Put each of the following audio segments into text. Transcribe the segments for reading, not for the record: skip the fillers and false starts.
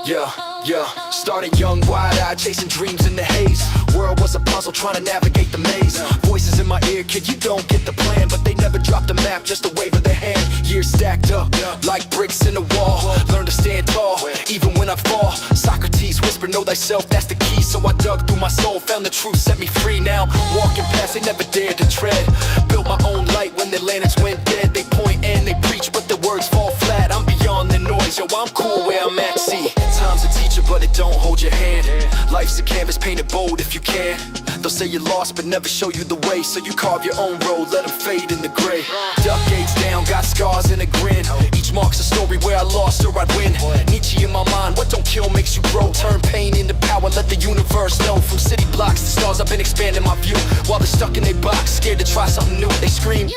Yeah, started young, wide-eyed, chasing dreams in the haze. World was a puzzle, trying to navigate the maze. Voices in my ear, kid, you don't get the plan. But they never dropped the map, just a wave of their hand. Years stacked up, like bricks in a wall. Learn to stand tall, even when I fall. Socrates whispered, know thyself, that's the key. So I dug through my soul, found the truth, set me free. Now, walking past, they never dared to tread. Built my own light when their lanterns went dead. They point and they preach, but their words fall flat. I'm beyond the noise, yo, I'm cool where I'm at. See, time's a teacher, but it don't hold your hand. Life's a canvas, painted bold if you can. They'll say you're lost, but never show you the way. So you carve your own road, let them fade in the gray. Duck gates down, got scars and a grin. Each marks a story where I lost or I'd win. Nietzsche in my mind, what don't kill makes you grow. Turn pain into power, let the universe know. From city blocks to stars, I've been expanding my view. While they're stuck in their box, scared to try something new. They scream,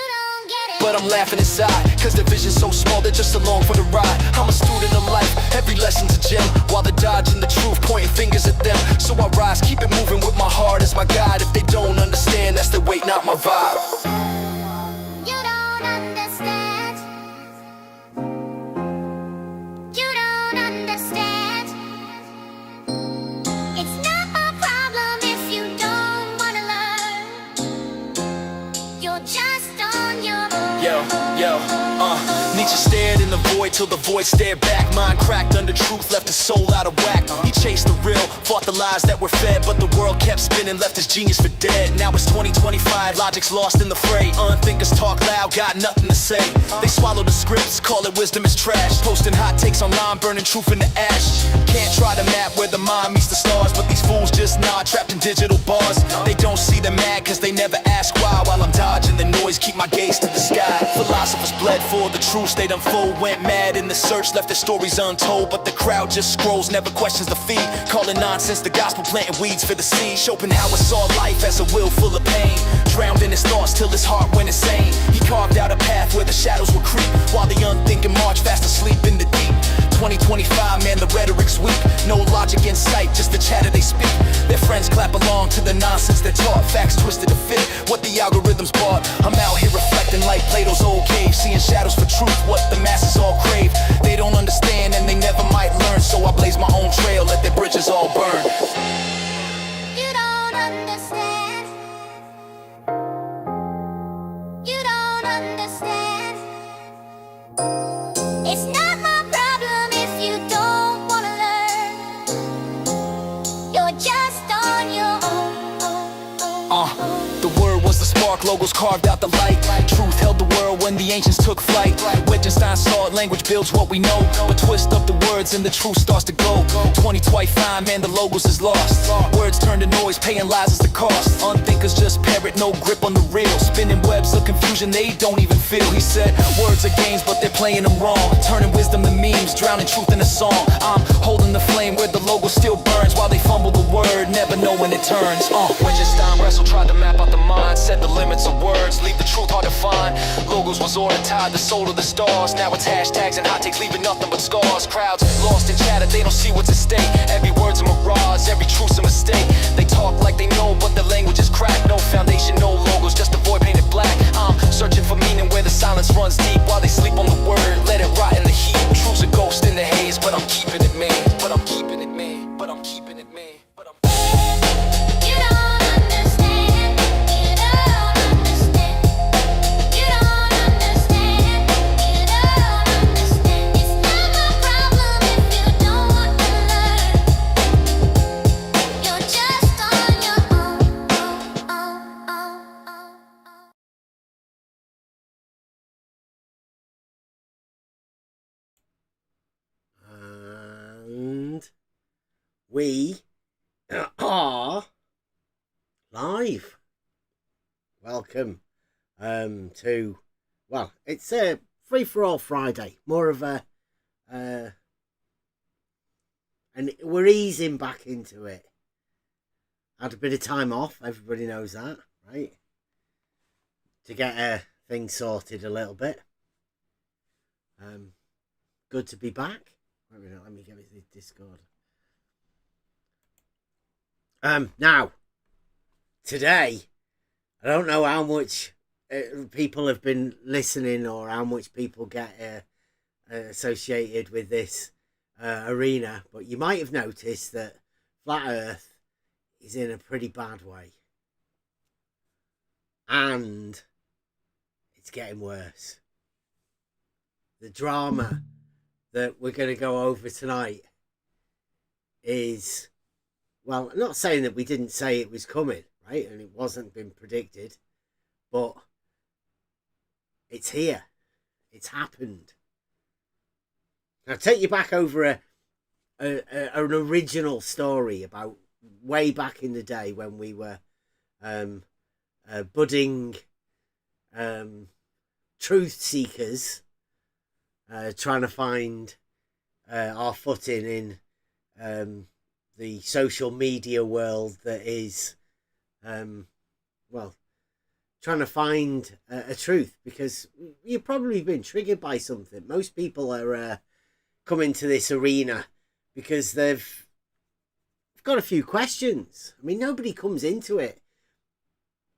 but I'm laughing inside, cause their vision's so small, they're just along for the ride. I'm a student of life, every lesson's a gem. While they're dodging the truth, pointing fingers at them. So I rise, keep it moving with my heart as my guide. If they don't understand, that's their weight, not my vibe. You don't understand. You don't understand. It's not my problem if you don't wanna learn. You're just on your own. Nietzsche stared in the void till the void stared back. Mind cracked under truth, left his soul out of whack. He chased the real, fought the lies that were fed. But the world kept spinning, left his genius for dead. Now it's 2025, logic's lost in the fray. Unthinkers talk loud, got nothing to say. They swallow the scripts, call it wisdom is trash. Posting hot takes online, burning truth into ash. Can't try to map where the mind meets the stars, but these fools just nod, trapped in digital bars. They don't see the mad cause they never ask why. While I'm dodging the noise, keep my gaze to the sky. Philosophers bled for the truth, they'd unfold. Went mad in the search, left their stories untold. But the crowd just scrolls, never questions the feed. Calling nonsense the gospel, planting weeds for the seed. Schopenhauer saw life as a will full of pain. Drowned in his thoughts till his heart went insane. He carved out a path where the shadows would creep, while the unthinking march fast asleep in the deep. 2025, man, the rhetoric's weak. No logic in sight, just the chatter they speak. Their friends clap along to the nonsense they're taught. Facts twisted to fit what the algorithms bought. I'm out here reflecting like Plato's old cave, seeing shadows for truth, what the masses all crave. They don't understand and they never might learn, so I blaze my own trail, let their bridges all burn. You don't understand. You don't understand. It's not my problem if you don't wanna learn. You're just on your own. The word was the spark, logos carved out the light. Truth held the world when the ancients took flight. Wittgenstein saw it, language builds what we know. But twist up the words and the truth starts to glow. 2025, man, the logos is lost. Words turn to noise, paying lies is the cost. Unthinkers just parrot, no grip on the real. Spinning webs of confusion they don't even feel. He said, words are games, but they're playing them wrong. Turning wisdom to memes, drowning truth in a song. I'm holding the flame where the logo still burns, while they fumble the word, never know when it turns. Wittgenstein wrestled, tried to map out the mind, said the limits of words leave the truth hard to find. Logos was ordered, tied the soul to the stars. Now it's hashtags and hot takes, leaving nothing but scars. Crowds lost in chatter, they don't see what's at stake. Every word's a mirage, every truth's a mistake. They talk like they know, but the language is cracked. No foundation, no logos, just a void painted black. I'm searching for meaning where the silence runs deep, while they sleep on the word, let it rot in the heat. Truth's a ghost in the haze, but I'm keeping it me. But I'm keeping it me. But I'm keeping it me. But I'm You don't understand. You don't understand. You don't understand. You don't understand. It's not my problem if you don't wanna learn. You're just on your own. And we are live. Welcome to, well, it's a free for all Friday, more of a and we're easing back into it. Had a bit of time off, everybody knows that, right? To get things sorted a little bit. Good to be back. Wait a minute, let me get with the Discord. Now, today, I don't know how much people have been listening or how much people get associated with this arena, but you might have noticed that Flat Earth is in a pretty bad way. And it's getting worse. The drama that we're going to go over tonight is, well, I'm not saying that we didn't say it was coming, right? And it wasn't been predicted, but it's here. It's happened. I'll take you back over an original story about way back in the day when we were budding truth seekers, trying to find our footing in the social media world that is, well, trying to find a truth, because you've probably been triggered by something. Most people are coming to this arena because they've got a few questions. I mean, nobody comes into it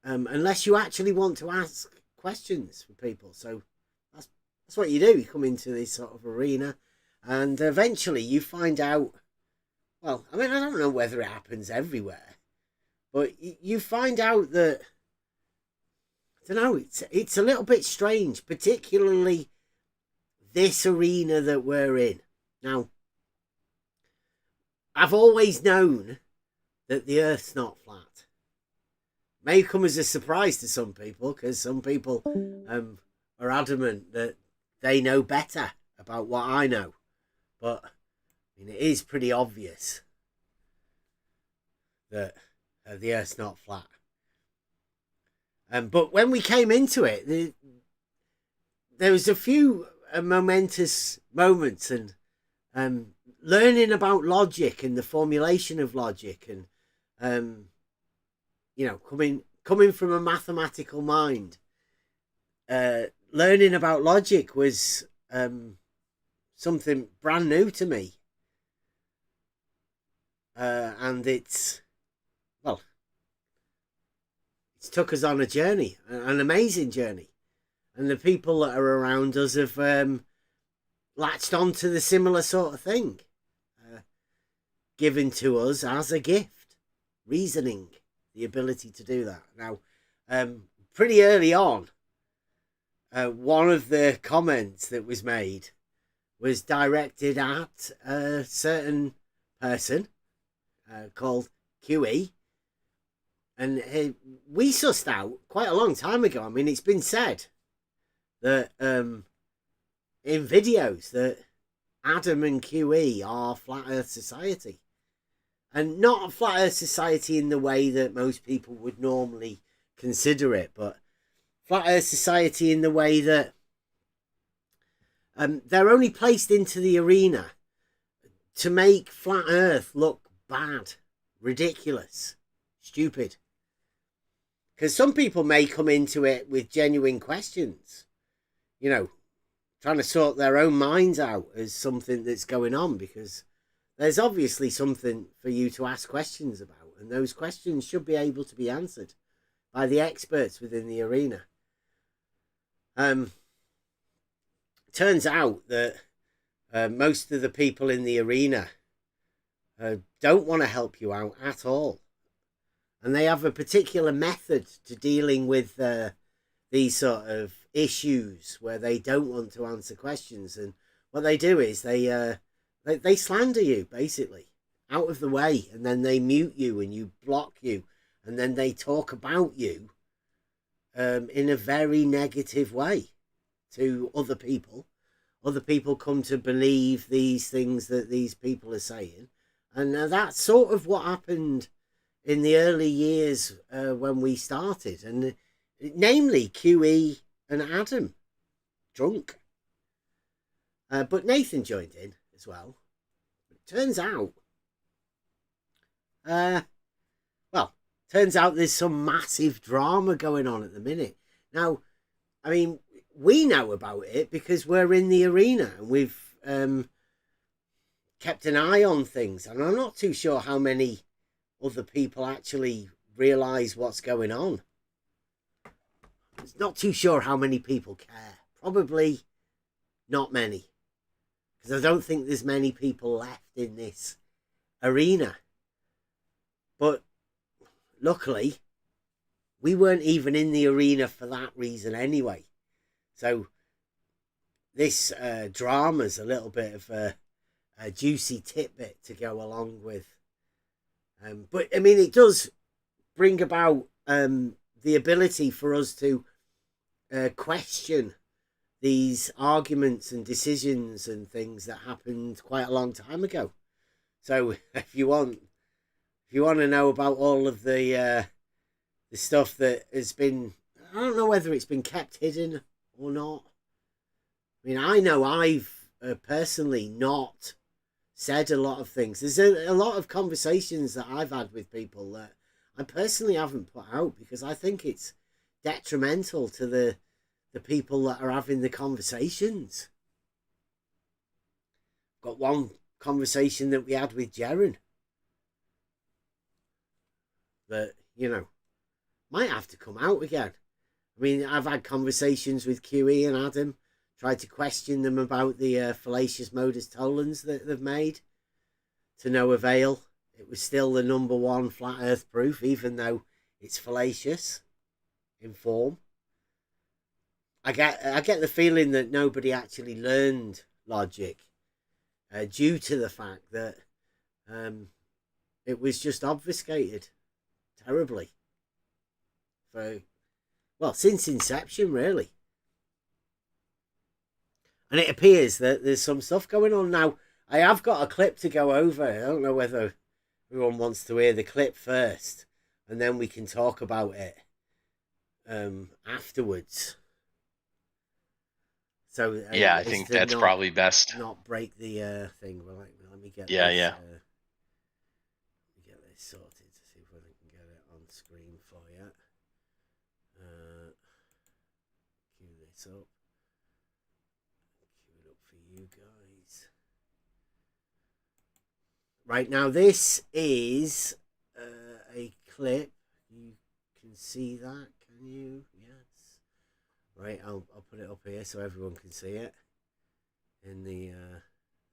unless you actually want to ask questions for people. So that's what you do. You come into this sort of arena, and eventually you find out, well, I mean, I don't know whether it happens everywhere, but you find out that, I don't know, it's a little bit strange, particularly this arena that we're in. Now, I've always known that the Earth's not flat. May come as a surprise to some people, because some people are adamant that they know better about what I know. But I mean, it is pretty obvious that the Earth's not flat. But when we came into it, there was a few momentous moments, and learning about logic and the formulation of logic, and you know, coming from a mathematical mind, learning about logic was something brand new to me, and it's took us on a journey, an amazing journey, and the people that are around us have latched on to the similar sort of thing, given to us as a gift, reasoning, the ability to do that. Now, pretty early on, one of the comments that was made was directed at a certain person called QE. And we sussed out quite a long time ago. I mean, it's been said that in videos that Adam and QE are Flat Earth Society. And not a Flat Earth Society in the way that most people would normally consider it, but Flat Earth Society in the way that they're only placed into the arena to make Flat Earth look bad, ridiculous, stupid. Because some people may come into it with genuine questions, you know, trying to sort their own minds out as something that's going on, because there's obviously something for you to ask questions about, and those questions should be able to be answered by the experts within the arena. Turns out that most of the people in the arena don't want to help you out at all. And they have a particular method to dealing with these sort of issues where they don't want to answer questions. And what they do is they slander you, basically, out of the way. And then they mute you and you block you. And then they talk about you in a very negative way to other people. Other people come to believe these things that these people are saying. And that's sort of what happened in the early years when we started, and namely QE and Adam, drunk. But Nathan joined in as well. It turns out, there's some massive drama going on at the minute. Now, I mean, we know about it because we're in the arena and we've kept an eye on things, and I'm not too sure how many other people actually realise what's going on. I'm not too sure how many people care. Probably not many. because I don't think there's many people left in this arena. But luckily, we weren't even in the arena for that reason anyway. So this drama's a little bit of a juicy tidbit to go along with. But I mean, it does bring about the ability for us to question these arguments and decisions and things that happened quite a long time ago. So if you want to know about all of the stuff that has been, I don't know whether it's been kept hidden or not. I mean, I know I've personally not said a lot of things. There's a lot of conversations that I've had with people that I personally haven't put out because I think it's detrimental to the people that are having the conversations. Got one conversation that we had with Jaren that, you know, might have to come out again. I mean, I've had conversations with QE and Adam, tried to question them about the fallacious modus tollens that they've made, to no avail. It was still the number one flat earth proof, even though it's fallacious in form. I get the feeling that nobody actually learned logic due to the fact that it was just obfuscated terribly since inception, really. And it appears that there's some stuff going on now. I have got a clip to go over. I don't know whether everyone wants to hear the clip first, and then we can talk about it afterwards. So yeah, I think that's probably best. Not break the thing. Well, let me get yeah, this, yeah. Let me get this sorted to see if I can get it on screen for you. Cue this up. Cue it up for you guys. Right now, this is a clip. You can see that, can you? Yes. Right, I'll put it up here so everyone can see it in the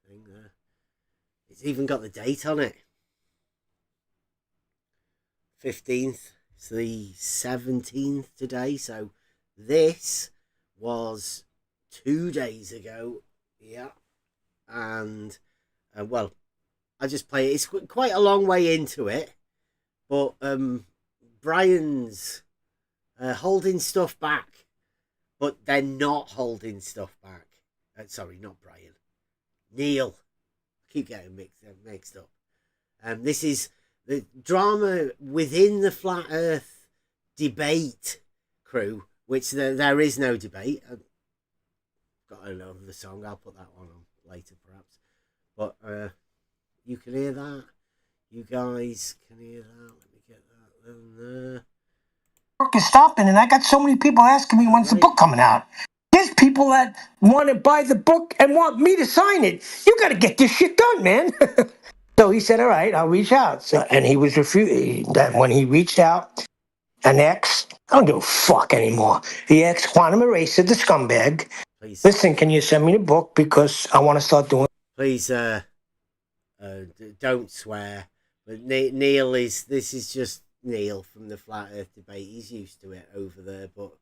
thing there. It's even got the date on it. 15th. It's the 17th today. So this was 2 days ago. Yeah. And, well, I just play it. It's quite a long way into it. But Brian's holding stuff back. But they're not holding stuff back. Sorry, not Brian. Neil. I keep getting mixed up. This is the drama within the Flat Earth debate crew, which there is no debate. I've got another song. I'll put that one on later, perhaps. But you can hear that. You guys can hear that. Let me get that in there. Work is stopping, and I got so many people asking me when's the book coming out. There's people that want to buy the book and want me to sign it. You got to get this shit done, man. So he said, all right, I'll reach out. So, and he was refused. That when he reached out, an ex, I don't give a fuck anymore. The ex Quantum Eraser, the scumbag. Please. Listen, can you send me the book because I want to start doing. Please, don't swear. But Neil this is just Neil from the Flat Earth debate. He's used to it over there, but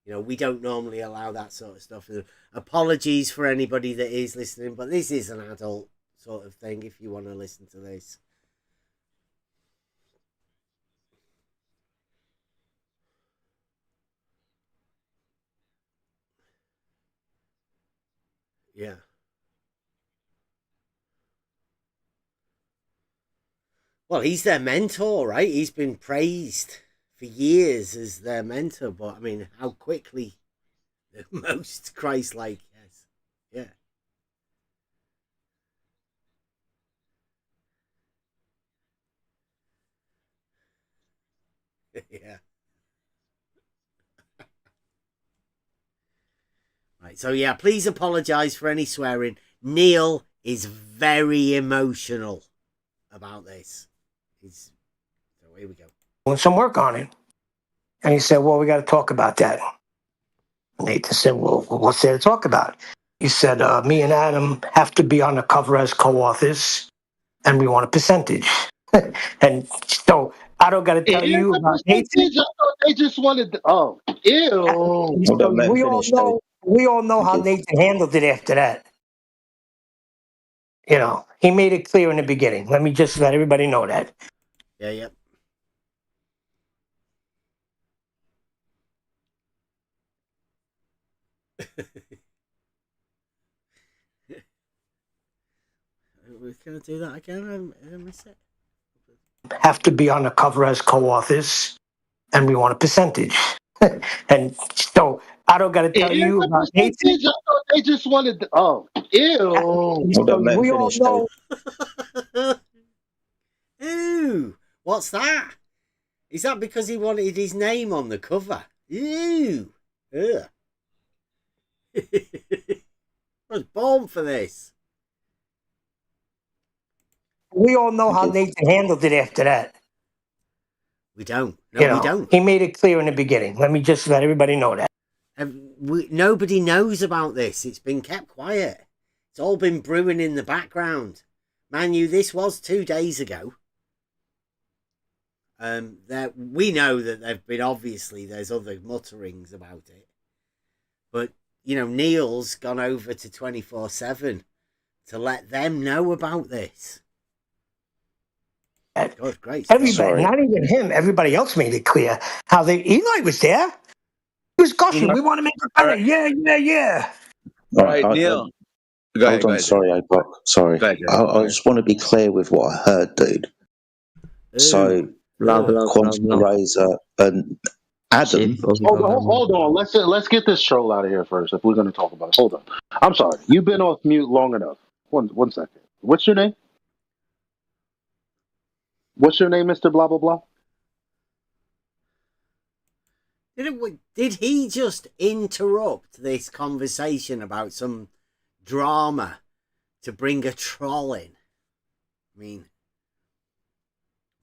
you know, we don't normally allow that sort of stuff. Apologies for anybody that is listening, but this is an adult sort of thing if you want to listen to this. Yeah. Well, he's their mentor, right? He's been praised for years as their mentor, but I mean, how quickly the most Christ-like, yes. Yeah. Yeah. Right, so yeah, please apologise for any swearing. Neil is very emotional about this. So here we go. Doing some work on it. And he said, well, we got to talk about that. Nathan said, well, what's there to talk about? He said, me and Adam have to be on the cover as co-authors, and we want a percentage. And so I don't got to tell It is you a about Nathan. percentage. I thought they just wanted. Oh, ew. Hold So on, let him finish, David. we all know Thank how you. Nathan handled it after that. You know, he made it clear in the beginning. Let me just let everybody know that. Yeah, yeah. We're gonna do that again. I miss it. Have to be on the cover as co-authors, and we want a percentage. And so I don't got to It tell is you a about Nathan. percentage. I thought they just wanted. Oh, ew. Hold So on, let him we all finish, David. know. Ooh, what's that? Is that because he wanted his name on the cover? Ew. Ugh. I was born for this. We all know Thank how you. Nathan handled it after that. We don't. No, You we know, don't. he made it clear in the beginning. Let me just let everybody know that. Nobody knows about this. It's been kept quiet. It's all been brewing in the background. Man, you, this was 2 days ago. We know that there's other mutterings about it, but Neil's gone over to 24/7 to let them know about this. God, great stuff. Everybody, Sorry. not even him, everybody else made it clear how Eli was there. He was gushing. We want to make it better. Alright. Yeah. All right, I, Neil. Go ahead. hold Go on, ahead. Jay. sorry, Apoc. Sorry. Go ahead. Jay. I Go ahead. just want to be clear with what I heard, dude. Ooh, So, Blah blah blah Quantum blah. Eraser and Adam. Shape of Hold on, government. hold on. Let's get this troll out of here first. If we're going to talk about it, hold on. I'm sorry. You've been off mute long enough. One second. What's your name? What's your name, Mister Blah blah blah? did he just interrupt this conversation about some drama to bring a troll in? I mean,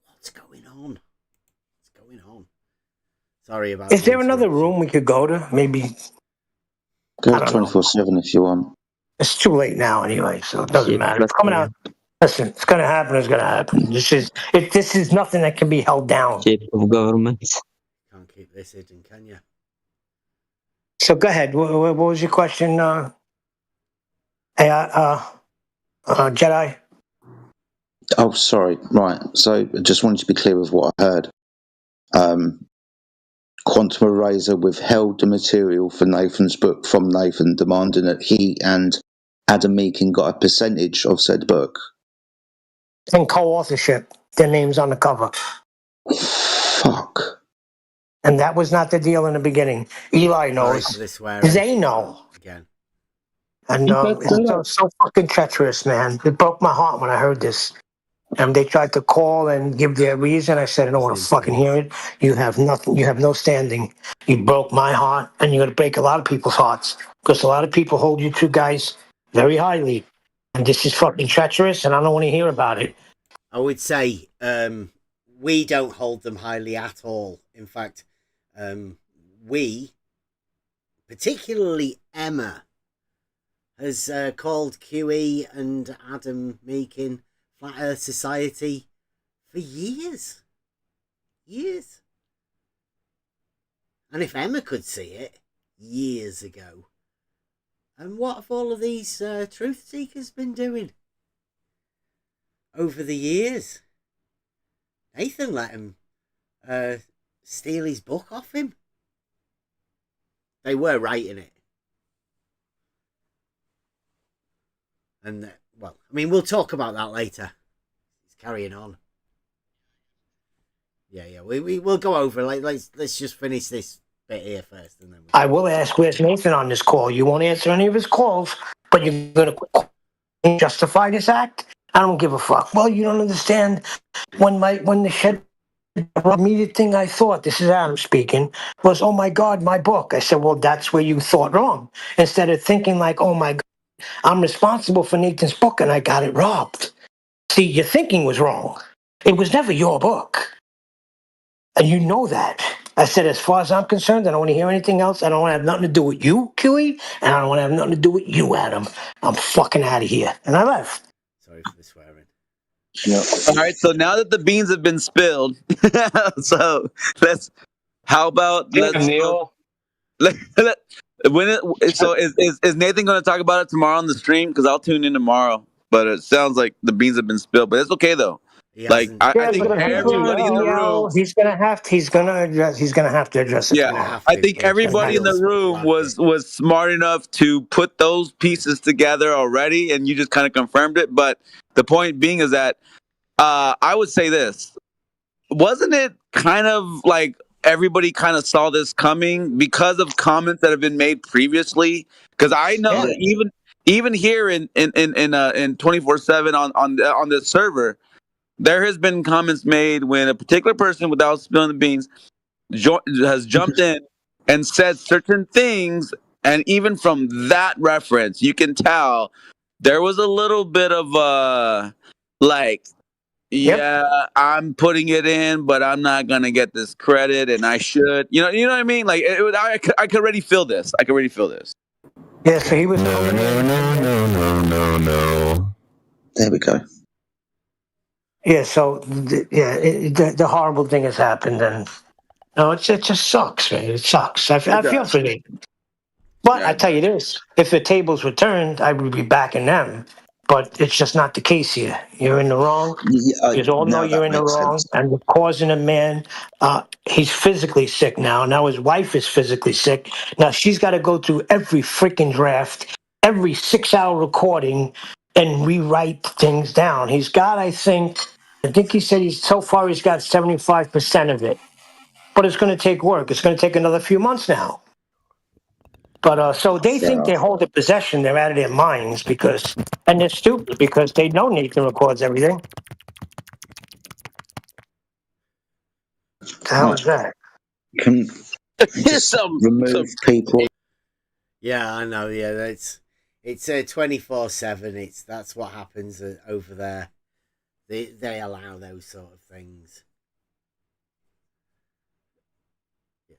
what's going on? What's going on? Sorry about Is the there another interruption. room we could go to? Maybe, Go I don't know. 24/7 if you want. It's too late now anyway, so it doesn't Shape matter. It's coming out. platform. Listen, it's going to happen. It's going to happen. This is nothing that can be held down. Shape of government. Can't keep this hidden, can you? So go ahead. What was your question, Jedi? Oh, sorry. Right. So, I just wanted to be clear with what I heard. Quantum Eraser withheld the material for Nathan's book from Nathan, demanding that he and Adam Meakin got a percentage of said book. And co-authorship. Their names on the cover. Fuck. And that was not the deal in the beginning. Eli Sorry knows. for the swearing They know. again. And Keep that it's straight up. so fucking treacherous, man. It broke my heart when I heard this. And they tried to call and give their reason. I said, I don't want to Listening to fucking hear it. You have nothing. You have no standing. You broke my heart, and you're going to break a lot of people's hearts because a lot of people hold you two guys very highly. And this is fucking treacherous, and I don't want to hear about it. I would say we don't hold them highly at all. In fact, we, particularly Emma, has called QE and Adam Meakin Flat Earth Society for years. Years. And if Emma could see it years ago, and what have all of these truth seekers been doing over the years? Nathan let him steal his book off him. They were writing it. And, well, I mean, we'll talk about that later. It's carrying on. Yeah, we'll go over. Let's just finish this bit here first, and then I will ask, where's Nathan on this call? You won't answer any of his calls, but you're going to justify this act? I don't give a fuck. Well, you don't understand. When the shed immediate thing I thought, this is Adam speaking, was, oh my God, my book. I said, well, that's where you thought wrong. Instead of thinking like, oh my God, I'm responsible for Nathan's book and I got it robbed. See, your thinking was wrong. It was never your book. And you know that. I said, as far as I'm concerned, I don't want to hear anything else. I don't want to have nothing to do with you, QE, and I don't want to have nothing to do with you, Adam. I'm fucking out of here. And I left. Sorry for the swearing. Yeah. All right. So now that the beans have been spilled, so let's. How about Damn, let's go. Neil. When so is Nathan going to talk about it tomorrow on the stream? Because I'll tune in tomorrow. But it sounds like the beans have been spilled. But it's okay though. He Like hasn't. I Yeah, think but As people you on everybody in the know. room. he's gonna address, he's gonna have to address it Yeah, Gonna tomorrow. have I to. think Yeah, because everybody in the Neil's room flagged it. was smart enough to put those pieces together already, and you just kind of confirmed it. But the point being is that I would say this: wasn't it kind of like everybody kind of saw this coming because of comments that have been made previously? Because I know Yeah. even here in 24/7 on this server, there has been comments made when a particular person, without spilling the beans, has jumped in and said certain things, and even from that reference you can tell there was a little bit of like, Yep. yeah, I'm putting it in but I'm not gonna get this credit and I should, you know what I mean, like I could already feel this. I could already feel this. Yeah, so he was No, coming no, in. no, no, no, no, no. There we go. Yeah, so the horrible thing has happened, and no, it just sucks, man. It sucks. I It feel does. for me. But Yeah, I it tell you does. this: if the tables were turned, I would be backing them. But it's just not the case here. You're in the wrong. Yeah, You all know now you're that in the makes wrong, sense. and you're causing a man. He's physically sick now. Now his wife is physically sick. Now she's got to go through every freaking draft, every 6-hour recording, and rewrite things down. He's got, I think he said so far he's got 75% of it. But it's going to take work. It's going to take another few months now. But so they Fair think enough. they're holding possession. They're out of their minds and they're stupid because they know Nathan records everything. The hell Right. is that? Can just remove Some people. Yeah, I know. Yeah, it's 24/7. That's what happens over there. They allow those sort of things. Yeah.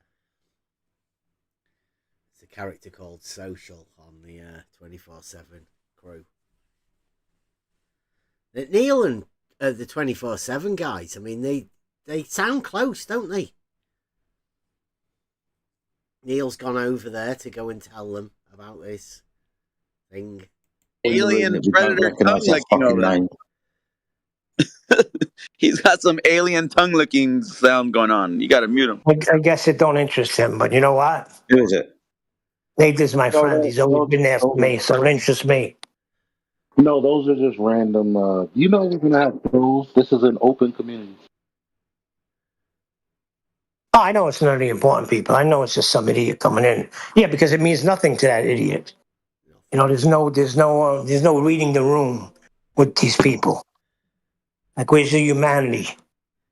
It's a character called Social on the 24/7 crew. Neil and the 24/7 guys. I mean, they sound close, don't they? Neil's gone over there to go and tell them about this thing. In the room alien that we don't predator tongue recognise their licking fucking over there. name. He's got some alien tongue licking sound going on. You got to mute him. I guess it don't interest him, but you know what? Who is it? Nathan's my friend. No, He's always been there for those, me, so it interests me. no, those are just random. You know we're gonna have rules. This is an open community. Oh, I know it's none of the important people. I know it's just some idiot coming in. Yeah, because it means nothing to that idiot. You know, there's no reading the room with these people. Like, where's the humanity?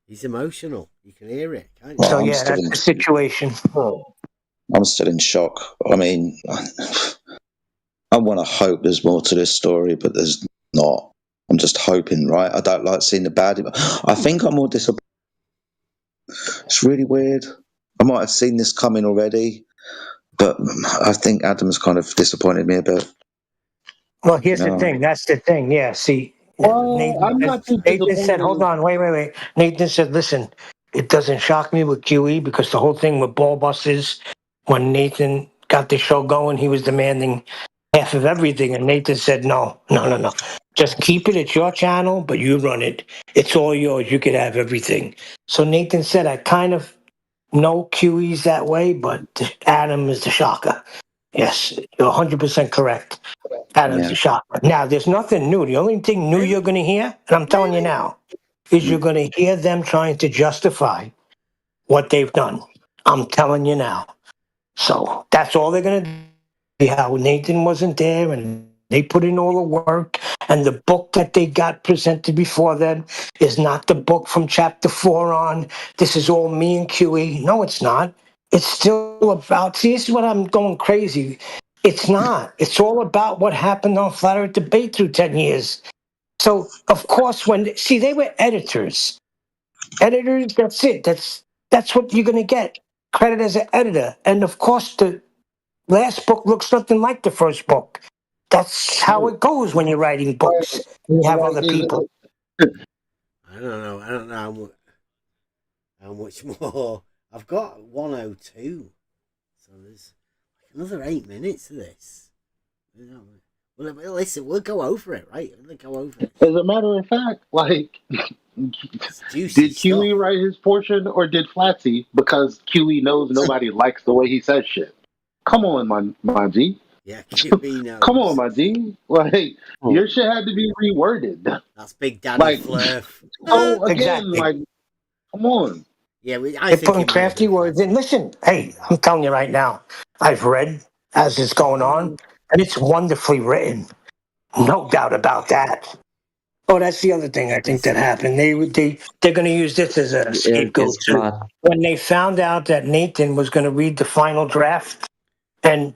He's emotional. You can hear it, can't you? Well, So yeah, that's the situation. I'm still in shock. I mean, I want to hope there's more to this story, but there's not. I'm just hoping, right? I don't like seeing the bad. I think I'm more disappointed. It's really weird. I might have seen this coming already, but I think Adam's kind of disappointed me a bit. Well, here's the No. thing. That's the thing. Yeah. See, Well, I'm not too Nathan said, disappointed. hold on, wait. Nathan said, listen, it doesn't shock me with QE because the whole thing with ball buses, when Nathan got the show going, he was demanding half of everything. And Nathan said, no. Just keep it. It's your channel, but you run it. It's all yours. You could have everything. So Nathan said, I kind of know QE's that way, but Adam is the shocker. Yes, you're 100% correct. Adam's Yeah. a shocker. Now, there's nothing new. The only thing new you're going to hear, and I'm telling you Really? now, is you're going to hear them trying to justify what they've done. I'm telling you now. So that's all they're going to do. How Nathan wasn't there and they put in all the work, and the book that they got presented before them is not the book from chapter 4 on. This is all me and QE. No, it's not. It's still about, see, this is what I'm going crazy. It's not. It's all about what happened on Flat Earth Debate through 10 years. So, of course, see, they were editors. Editors, that's it. That's what you're going to get. credit as an editor. And of course, the last book looks nothing like the first book. That's how it goes when you're writing books and you have Like, other people. I don't know. I don't know how much more. I've got 102, so there's another 8 minutes of this. Well, listen, we'll go over it, right? We'll go over it. as a matter of fact, like, It's juicy did stuff. QE write his portion or did Flatsy? Because QE knows nobody likes the way he says shit. Come on, my G. Yeah, QB knows. Come on, my G. Like, your shit had to be reworded. That's Big Daddy Like, Flurf. so again, Exactly. like, come on. Yeah, I They're think putting it might have crafty been words in. Flatsy. Listen, hey, I'm telling you right now, I've read as it's going on, and it's wonderfully written. No doubt about that. Oh, that's the other thing I think that happened. They're going to use this as a scapegoat too. When they found out that Nathan was going to read the final draft and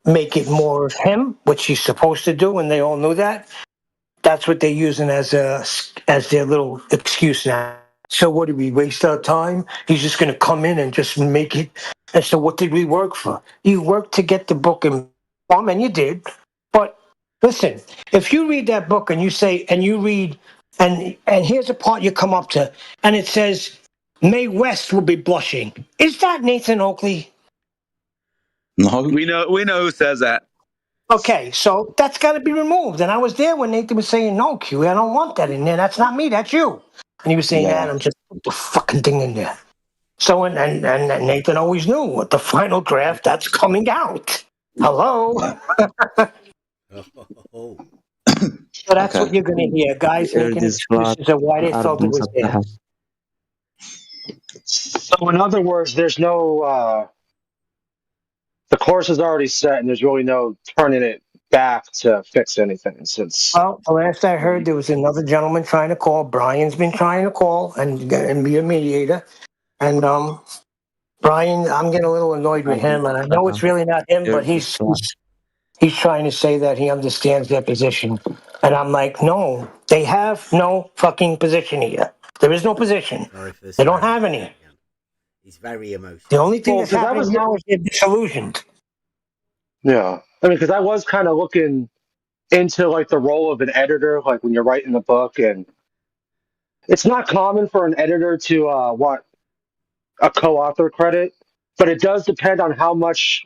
make it more of him, which he's supposed to do, and they all knew that. That's what they're using as their little excuse now. So what did we waste our time? He's just going to come in and just make it. And so what did we work for? You worked to get the book in form, and you did. But listen, if you read that book and you say, and you read, and here's a part you come up to, and it says, Mae West will be blushing. Is that Nathan Oakley? No. We know who says that. Okay, so that's got to be removed. And I was there when Nathan was saying, no, Q, I don't want that in there. That's not me, that's you. And he was saying, Yeah. Adam, just put the fucking thing in there. So, and Nathan always knew what the final draft, that's coming out. Hello? Oh. So that's Okay. what you're going to hear. Guys making excuses of why they felt it was there. So in other words, there's no the course is already set, and there's really no turning it back to fix anything. Since Well, the last I heard, there was another gentleman trying to call. Brian's been trying to call and be a mediator. And Brian, I'm getting a little annoyed with him, and I know it's really not him, but he's trying to say that he understands their position. And I'm like, no, they have no fucking position here. There is no position. Sorry for They don't have any. He's very emotional. The only thing Well, that's 'cause I happening was- now is they're disillusioned. yeah, I mean, because I was kind of looking into like the role of an editor, like when you're writing a book, and it's not common for an editor to want a co-author credit, but it does depend on how much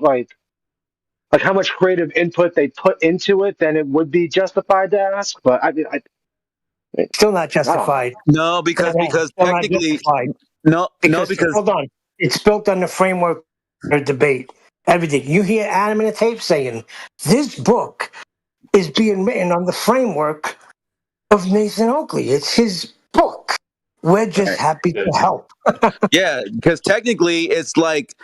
how much creative input they put into it. Then it would be justified to ask. But I mean, Still not justified. No, because Still not technically justified. no Because because hold on, it's built on the framework of debate. Everything you hear Adam in the tape saying, this book is being written on the framework of Nathan Oakley. It's his book. We're just happy to help. yeah, because technically it's like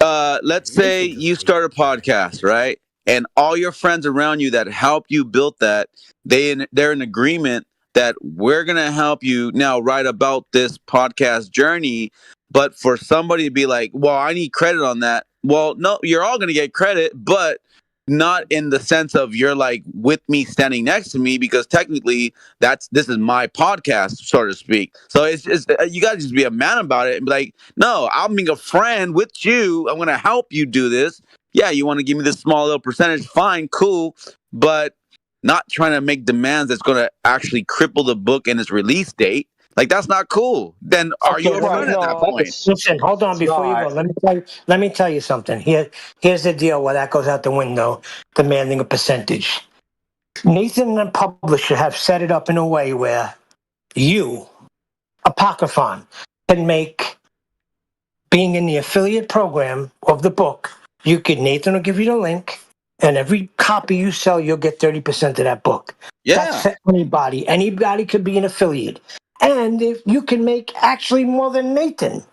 let's say you start a podcast, right? And all your friends around you that help you build that, they're in agreement that we're gonna help you now write about this podcast journey. But for somebody to be like, well, I need credit on that. Well, no, you're all gonna get credit, but not in the sense of you're like with me standing next to me, because technically this is my podcast, so to speak. So it's you gotta just be a man about it and be like, no, I'll being a friend with you. I'm gonna help you do this. Yeah, you want to give me this small little percentage? Fine, cool, but not trying to make demands that's gonna actually cripple the book and its release date. Like that's not cool. Then are you a Okay, friend at that point? Listen, hold on before you go. Let me tell you something. Here's the deal where that goes out the window, demanding a percentage. Nathan and the publisher have set it up in a way where you, Apocryphon, can make being in the affiliate program of the book. Nathan will give you the link, and every copy you sell, you'll get 30% of that book. Yeah. That's for anybody. Anybody could be an affiliate. And if you can make actually more than Nathan,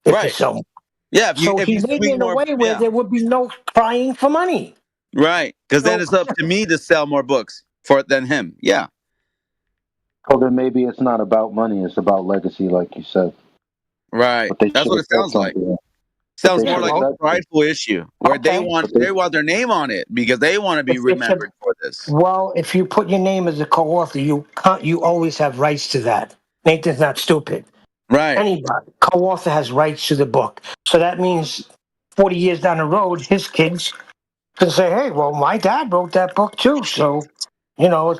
if Right. you sell more. Yeah, if So you he made it in a way where there would be no crying for money. right, because then So- it's up to me to sell more books than him. Yeah. Well, then maybe it's not about money; it's about legacy, like you said. Right. But they That's what it should've said sounds like. something. Sounds They more should've like a said prideful issue where they Okay. want their name on it because they want to be If it's a- remembered for this. Well, if you put your name as a co-author, you always have rights to that. Nathan's not stupid. Right. Anybody. Co-author has rights to the book. So that means 40 years down the road, his kids can say, hey, well, my dad wrote that book too. So,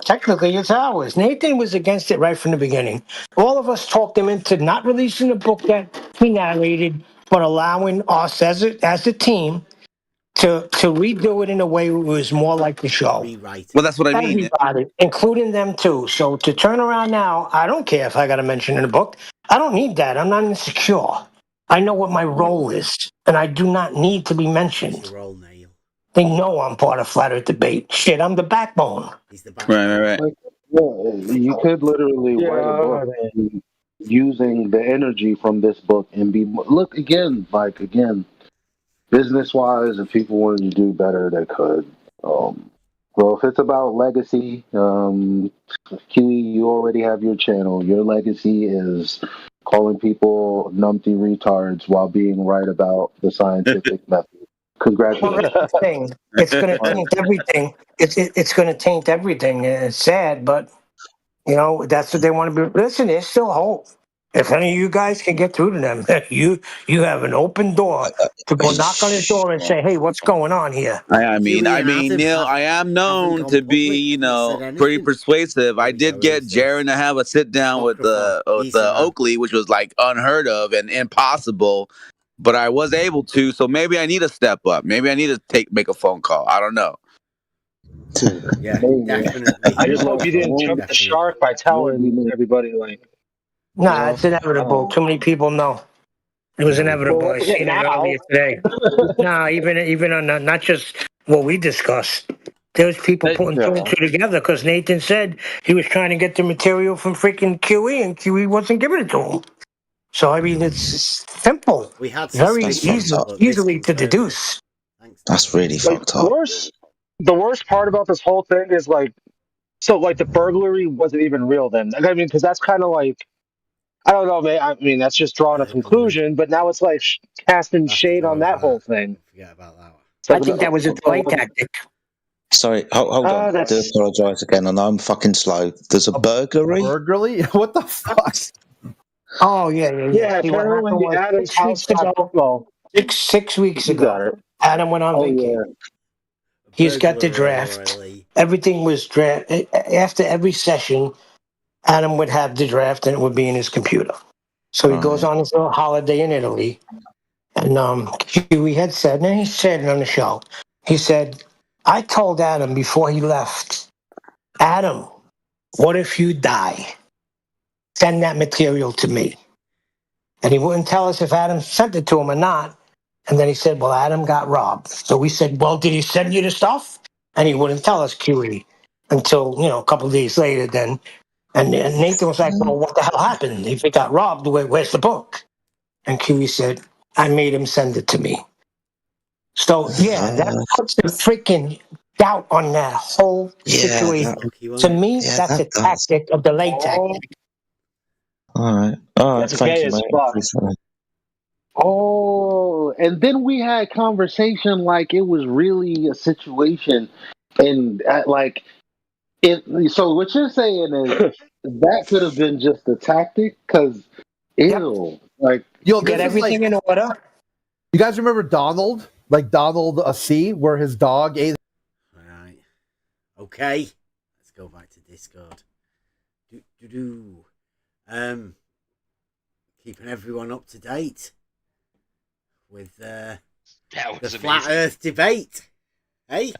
technically it's ours. Nathan was against it right from the beginning. All of us talked him into not releasing the book that he narrated, but allowing us as a team to redo it in a way it was more like the show. Rewrite Well, it. that's what I mean. Everybody, including them too. So to turn around now, I don't care if I got to mention in the book. I don't need that. I'm not insecure. I know what my role is, and I do not need to be What's mentioned. your role, Neil? They know I'm part of Flat Earth Debate. Shit, I'm the backbone. He's the Right, backbone. right, right. Like, yeah, you could literally write a book using the energy from this book and be look again, business wise. If people wanted to do better, they could. Well, if it's about legacy, Kiwi, you already have your channel. Your legacy is calling people numpty retards while being right about the scientific method. Well, Congratulations. that's the thing. It's going to taint everything. It's going to taint everything. It's sad, but that's what they want to be. Listen, there's still hope. If any of you guys can get through to them, you have an open door to go knock on his door and say, "Hey, what's going on here?" I mean, Huey and Adam Neil, I am haven't known gone to be, public, haven't said pretty anything. persuasive. I Here we go, did get who's this? Jaron to have a sit down with Apocryphal. He's the man. Oakley, which was like unheard of and impossible, but I was able to. So maybe I need to step up. Maybe I need to make a phone call. I don't know. Yeah, Maybe. definitely. I just hope you didn't Apocryphal, jump the definitely. shark by telling everybody, Nah, it's inevitable. Too many people know. It was inevitable. well, I seen it now. earlier today. Nah, even on not just what we discussed. There was people putting two and two together because Nathan said he was trying to get the material from freaking QE and QE wasn't giving it to him. So I mean, it's simple, We had very That's fucked suspicions, up. but this easily to confirmed it. deduce. Thanks, That's Neil. really fucked up. The worst part about this whole thing is the burglary wasn't even real then. I mean, because that's kind of like, I don't know, man. I mean, that's just drawing a Burglary. conclusion, but now it's like casting Have to shade go on with that whole thing. Forget about that one. It's I like, think that was a delay tactic. Sorry, hold on. I do that's apologise again. I know I'm fucking slow. There's a burglary. Burglary? What the fuck? Oh yeah. yeah. See, what Apparently, happened was Adam's 6 house weeks got ago. well. 6 weeks You got ago, it. Adam went on Oh vacation. yeah. He's got the draft. Everything was draft. After every session, Adam would have the draft and it would be in his computer. So he goes Right. on his little holiday in Italy. And Huey had said, and he said it on the show, he said, I told Adam before he left, Adam, what if you die? Send that material to me. And he wouldn't tell us if Adam sent it to him or not. And then he said, well, Adam got robbed. So we said, well, did he send you the stuff? And he wouldn't tell us, QE, until, a couple of days later then. And Nathan was like, well, what the hell happened? If it got robbed, where's the book? And QE said, I made him send it to me. So, yeah, that puts the freaking doubt on that whole situation. To me, that's a tactic, a delay tactic. All right. That's Thank gay you, as mate. fuck. Appreciate it. Oh, and then we had conversation like it was really a situation, and like it. So what you're saying is that could have been just a tactic, because ew, like Yo, Get this is everything like, in order. you guys remember Donald? Like Donald C, where his dog ate. All right. Okay. Let's go back to Discord. Keeping everyone up to date with That the was Flat amazing. Earth debate. Hey,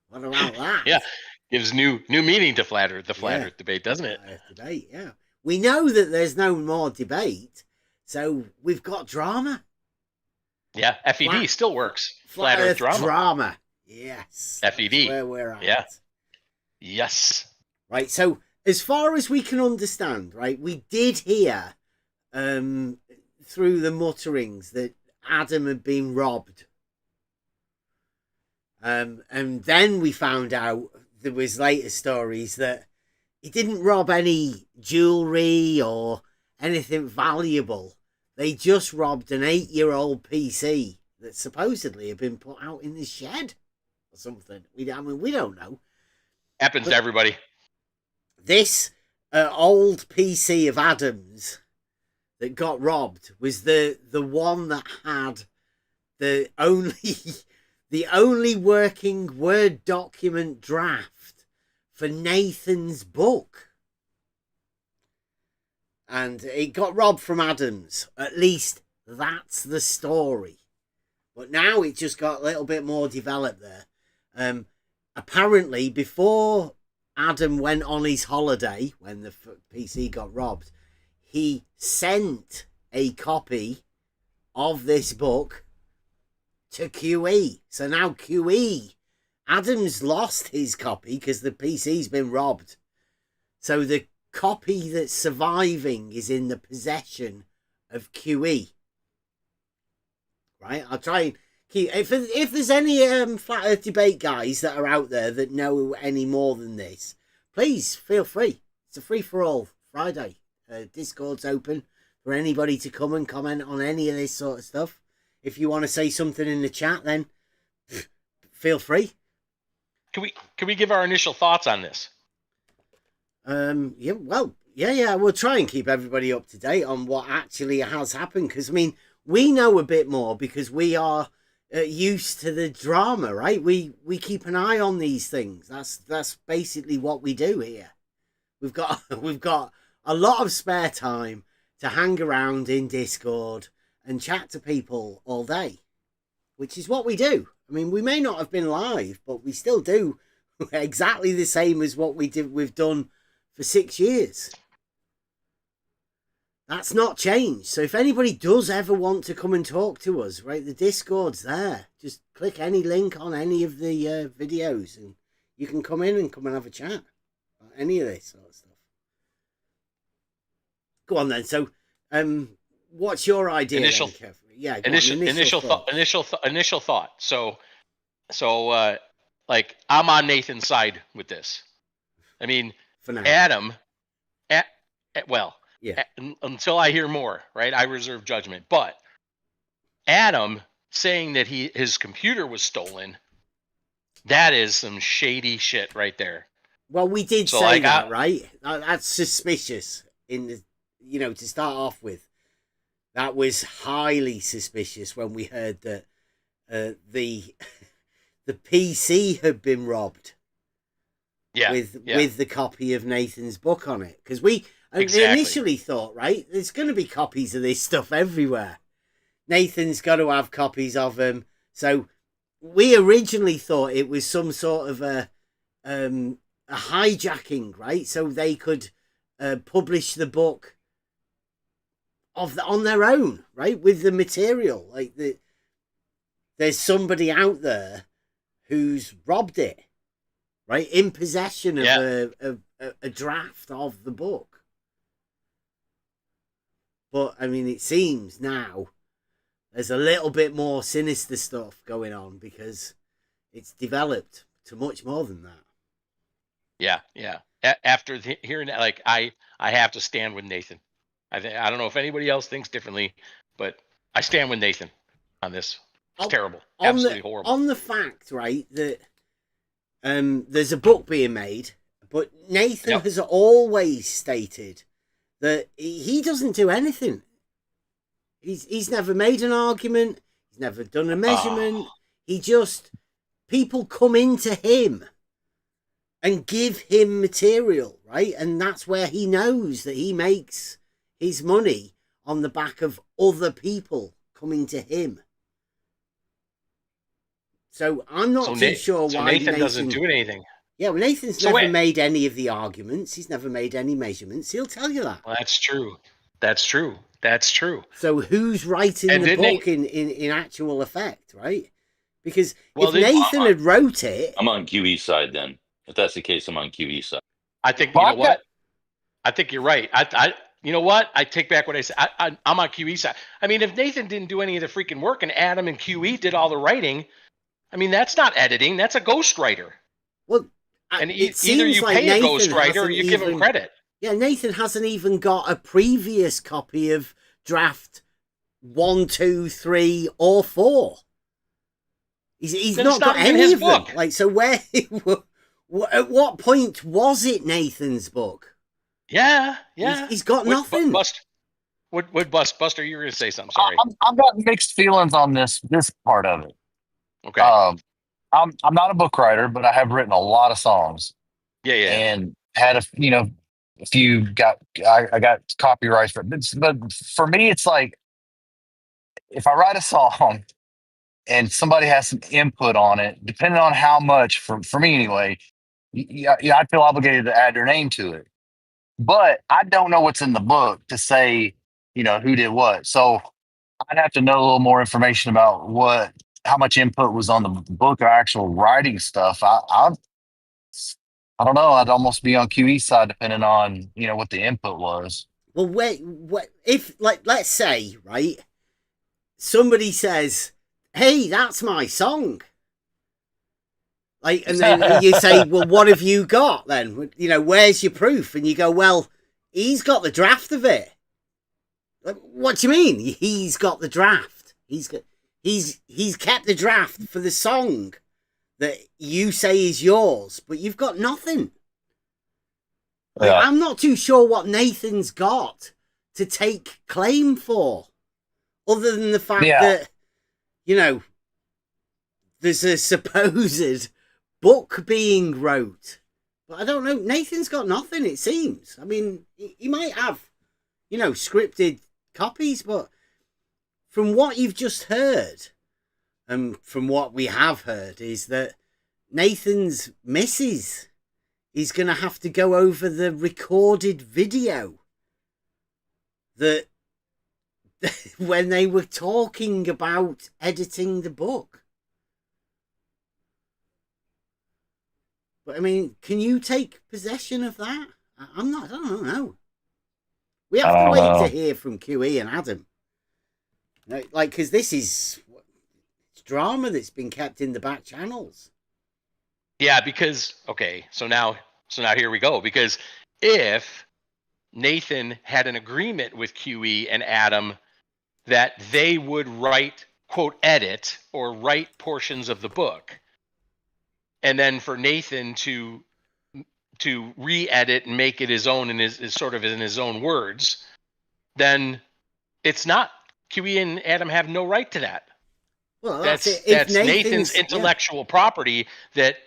what about that? Yeah, gives new meaning to Flat Earth debate, doesn't it? Flat Earth debate, yeah. We know that there's no more debate, so we've got drama. Yeah, F.E.D. still works. Flat Earth drama. Yes. F.E.D. That's where we're at. Yeah. Yes. Right, so as far as we can understand, right, we did hear through the mutterings that Adam had been robbed. And then we found out there was later stories that he didn't rob any jewelry or anything valuable. They just robbed an 8-year-old PC that supposedly had been put out in the shed or something. We don't know. Happens to everybody. This old PC of Adam's that got robbed was the one that had the only working Word document draft for Nathan's book. And it got robbed from Adams. At least that's the story. But now it just got a little bit more developed there. Apparently, before Adam went on his holiday, when the PC got robbed, he sent a copy of this book to QE. So now QE, Adams lost his copy because the PC's been robbed. So the copy that's surviving is in the possession of QE. Right? I'll try and keep... If there's any Flat Earth Debate guys that are out there that know any more than this, please feel free. It's a free-for-all Friday. Discord's open for anybody to come and comment on any of this sort of stuff. If you want to say something in the chat, then feel free. Can we give our initial thoughts on this? Yeah, we'll try and keep everybody up to date on what actually has happened, because I mean, we know a bit more because we are used to the drama, right? We keep an eye on these things. That's basically what we do here. We've got a lot of spare time to hang around in Discord and chat to people all day, which is what we do. I mean, we may not have been live, but we still do exactly the same as what we've done for 6 years. That's not changed. So if anybody does ever want to come and talk to us, right, the Discord's there. Just click any link on any of the videos and you can come in and have a chat about any of this sort of stuff. Go on then. So, what's your idea? Initial thought. So, like, I'm on Nathan's side with this. I mean, For now. Adam, until I hear more, right? I reserve judgment. But Adam saying that his computer was stolen, that is some shady shit right there. Well, we did say that, right? That's suspicious. To start off with, that was highly suspicious when we heard that the PC had been robbed. With the copy of Nathan's book on it, because we initially thought, right, there's going to be copies of this stuff everywhere. Nathan's got to have copies of them. So we originally thought it was some sort of a hijacking, right? So they could publish the book on their own, right, with the material. Like there's somebody out there who's robbed it, right, in possession of a draft of the book. But I mean, it seems now there's a little bit more sinister stuff going on because it's developed to much more than that. Yeah. After hearing that, like, I have to stand with Nathan. I don't know if anybody else thinks differently, but I stand with Nathan on this. It's terrible. Absolutely horrible. On the fact, right, that there's a book being made, but Nathan has always stated that he doesn't do anything. He's never made an argument. He's never done a measurement. He just, people come into him and give him material, right? And that's where he knows that he makes his money, on the back of other people coming to him. So I'm not too sure why Nathan doesn't do anything. Yeah, well, Nathan's never made any of the arguments. He's never made any measurements. He'll tell you that. Well, that's true. So who's writing the book in actual effect, right? Because if Nathan had wrote it... I'm on QE side then. If that's the case, I'm on QE side. I think, you know what? I think you're right. You know what? I take back what I said. I'm on QE side. I mean, if Nathan didn't do any of the freaking work and Adam and QE did all the writing, I mean, that's not editing. That's a ghostwriter. Well, and either you pay a ghostwriter or you give him credit. Yeah, Nathan hasn't even got a previous copy of draft 1, 2, 3, or 4. He's not got any of them. Like, so where? At what point was it Nathan's book? Yeah. He's got nothing. What Buster? You were gonna say something? Sorry. I've got mixed feelings on this part of it. Okay. I'm not a book writer, but I have written a lot of songs Yeah. and had a few I got copyrights for it. But for me, it's like if I write a song and somebody has some input on it, depending on how much, for me anyway, yeah, I feel obligated to add their name to it. But I don't know what's in the book to say, who did what. So I'd have to know a little more information about how much input was on the book or actual writing stuff. I don't know. I'd almost be on QE side depending on what the input was. Well, wait, if let's say, right, somebody says, "Hey, that's my song," and then you say, "Well, what have you got then? Where's your proof?" And you go, "Well, he's got the draft of it." What do you mean? He's got the draft. He's kept the draft for the song that you say is yours, but you've got nothing. Yeah. I'm not too sure what Nathan's got to take claim for, other than the fact that, there's a supposed book being wrote. But I don't know. Nathan's got nothing, it seems. I mean, he might have, scripted copies, but from what you've just heard, and from what we have heard, is that Nathan's missus is going to have to go over the recorded video that when they were talking about editing the book. But I mean, can you take possession of that? I don't know. We have to wait to hear from QE and Adam. Because this is drama that's been kept in the back channels. Yeah, because so now here we go. Because if Nathan had an agreement with QE and Adam that they would write, quote, edit or write portions of the book, and then for Nathan to re-edit and make it his own and is sort of in his own words, then it's not. QE and Adam have no right to that. Well, that's Nathan's intellectual property that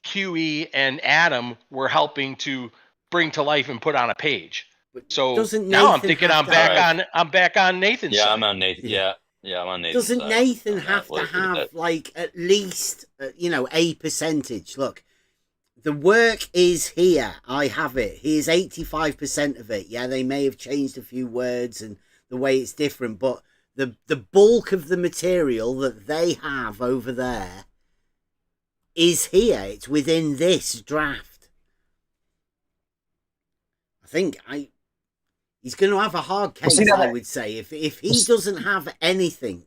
QE and Adam were helping to bring to life and put on a page. So now I'm thinking I'm back on Nathan's side. I'm on Nathan. Yeah, I'm on Nathan's side. Doesn't Nathan have to have at least a percentage? Look, the work is here. I have it. Here's 85% of it. Yeah, they may have changed a few words and the way it's different, but the bulk of the material that they have over there is here. It's within this draft. I think he's going to have a hard case, I would say, if he doesn't have anything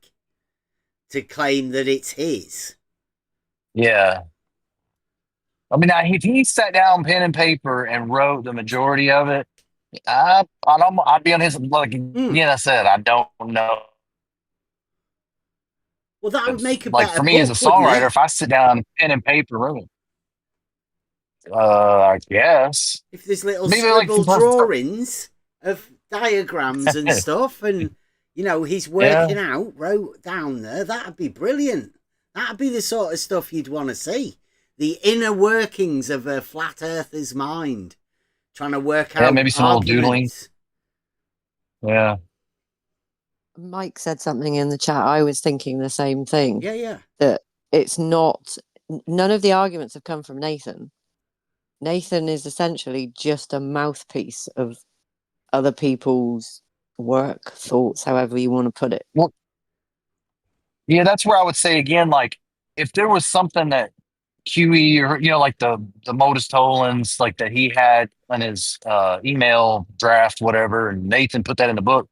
to claim that it's his. Yeah. I mean, if he sat down pen and paper and wrote the majority of it, I'd be on his. I said, I don't know. Well, that would make a better for me book, as a songwriter. If I sit down pen and paper, really, I guess if there's little scribble drawings of diagrams and stuff, and he's working out, wrote down there, that'd be brilliant. That'd be the sort of stuff you'd want to see. The inner workings of a flat earther's mind, trying to work out maybe some old doodling. Yeah. Mike said something in the chat. I was thinking the same thing. Yeah. That it's not. None of the arguments have come from Nathan. Nathan is essentially just a mouthpiece of other people's work, thoughts, however you want to put it. Well, yeah, that's where I would say again, if there was something that QE or like the modus tollens that he had on his email draft, whatever, and Nathan put that in the book,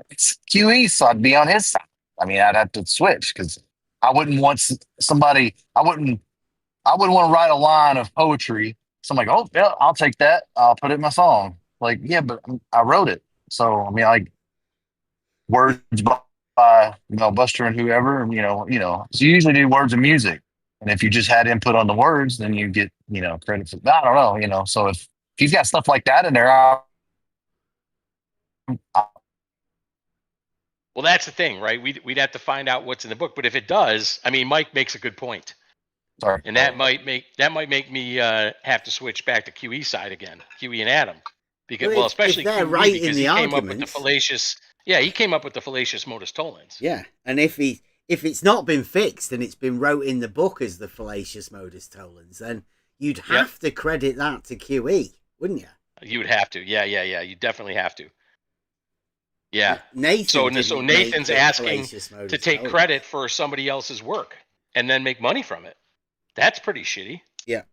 it's QE, so I'd be on his side. I mean, I'd have to switch because I wouldn't want somebody. I wouldn't want to write a line of poetry. So I'm like, oh yeah, I'll take that. I'll put it in my song. Yeah, but I wrote it. So I mean, words by Buster and whoever. So you usually do words and music. And if you just had input on the words, then you get, credit for that. I don't know, So if you've got stuff like that in there, Well, that's the thing, right? We'd have to find out what's in the book. But if it does, I mean, Mike makes a good point. Sorry. And that might make me have to switch back to QE side again, QE and Adam, because Well, if especially they're QE right because in the he came up with the arguments, fallacious. Yeah, he came up with the fallacious modus tollens. yeah, and if it's not been fixed and it's been wrote in the book as the fallacious modus tollens, then you'd have to credit that to QE, wouldn't you? You would have to. Yeah. You definitely have to. Yeah. Nathan So didn't make Nathan's the asking fallacious to modus take tollens. credit for somebody else's work and then make money from it. That's pretty shitty. Yeah.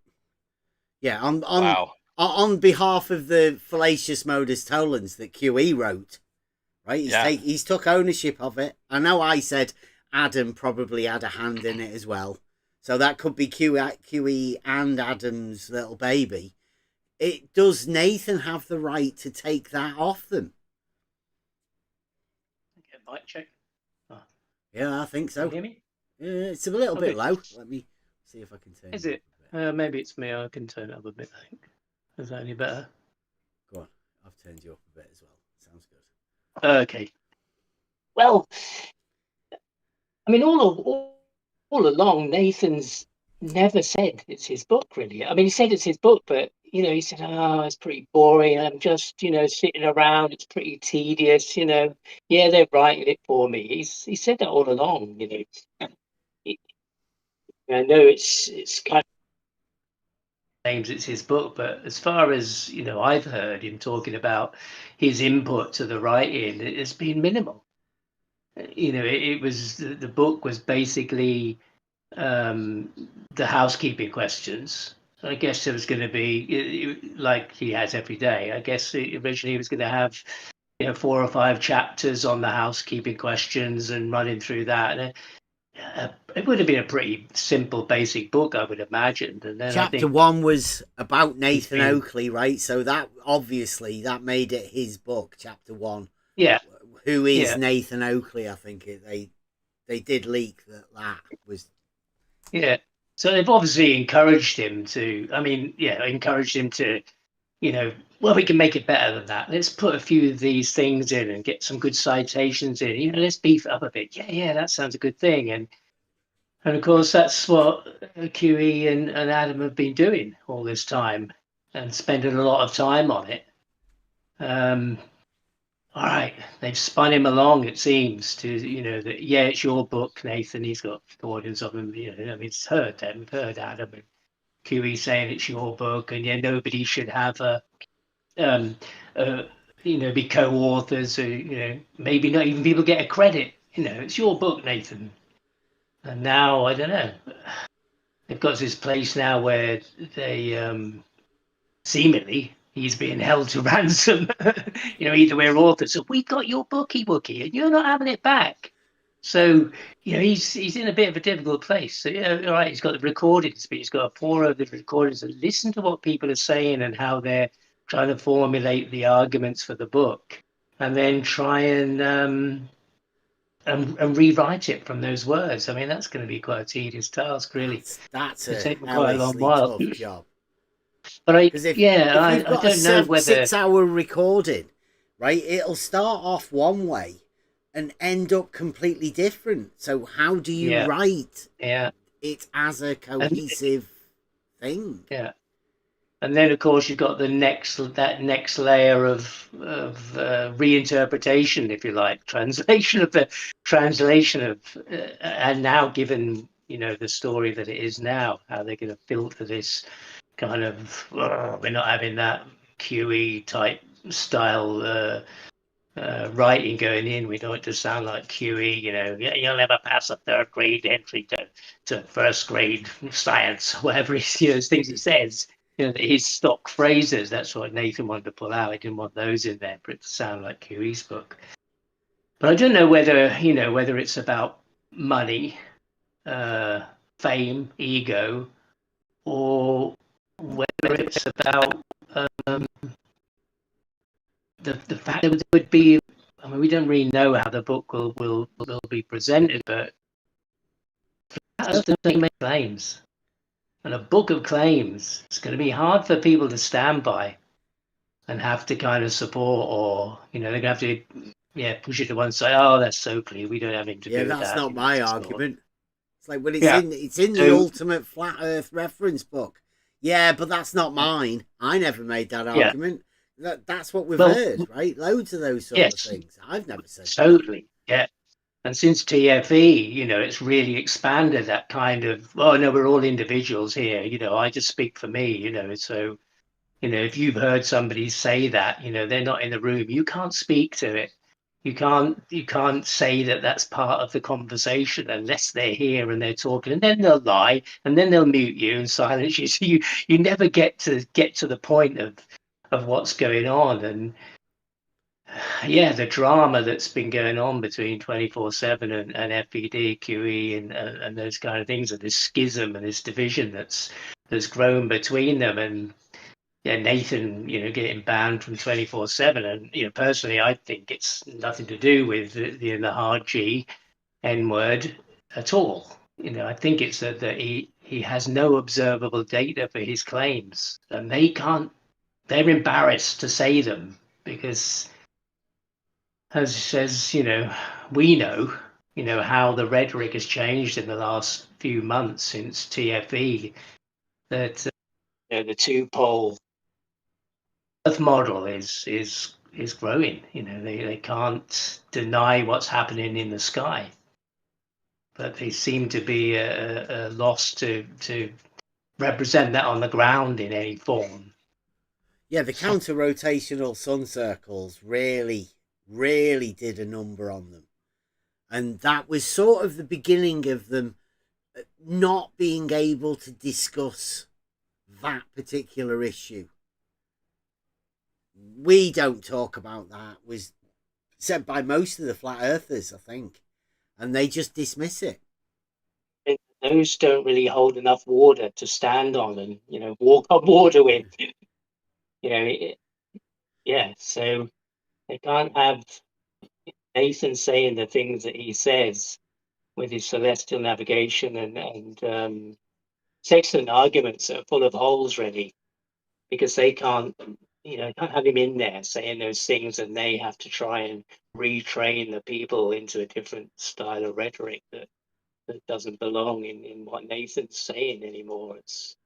Yeah, Wow. on behalf of the fallacious modus tollens that QE wrote, right? He's took ownership of it. I know I said Adam probably had a hand in it as well, so that could be QE and Adam's little baby. Does Nathan have the right to take that off them? Get mic check. Oh. Yeah, I think so. Can you hear me? Yeah, it's a little bit low. Let me see if I can turn. Is it? Maybe it's me. I can turn it up a bit. I think. Is that any better? Go on. I've turned you up a bit as well. Sounds good. Okay. Well, I mean, all along, Nathan's never said it's his book, really. I mean, he said it's his book, but he said, "Oh, it's pretty boring. I'm just, sitting around. It's pretty tedious. Yeah, they're writing it for me." He said that all along. I know it's kind of claims it's his book, but as far as I've heard him talking about his input to the writing, it's been minimal. It was the book was basically the housekeeping questions. I guess there was going to be like he has every day. I guess originally he was going to have 4 or 5 chapters on the housekeeping questions and running through that. And it would have been a pretty simple, basic book, I would imagine. And then Chapter 1 was about Nathan Oakley, right? So that obviously that made it his book. Chapter 1. Yeah. Who is Nathan Oakley? I think they did leak that was. Yeah. So they've obviously encouraged him to. I mean, encouraged him to. Well, we can make it better than that. Let's put a few of these things in and get some good citations in. Let's beef it up a bit. Yeah, that sounds a good thing. And of course, that's what QE and Adam have been doing all this time and spending a lot of time on it. All right, they've spun him along, it seems, to that. Yeah, it's your book, Nathan. He's got audience of him. I mean, it's heard them. We've heard Adam and QE saying it's your book, and nobody should have be co-authors. Maybe not even people get a credit. It's your book, Nathan. And now I don't know. They've got this place now where they seemingly. He's being held to ransom. Either we're authors. So we got your bookie, and you're not having it back. So he's in a bit of a difficult place. So all right, he's got the recordings, but he's got to pour over the recordings and listen to what people are saying and how they're trying to formulate the arguments for the book, and then try and rewrite it from those words. I mean, that's going to be quite a tedious task, really. That's a quite a long while. Tough job. But if you've got I don't know whether 6-hour recording, right, it'll start off one way and end up completely different. So how do you write it as a cohesive thing? Yeah. And then, of course, you've got that next layer of reinterpretation, if you like, translation of, and now given the story that it is now, how they're going to filter this kind of we're not having that QE type style writing going in. We don't want it to sound like QE. You'll never pass a 3rd grade entry to 1st grade science, whatever things he says. His stock phrases. That's what Nathan wanted to pull out. He didn't want those in there for it to sound like QE's book. But I don't know whether whether it's about money, fame, ego, or whether it's about the fact that it would be. I mean, we don't really know how the book will be presented, but they make claims. And a book of claims, it's going to be hard for people to stand by and have to kind of support, or they're going to have to push it to one side. Oh, that's so clear. We don't have anything to Yeah, do with that's that. not my argument. It's like, well, Yeah. it's in the So ultimate flat Earth reference book. Yeah, but that's not mine. I never made that yeah. argument. That's what we've Well, heard, right? Loads of those sort of yes, things. I've never said that. totally. Yeah. And since TFE, it's really expanded that kind of, oh no, we're all individuals here. I just speak for me, so, if you've heard somebody say that, they're not in the room, you can't speak to it. You can't say that that's part of the conversation unless they're here and they're talking, and then they'll lie and then they'll mute you and silence you. So you never get to the point of what's going on. And yeah, the drama that's been going on between 24/7 and F.E.D, QE, and those kind of things, and this schism and this division that's grown between them. And yeah, Nathan, getting banned from 24/7, and personally, I think it's nothing to do with the hard G N word at all. I think it's that he has no observable data for his claims, and they're embarrassed to say them because, as we know, how the rhetoric has changed in the last few months since TFE, that the two-pole Earth model is growing. They can't deny what's happening in the sky, but they seem to be a loss to represent that on the ground in any form. Yeah, the counter-rotational sun circles really, really did a number on them. And that was sort of the beginning of them not being able to discuss that particular issue. We don't talk about that, was said by most of the flat earthers, I think, and they just dismiss it. And those don't really hold enough water to stand on and walk on water with. Yeah, so they can't have Nathan saying the things that he says with his celestial navigation and excellent arguments that are full of holes, really, because they can't have him in there saying those things, and they have to try and retrain the people into a different style of rhetoric that doesn't belong in what Nathan's saying anymore. It's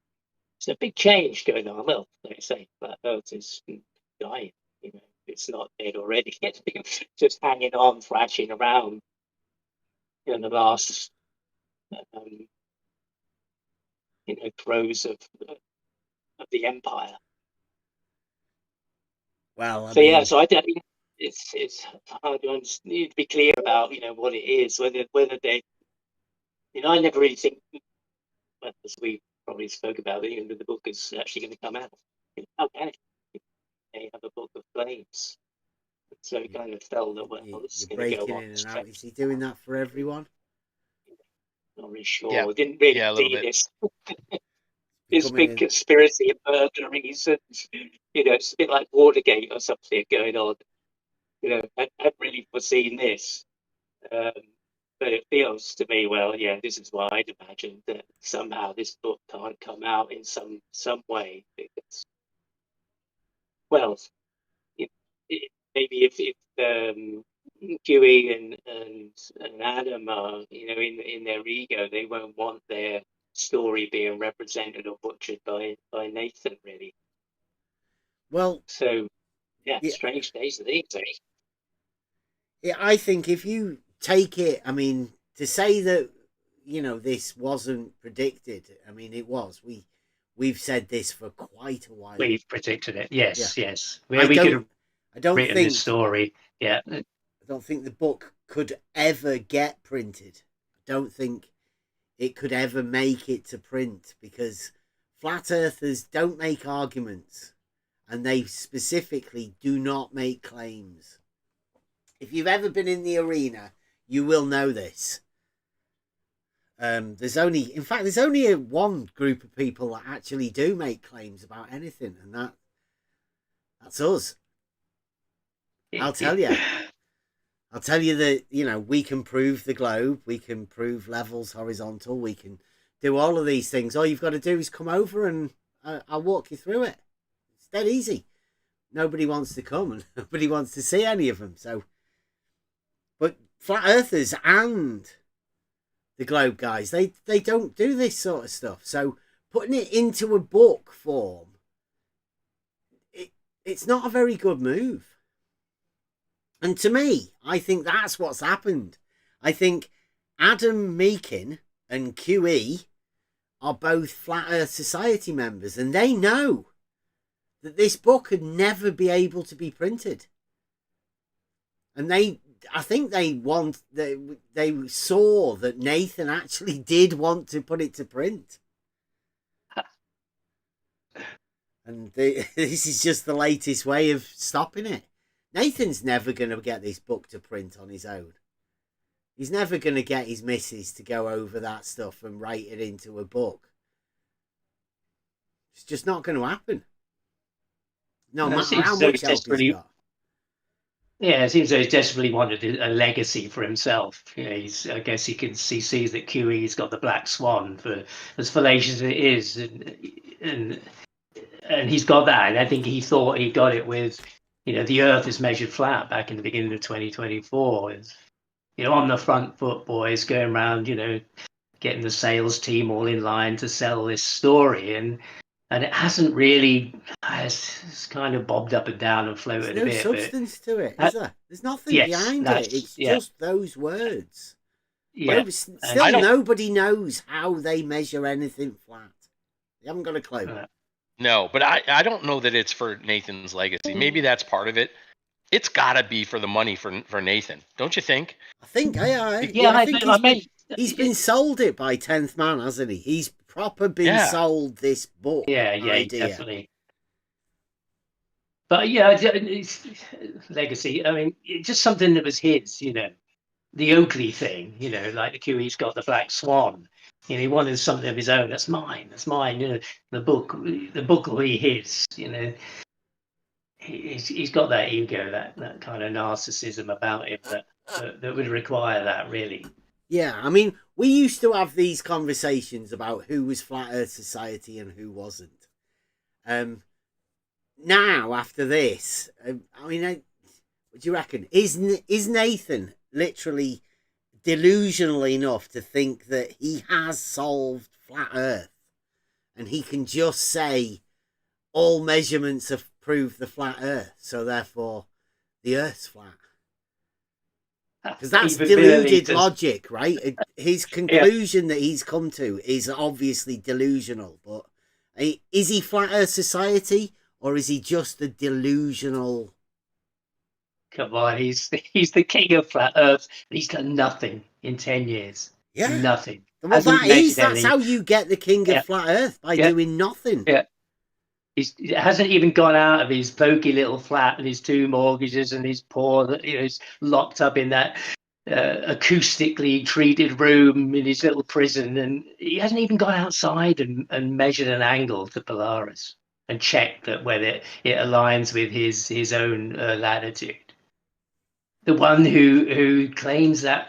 a big change going on. Well, like I say, flat Earth is dying. It's not dead already. It's just hanging on, thrashing around in the last throes of the empire. Well, I So mean, yeah, so I don't. It's hard to need to be clear about what it is, whether they. I never really think, as we probably spoke about, that the book is actually going to come out. How can it? They have a book of flames, so it kind of felt that it's you're going to go breaking on in this and out. trend. Is he doing that for everyone? Not really sure. Yeah, We didn't really yeah, a little see bit. this big conspiracy of burglaries, and it's a bit like Watergate or something going on. I hadn't really foreseen this. But it feels to me, well, yeah, this is why I'd imagined that somehow this book can't come out in some way because, well, maybe if Dewey and Adam are, in their ego, they won't want their story being represented or butchered by Nathan, really. Well, so yeah, yeah, strange days these days. yeah, I think if you take it, I mean, to say that this wasn't predicted, I mean, it was. We've said this for quite a while. We've predicted it. Yeah. Yes. We could have I don't written think this story. Yeah. I don't think the book could ever get printed. I don't think it could ever make it to print because flat earthers don't make arguments and they specifically do not make claims. If you've ever been in the arena, you will know this. There's only one group of people that actually do make claims about anything, and that's us. I'll tell you that, we can prove the globe, we can prove levels horizontal, we can do all of these things. All you've got to do is come over and I'll walk you through it. It's dead easy. Nobody wants to come and nobody wants to see any of them. So But flat earthers and the globe guys, they don't do this sort of stuff. So putting it into a book form, it's not a very good move. And to me, I think that's what's happened. I think Adam Meakin and QE are both Flat Earth Society members, and they know that this book could never be able to be printed. And I think they saw that Nathan actually did want to put it to print. And this is just the latest way of stopping it. Nathan's never going to get this book to print on his own. He's never going to get his missus to go over that stuff and write it into a book. It's just not going to happen. No matter how much help he's got. Yeah, it seems though he's desperately wanted a legacy for himself. You know, I guess he sees that QE's got the black swan, for as fallacious as it is, and he's got that. And I think he thought he got it with, you know, the Earth is measured flat back in the beginning of 2024. Is, you know, on the front foot, boys, going around, you know, getting the sales team all in line to sell this story, and it hasn't really. It's kind of bobbed up and down and floated a bit. There's no substance to it, is there? There's nothing behind it. It's just those words. Yeah. Still, nobody knows how they measure anything flat. They haven't got a clue. No, but I don't know that it's for Nathan's legacy. Maybe that's part of it. It's got to be for the money for Nathan, don't you think? I think, he's been sold it by 10th Man, hasn't he? He's proper been sold this book. Yeah, definitely. But yeah, it's legacy. I mean, it's just something that was his, you know, the Oakley thing, you know, like the QE's got the black swan. You know, he wanted something of his own. That's mine. You know, the book will be his. You know, he's got that ego, that kind of narcissism about him that would require that, really. Yeah, I mean, we used to have these conversations about who was Flat Earth Society and who wasn't. Now, after this, I mean, what do you reckon? Is Nathan literally delusional enough to think that he has solved Flat Earth and he can just say all measurements have proved the Flat Earth, so therefore the Earth's flat? Because that's deluded logic, right? His conclusion that he's come to is obviously delusional, but is he Flat Earth Society? Or is he just a delusional? Come on, he's the king of Flat Earth. He's done nothing in 10 years. Yeah, nothing. Well, that's how you get the king of Flat Earth, by doing nothing. Yeah, he hasn't even gone out of his pokey little flat and his 2 mortgages and his poor. You know, he's locked up in that acoustically treated room in his little prison, and he hasn't even gone outside and measured an angle to Polaris and check that whether it aligns with his own latitude. The one who claims that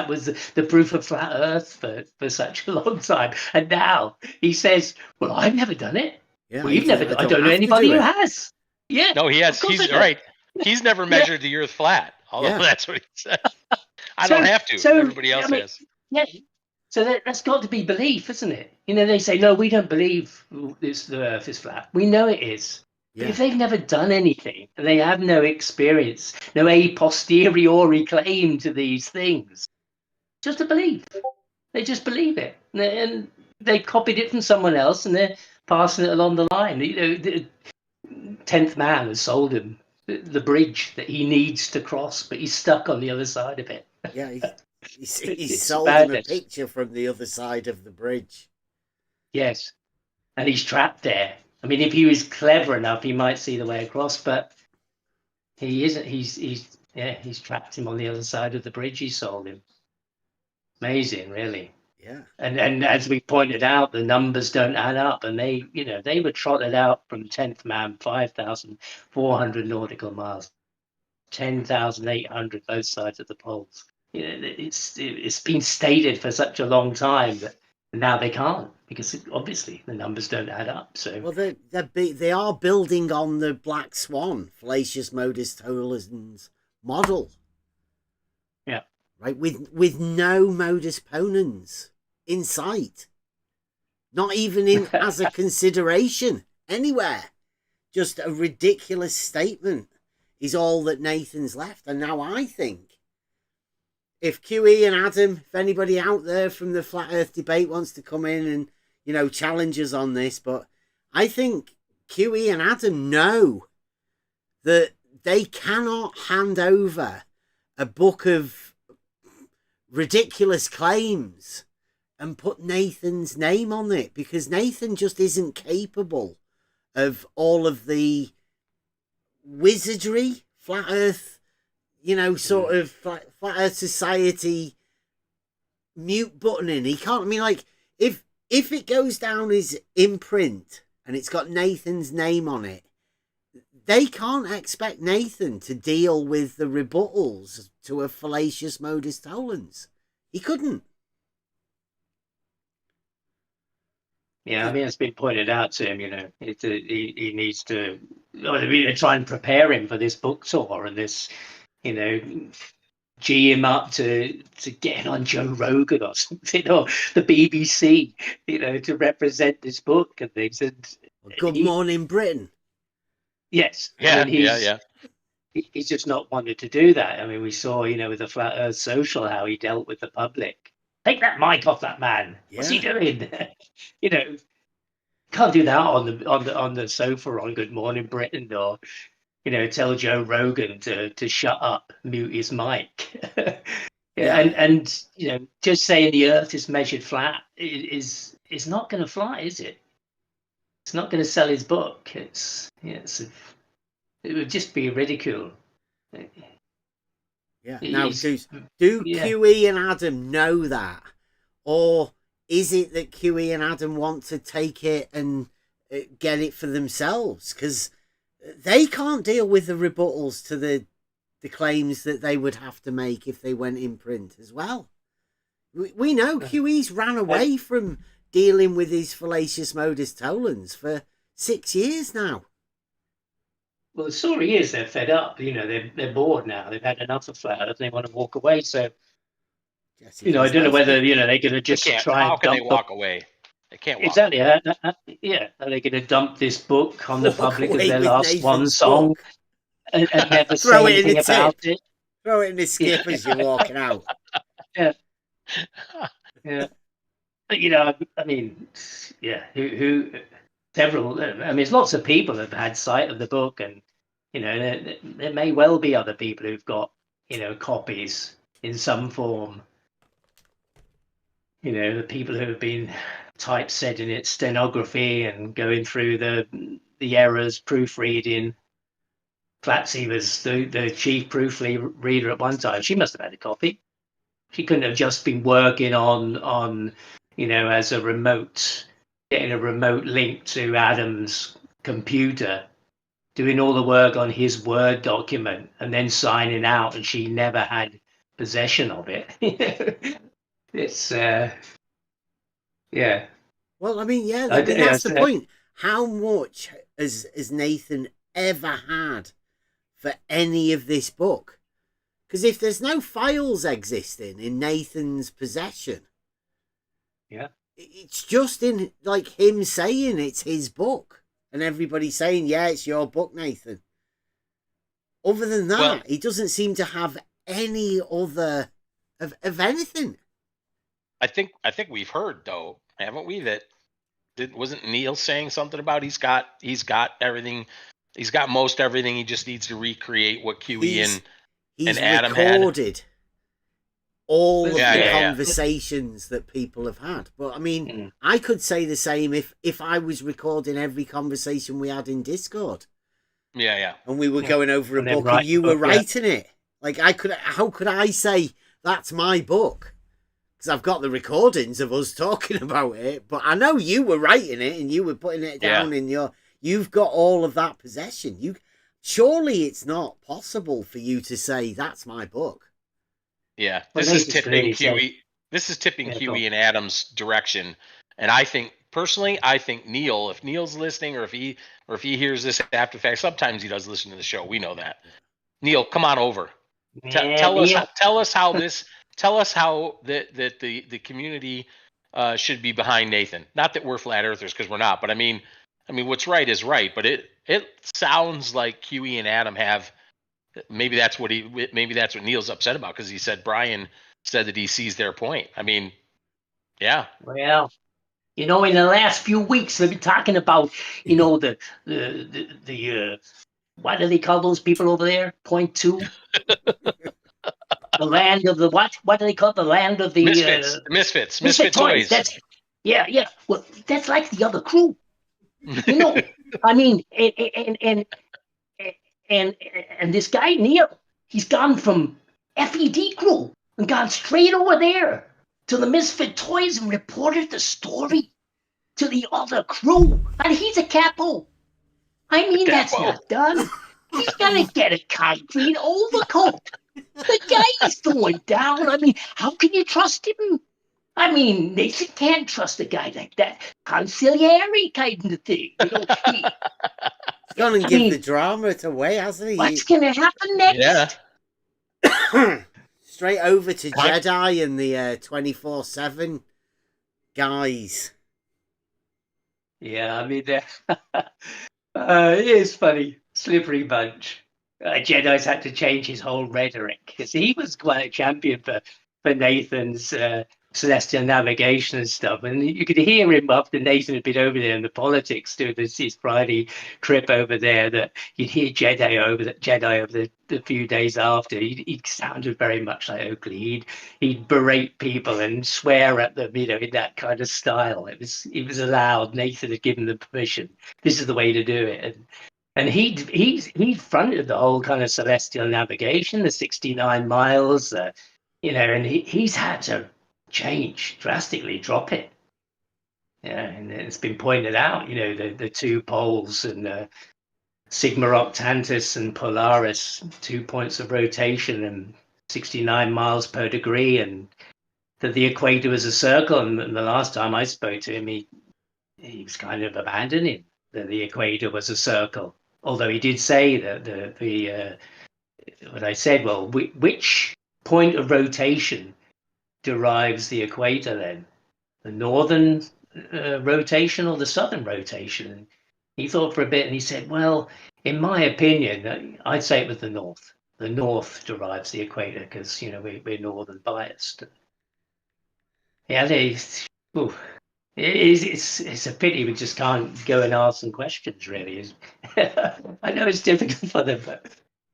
was the proof of flat Earth for such a long time, and now he says, "Well, I've never done it. Yeah, We've never. I don't know anybody who has." Yeah. No, he has. He's right. He's never measured the Earth flat. Although that's what he said. I don't have to. Everybody else has. Yeah. So that's got to be belief, isn't it? You know, they say, no, we don't believe the Earth is flat. We know it is. Yeah. But if they've never done anything and they have no experience, no a posteriori claim to these things, just a belief. They just believe it. And they copied it from someone else and they're passing it along the line. You know, the 10th Man has sold him the bridge that he needs to cross, but he's stuck on the other side of it. Yeah, he's sold him a picture from the other side of the bridge. Yes, and he's trapped there. I mean, if he was clever enough, he might see the way across, but he isn't. He's trapped him on the other side of the bridge. He sold him. Amazing, really. Yeah. And as we pointed out, the numbers don't add up, and they were trotted out from 10th Man, 5,400 nautical miles, 10,800 both sides of the poles. You know, it's been stated for such a long time that now they can't, because obviously the numbers don't add up. So well, they are building on the Black Swan, Fallacious Modus Tollens model. Yeah. right? With no modus ponens in sight, not even in as a consideration anywhere. Just a ridiculous statement is all that Nathan's left. And now I think if QE and Adam, if anybody out there from the Flat Earth debate wants to come in and, you know, challenge us on this, but I think QE and Adam know that they cannot hand over a book of ridiculous claims and put Nathan's name on it, because Nathan just isn't capable of all of the wizardry, Flat Earth, you know, sort of Flat Earth Society mute buttoning. He can't, I mean, like, if it goes down as imprint and it's got Nathan's name on it, they can't expect Nathan to deal with the rebuttals to a fallacious modus tollens. He couldn't. Yeah, I mean, it's been pointed out to him, you know, he needs to, I mean, try and prepare him for this book tour and this, you know, G him up to getting on Joe Rogan or something, or the BBC, you know, to represent this book and things. And Good Morning Britain. Yes. Yeah, I mean, yeah. He's just not wanted to do that. I mean, we saw, you know, with the Flat Earth Social, how he dealt with the public. Take that mic off that man. What's he doing? You know, can't do that on the sofa on Good Morning Britain, or, you know, tell Joe Rogan to shut up, mute his mic. And you know, just saying the Earth is measured flat is not going to fly, is it? It's not going to sell his book. It would just be ridicule. Yeah. Now, do QE and Adam know that, or is it that QE and Adam want to take it and get it for themselves? Because they can't deal with the rebuttals to the claims that they would have to make if they went in print as well. We know QE's ran away from dealing with his fallacious modus tollens for 6 years now. Well, the story is they're fed up. You know, they're bored now. They've had enough of Flat Earth. They want to walk away. So, you know, I don't know whether, you know, they're going to just try and How can dump they walk away? They can't walk exactly. away. Yeah, are they going to dump this book on the Walk public as away their with last Nathan's one song book. and never Throw say it in anything the about tip. it? Throw it in the skip as you're walking out. Yeah. But, you know, I mean, yeah, who several, I mean, there's lots of people that have had sight of the book, and, you know, there may well be other people who've got, you know, copies in some form. You know, the people who have been typesetting it, stenography, and going through the errors, proofreading. Flatsy was the chief proofreader at one time. She must have had a copy. She couldn't have just been working on you know, as a remote, getting a remote link to Adam's computer, doing all the work on his Word document, and then signing out, and she never had possession of it. It's yeah. Well, I mean, yeah, I mean, that's the point. How much has Nathan ever had for any of this book? Because if there's no files existing in Nathan's possession, yeah, it's just in like him saying it's his book and everybody saying, yeah, it's your book, Nathan. Other than that, he doesn't seem to have any other of anything. I think we've heard, though, haven't we, that wasn't Neil saying something about he's got everything, he's got most everything, he just needs to recreate what QE and Adam recorded had. All of the conversations that people have had. But I mean, I could say the same if I was recording every conversation we had in Discord. Yeah. And we were going over a book and you were writing it. Like how could I say that's my book? Because I've got the recordings of us talking about it, but I know you were writing it and you were putting it down in you've got all of that possession. Surely it's not possible for you to say that's my book. Yeah, this is tipping QE. This is tipping QE in Adam's direction, and I think personally, Neil, if Neil's listening, or if he hears this after the fact, sometimes he does listen to the show. We know that. Neil, come on over. Tell us how this tell us how the community should be behind Nathan. Not that we're flat earthers, because we're not, but I mean what's right is right. But it sounds like QE and Adam have, maybe that's what Neil's upset about, because he said Brian said that he sees their point. I mean, yeah. Well, in the last few weeks, they've been talking about, the what do they call those people over there? Point two? The land of the what? What do they call it? The land of the Misfits Misfit toys. That's it. Yeah. Well, that's like the other crew. I mean, and this guy Neil, he's gone from F.E.D. crew and gone straight over there to the Misfit Toys and reported the story to the other crew, and he's a capo. I mean, that's not done. He's gonna get a concrete overcoat. The guy is going down. I mean, how can you trust him? I mean, Nathan can't trust a guy like that. Conciliary kind of thing. He's gone and give the drama away, hasn't he? What's gonna happen next? Yeah. Straight over to Jedi and the 24/7 guys. Yeah, I mean, it is funny. Slippery bunch. Jedi's had to change his whole rhetoric, because he was quite a champion for Nathan's celestial navigation and stuff. And you could hear him after Nathan had been over there in the politics doing his Friday trip over there, that you'd hear Jedi over the few days after. He sounded very much like Oakley. He'd berate people and swear at them, in that kind of style. It was allowed. Nathan had given them permission. This is the way to do it. And he fronted the whole kind of celestial navigation, the 69 miles, and he's had to change drastically, drop it. Yeah, and it's been pointed out, the two poles and Sigma Octantis and Polaris, 2 points of rotation and 69 miles per degree, and that the equator was a circle. And the last time I spoke to him, he was kind of abandoning that the equator was a circle. Although he did say that what I said, well, which point of rotation derives the equator then? The northern rotation or the southern rotation? And he thought for a bit and he said, well, in my opinion, I'd say it was the north. The north derives the equator because, we're northern biased. Yeah, it's a pity we just can't go and ask some questions, really. I know it's difficult for them, but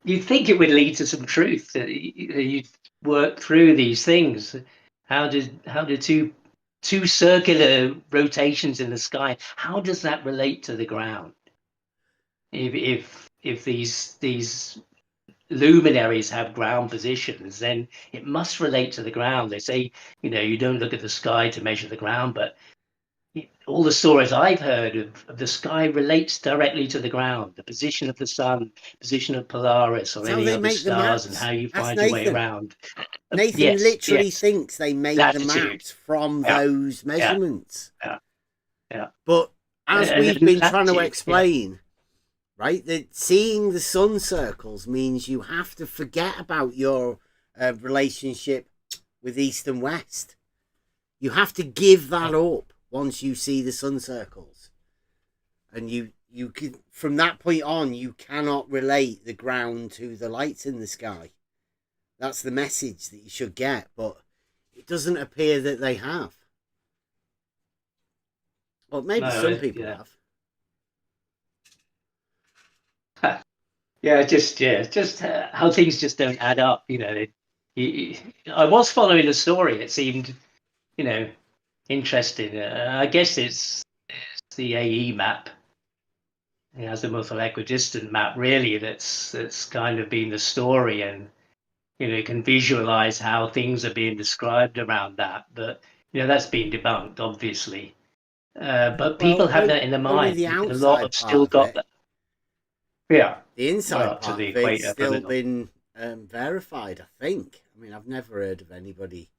you'd think it would lead to some truth, that you'd work through these things. How do two circular rotations in the sky, how does that relate to the ground? If these luminaries have ground positions, then it must relate to the ground. They say, you don't look at the sky to measure the ground, but all the stories I've heard of the sky relates directly to the ground, the position of the sun, position of Polaris or any other stars, and how you find your way around. Nathan literally thinks they make the maps from those measurements. Yeah. But as we've been trying to explain, right, that seeing the sun circles means you have to forget about your relationship with East and West. You have to give that up once you see the sun circles. And you can, from that point on, you cannot relate the ground to the lights in the sky. That's the message that you should get, but it doesn't appear that they have. Well, maybe some people have. Just how things just don't add up. I was following the story. It seemed, interesting. I guess it's the AE map. It has the most equidistant map, really. That's kind of been the story, and you can visualize how things are being described around that. But that's been debunked, obviously. But people have that in their mind. The a lot have still got that. Yeah. The inside part of it's still been verified, I think. I mean, I've never heard of anybody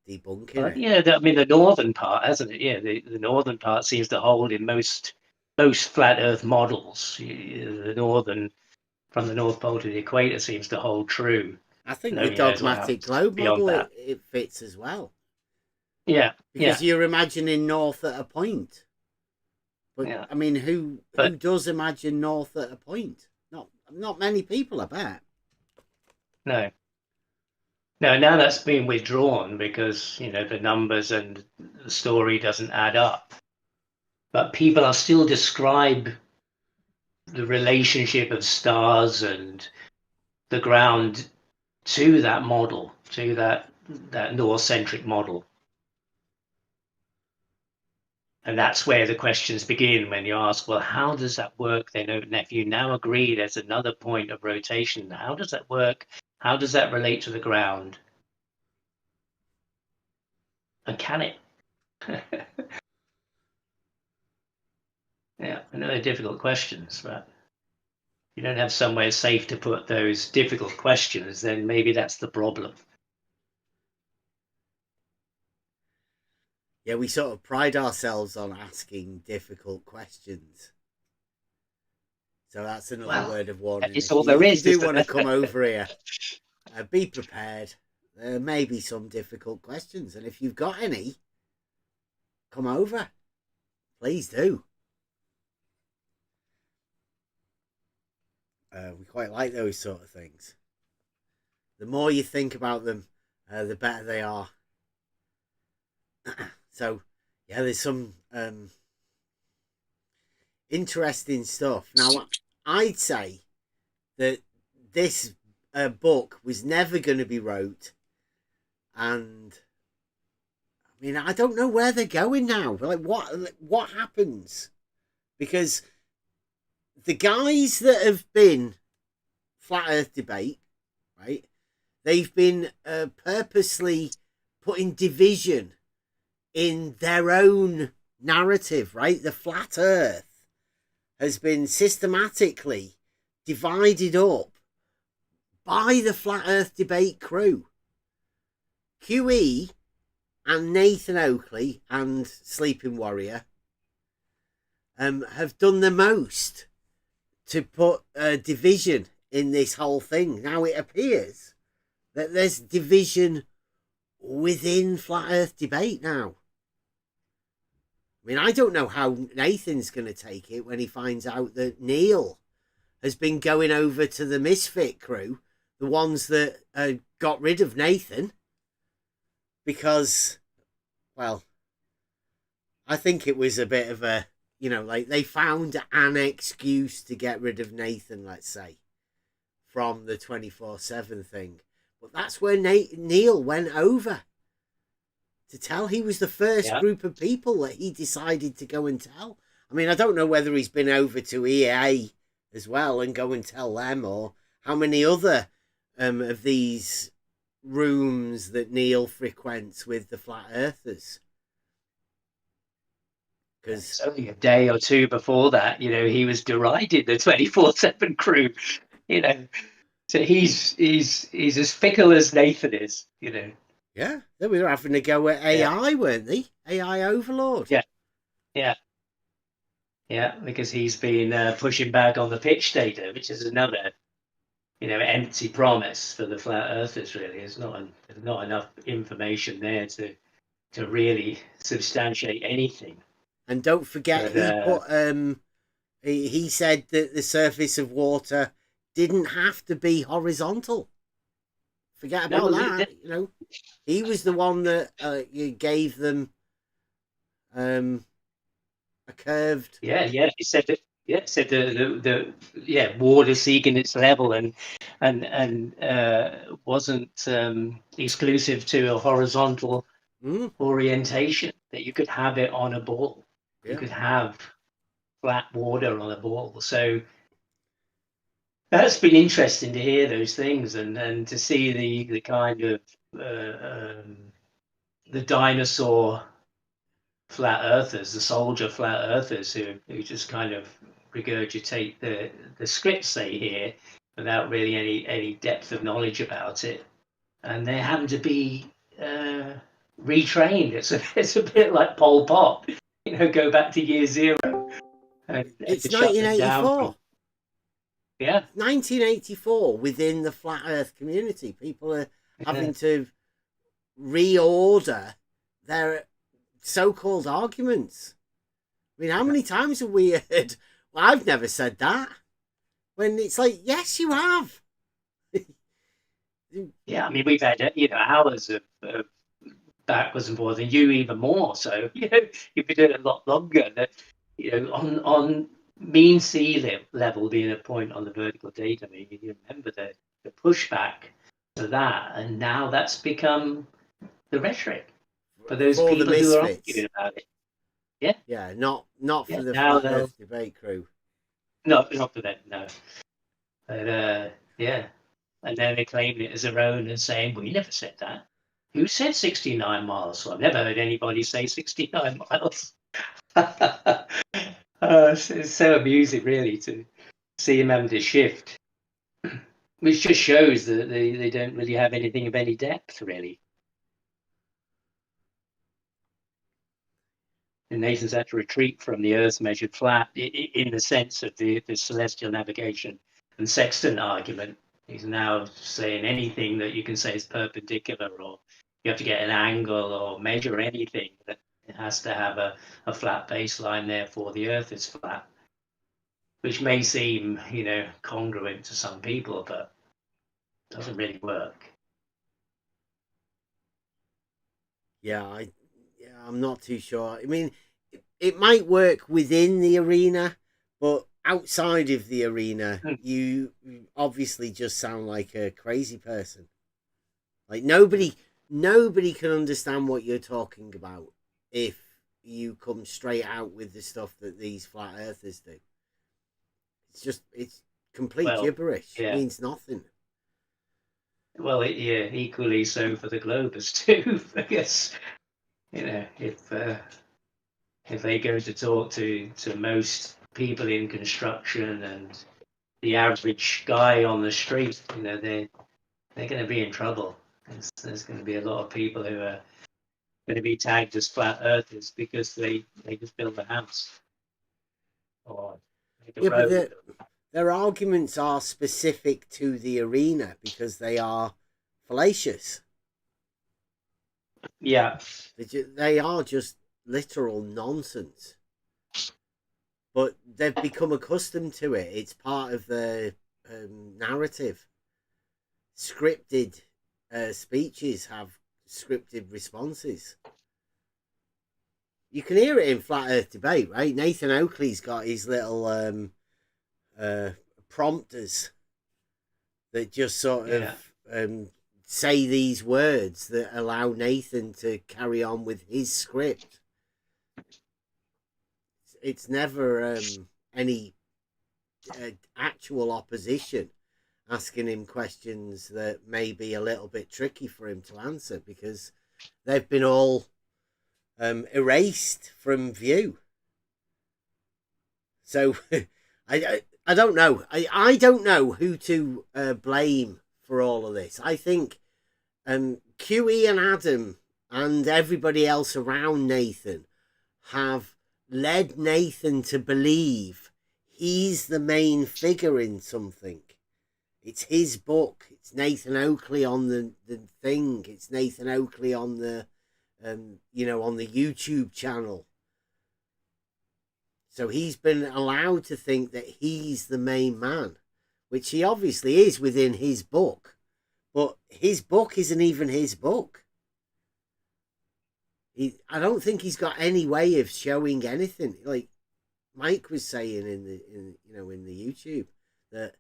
debunking it. Yeah, the northern part, hasn't it? Yeah, the northern part seems to hold in most flat Earth models. The northern, from the North Pole to the equator, seems to hold true. I think the nobody knows what dogmatic happens globe beyond model that. it fits as well. Yeah, Because you're imagining north at a point. But yeah. I mean, who But does imagine north at a point? Not many people, I bet. no, now that's been withdrawn because the numbers and the story doesn't add up. But people are still describe the relationship of stars and the ground to that model, to that North-centric model. And that's where the questions begin when you ask, well, how does that work then? If you now agree there's another point of rotation, how does that work? How does that relate to the ground? And can it? Yeah, I know they're difficult questions, but if you don't have somewhere safe to put those difficult questions, then maybe that's the problem. Yeah, we sort of pride ourselves on asking difficult questions. So that's another word of warning. It's all there If is. you do want to come over here, be prepared. There may be some difficult questions, and if you've got any, come over. Please do. We quite like those sort of things. The more you think about them, the better they are. So, yeah, there's some interesting stuff. Now, I'd say that this book was never going to be wrote, and I mean, I don't know where they're going now. Like, what happens? Because the guys that have been Flat Earth Debate, right? They've been purposely putting division in their own narrative, right? The Flat Earth has been systematically divided up by the Flat Earth Debate crew. QE and Nathan Oakley and Sleeping Warrior have done the most to put division in this whole thing. Now it appears that there's division within Flat Earth Debate now. I mean, I don't know how Nathan's going to take it when he finds out that Neil has been going over to the Misfit crew, the ones that got rid of Nathan, because, well, I think it was a bit of a, like they found an excuse to get rid of Nathan, let's say, from the 24/7 thing. But that's where Neil went over to tell. He was the first group of people that he decided to go and tell. I mean, I don't know whether he's been over to EA as well and go and tell them, or how many other of these rooms that Neil frequents with the Flat Earthers. Because only a day or two before that, he was derided the 24/7 crew, So he's as fickle as Nathan is, Yeah, they were having to go at AI, weren't they? AI Overlord. Yeah, because he's been pushing back on the pitch data, which is another, empty promise for the Flat Earthers. Really, there's not enough information there to really substantiate anything. And don't forget, he said that the surface of water didn't have to be horizontal. Forget about that. He was the one that gave them a curved. Yeah. He said that. Yeah, said the water seeking its level and wasn't exclusive to a horizontal orientation, that you could have it on a ball. You could have flat water on a ball. So that's been interesting to hear those things and to see the kind of the dinosaur Flat Earthers, the soldier Flat Earthers who just kind of regurgitate the scripts they hear without really any depth of knowledge about it, and they're having to be retrained. It's a bit like Pol Pot, go back to year zero. It's 1984. Yeah. 1984 within the flat Earth community. People are having to reorder their so-called arguments. I mean, how many times have we heard? Well, I've never said that. When it's like, yes, you have. Yeah, I mean, we've had hours of backwards and forwards, and you even more. So you've been doing it a lot longer. That on mean sea level being a point on the vertical data. I mean, you remember the pushback to that, and now that's become the rhetoric for those For the people who are misfits. arguing about it. Yeah. Yeah, not for the now flat Earth debate crew. No, not for them. No. But yeah, and then they claim it as their own and saying, "We never said that. Who said 69 miles?" So I've never heard anybody say 69 miles. It's so amusing, really, to see him having to shift, which just shows that they don't really have anything of any depth, really. And Nathan's had to retreat from the Earth's measured flat in the sense of the celestial navigation and sextant argument. He's now saying anything that you can say is perpendicular, or you have to get an angle or measure anything, that it has to have a flat baseline, therefore the Earth is flat, which may seem, congruent to some people, but doesn't really work. Yeah, I'm not too sure. I mean, it might work within the arena, but outside of the arena, you obviously just sound like a crazy person. Like nobody can understand what you're talking about if you come straight out with the stuff that these flat earthers do. It's complete gibberish. Yeah. It means nothing. Well, equally so for the Globers too. I guess if they go to talk to most people in construction and the average guy on the street, they're going to be in trouble. There's going to be a lot of people who are going to be tagged as flat earthers because they just built a house or make a road. But their arguments are specific to the arena because they are fallacious. Yeah. They are just literal nonsense. But they've become accustomed to it. It's part of the narrative. Scripted speeches have scripted responses. You can hear it in Flat Earth Debate, right? Nathan Oakley's got his little prompters that just sort of say these words that allow Nathan to carry on with his script. It's never any actual opposition asking him questions that may be a little bit tricky for him to answer because they've been all erased from view. So I don't know. I don't know who to blame for all of this. I think QE and Adam and everybody else around Nathan have led Nathan to believe he's the main figure in something. It's his book. It's Nathan Oakley on the thing. It's Nathan Oakley on the on the YouTube channel. So he's been allowed to think that he's the main man, which he obviously is within his book. But his book isn't even his book. I don't think he's got any way of showing anything. Like Mike was saying in the YouTube, that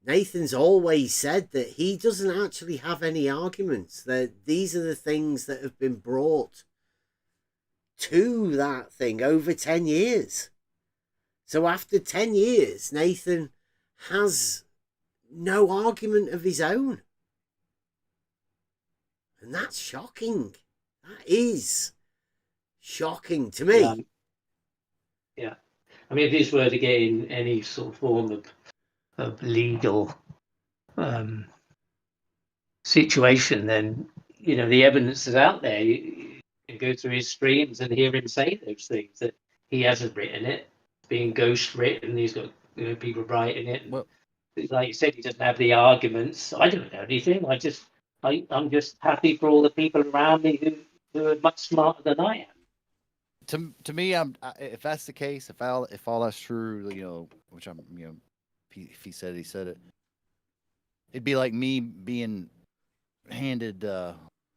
Nathan's always said that he doesn't actually have any arguments. That these are the things that have been brought to that thing over 10 years. So after 10 years, Nathan has no argument of his own. And that's shocking. That is shocking to me. Yeah. I mean, if this were to get in any sort of form of legal situation, then, the evidence is out there. You can go through his streams and hear him say those things, that he hasn't written it. It's being ghost written. He's got people writing it. like you said, he doesn't have the arguments. I don't know anything. I'm just happy for all the people around me who are much smarter than I am. To me, if that's the case, if all that's true, which I'm, if he said it, he said it. It'd be like me being handed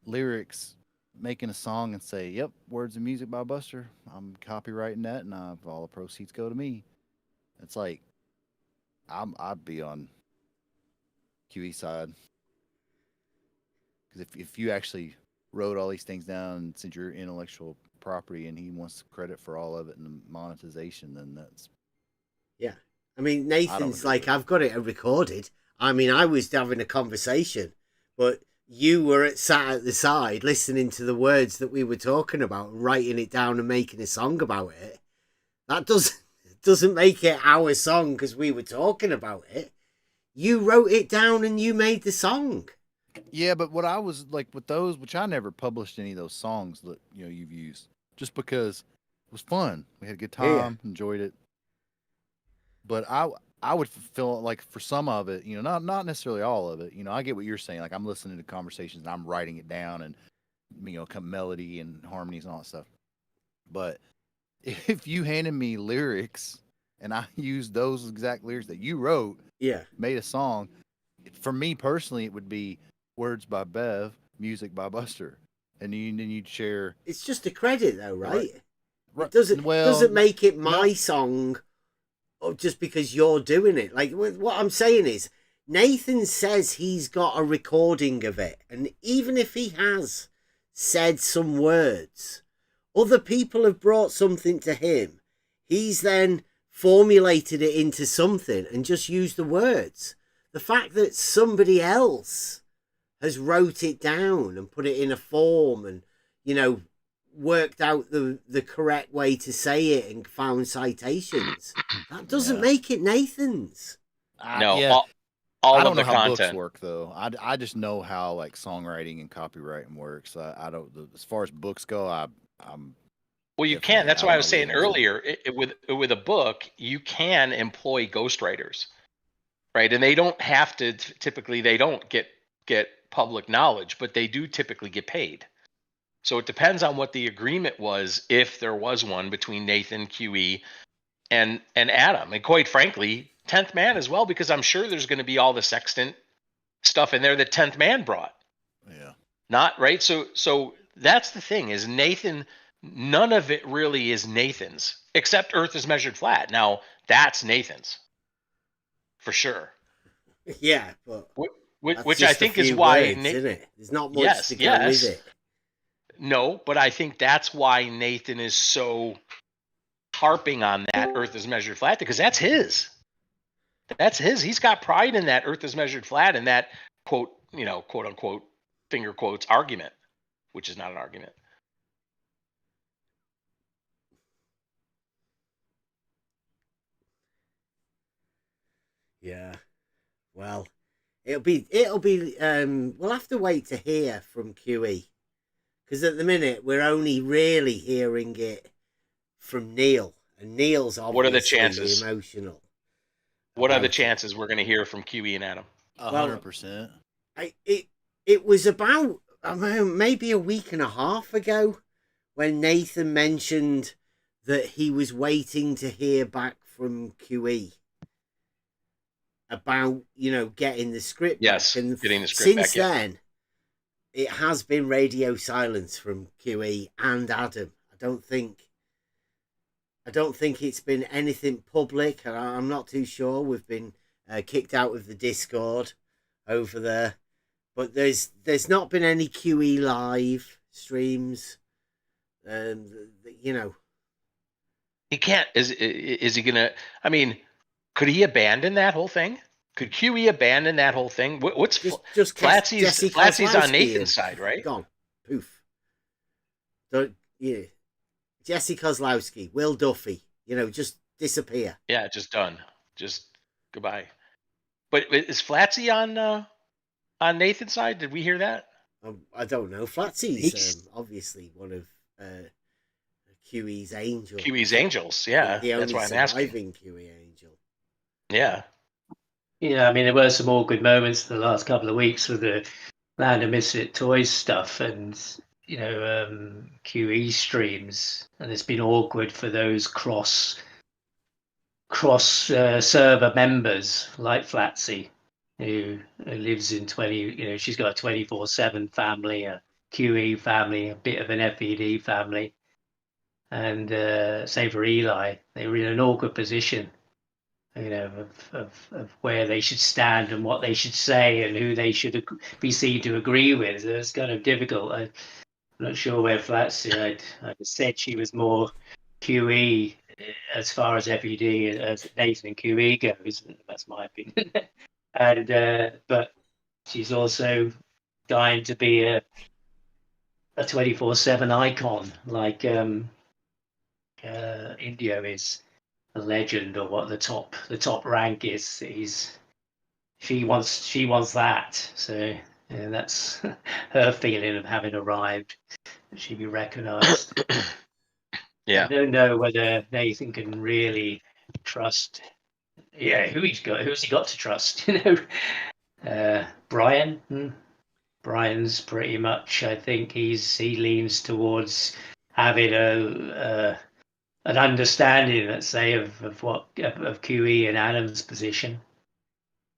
lyrics, making a song, and say, "Yep, words and music by Buster. I'm copywriting that, and all the proceeds go to me." It's like I'd be on QE side because if you actually wrote all these things down and said your intellectual property, and he wants credit for all of it and the monetization, then that's yeah. I mean, Nathan's like, I've got it recorded. I mean, I was having a conversation, but you were sat at the side listening to the words that we were talking about and writing it down and making a song about it. That doesn't make it our song because we were talking about it. You wrote it down and you made the song. Yeah, but what I was like with those, which I never published any of those songs that you've used, just because it was fun. We had a good time, enjoyed it. But I would feel like for some of it, not necessarily all of it. I get what you're saying. Like I'm listening to conversations and I'm writing it down, and come melody and harmonies and all that stuff. But if you handed me lyrics and I used those exact lyrics that you wrote, made a song, for me personally, it would be words by Bev, music by Buster, and then you'd share. It's just a credit, though, right? Right. It doesn't make it my song, just because you're doing it. Like what I'm saying is, Nathan says he's got a recording of it, and even if he has said some words, other people have brought something to him. He's then formulated it into something and just used the words. The fact that somebody else has wrote it down and put it in a form and, worked out the correct way to say it and found citations, that doesn't make it Nathan's. No, all I don't of know the how content books work though. I just know how like songwriting and copywriting works. I don't, as far as books go, I'm Well, you can. That's why I was saying earlier. With a book, you can employ ghostwriters, right? And they don't have to. Typically, they don't get public knowledge, but they do typically get paid. So it depends on what the agreement was, if there was one, between Nathan, QE, and Adam, and quite frankly, 10th Man as well, because I'm sure there's going to be all the sextant stuff in there that 10th Man brought. Yeah. Not right. So that's the thing is Nathan. None of it really is Nathan's, except Earth is measured flat. Now that's Nathan's, for sure. Yeah, but which I think is why isn't it? There's not much to go with it. No, but I think that's why Nathan is so harping on that Earth is measured flat, because that's his. That's his. He's got pride in that Earth is measured flat and that quote unquote finger quotes argument, which is not an argument. Yeah. Well, it'll be we'll have to wait to hear from QE, because at the minute we're only really hearing it from Neil, and Neil's obviously what are the chances? Emotional. What are the chances we're going to hear from QE and Adam? 100%. It was about maybe a week and a half ago when Nathan mentioned that he was waiting to hear back from QE about getting the script back. And getting the script since back, then it has been radio silence from QE and Adam. I don't think it's been anything public. I'm not too sure. We've been kicked out of the Discord over there, but there's not been any QE live streams. He can't. Is he gonna? I mean, could he abandon that whole thing? Could QE abandon that whole thing? What's just Flatsy's on Nathan's side, right? Gone, poof. So yeah, Jesse Kozlowski, Will Duffy, just disappear. Yeah, just done. Just goodbye. But is Flatsy on Nathan's side? Did we hear that? I don't know. Flatsy's obviously one of QE's angels. QE's angels, yeah. The only that's why I'm asking. surviving QE angel. Yeah. Yeah, I mean, there were some awkward moments in the last couple of weeks with the Land of Misfit Toys stuff and, QE streams. And it's been awkward for those cross server members like Flatsy, who lives in 20, she's got a 24/7 family, a QE family, a bit of an F.E.D family. And same for Eli. They were in an awkward position, of where they should stand and what they should say and who they should be seen to agree with. It's kind of difficult. I'm not sure where Flatsy, I said she was more QE as far as F.E.D as Nathan QE goes. That's my opinion. And but she's also dying to be a 24/7 icon like Indio is a legend, or what the top rank is. She wants that. So that's her feeling of having arrived. She'd be recognised. Yeah. I don't know whether Nathan can really trust. Yeah, who's he got to trust? Brian. Brian's pretty much. I think he leans towards having an understanding, let's say, of QE and Adam's position.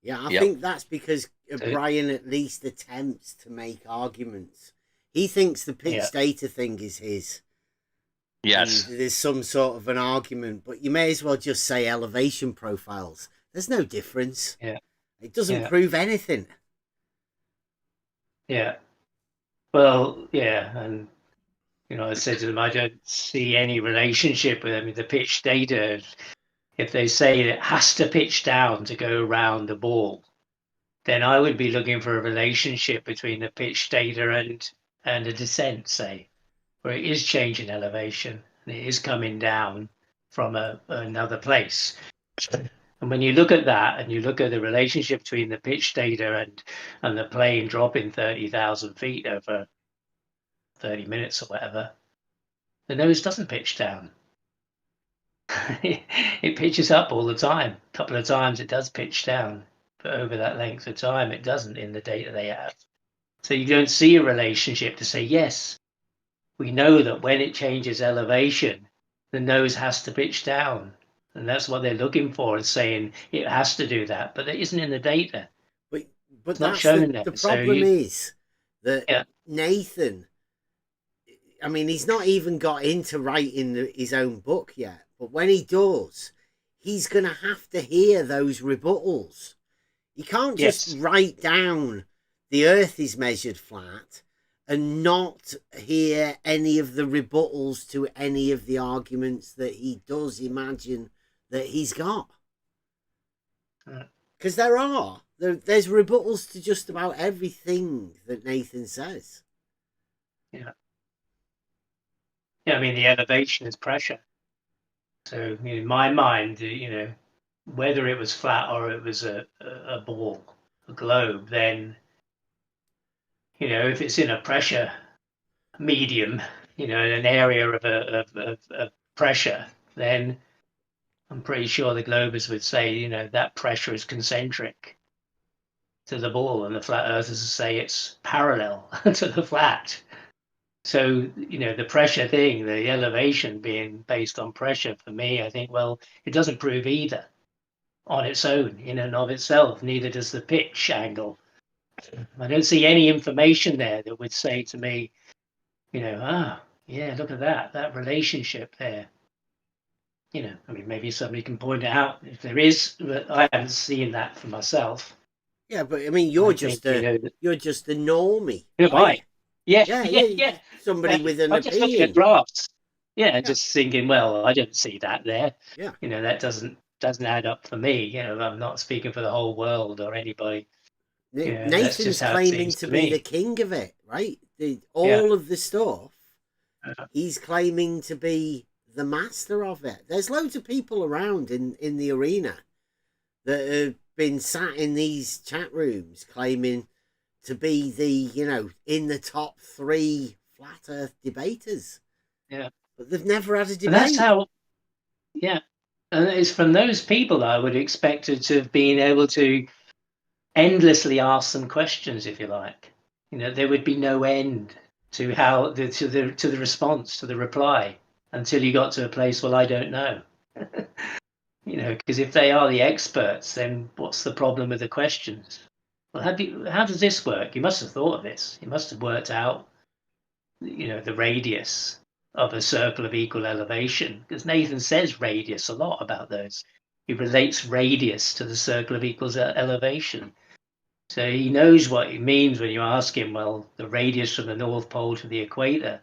Yeah, I think that's because Brian at least attempts to make arguments. He thinks the pitch data thing is his. Yes. And there's some sort of an argument, but you may as well just say elevation profiles. There's no difference. Yeah. It doesn't prove anything. Yeah. Well, yeah, and I said to them, I don't see any relationship with them. The pitch data, if they say it has to pitch down to go around the ball, then I would be looking for a relationship between the pitch data and the descent, say, where it is changing elevation and it is coming down from another place. And when you look at that and you look at the relationship between the pitch data and the plane dropping 30,000 feet over 30 minutes or whatever, the nose doesn't pitch down. It pitches up all the time. A couple of times it does pitch down, but over that length of time it doesn't in the data they have. So you don't see a relationship to say, yes, we know that when it changes elevation, the nose has to pitch down. And that's what they're looking for, and saying it has to do that, but it isn't in the data. But it's not that's shown the problem is that Nathan, I mean, he's not even got into writing his own book yet, but when he does, he's going to have to hear those rebuttals. He can't just write down the Earth is measured flat and not hear any of the rebuttals to any of the arguments that he does imagine that he's got. Because there's rebuttals to just about everything that Nathan says. Yeah. Yeah, I mean, the elevation is pressure. So in my mind, whether it was flat or it was a ball, a globe, then, if it's in a pressure medium, in an area of pressure, then I'm pretty sure the globers would say, that pressure is concentric to the ball, and the flat earthers say it's parallel to the flat. So, the pressure thing, the elevation being based on pressure, for me, I think, well, it doesn't prove either on its own, in and of itself. Neither does the pitch angle. I don't see any information there that would say to me, yeah, look at that relationship there. I mean, maybe somebody can point it out if there is, but I haven't seen that for myself. Yeah, but I mean, you're just a normie. Who am I? Yeah. Somebody with an I'm just looking opinion. at graphs. Yeah, just thinking, well, I don't see that there. Yeah. That doesn't add up for me. I'm not speaking for the whole world or anybody. Nathan's claiming to be the king of it, right? All of the stuff, he's claiming to be the master of it. There's loads of people around in the arena that have been sat in these chat rooms claiming to be the, in the top 3 flat earth debaters. Yeah. But they've never had a debate. And that's how, yeah. And it's from those people that I would expect to have been able to endlessly ask them questions, if you like. There would be no end to the response, to the reply, until you got to a place, well, I don't know. Because if they are the experts, then what's the problem with the questions? Well, how does this work? You must have thought of this. You must have worked out, the radius of a circle of equal elevation, because Nathan says radius a lot about those. He relates radius to the circle of equal elevation. So he knows what it means when you ask him, well, the radius from the North Pole to the equator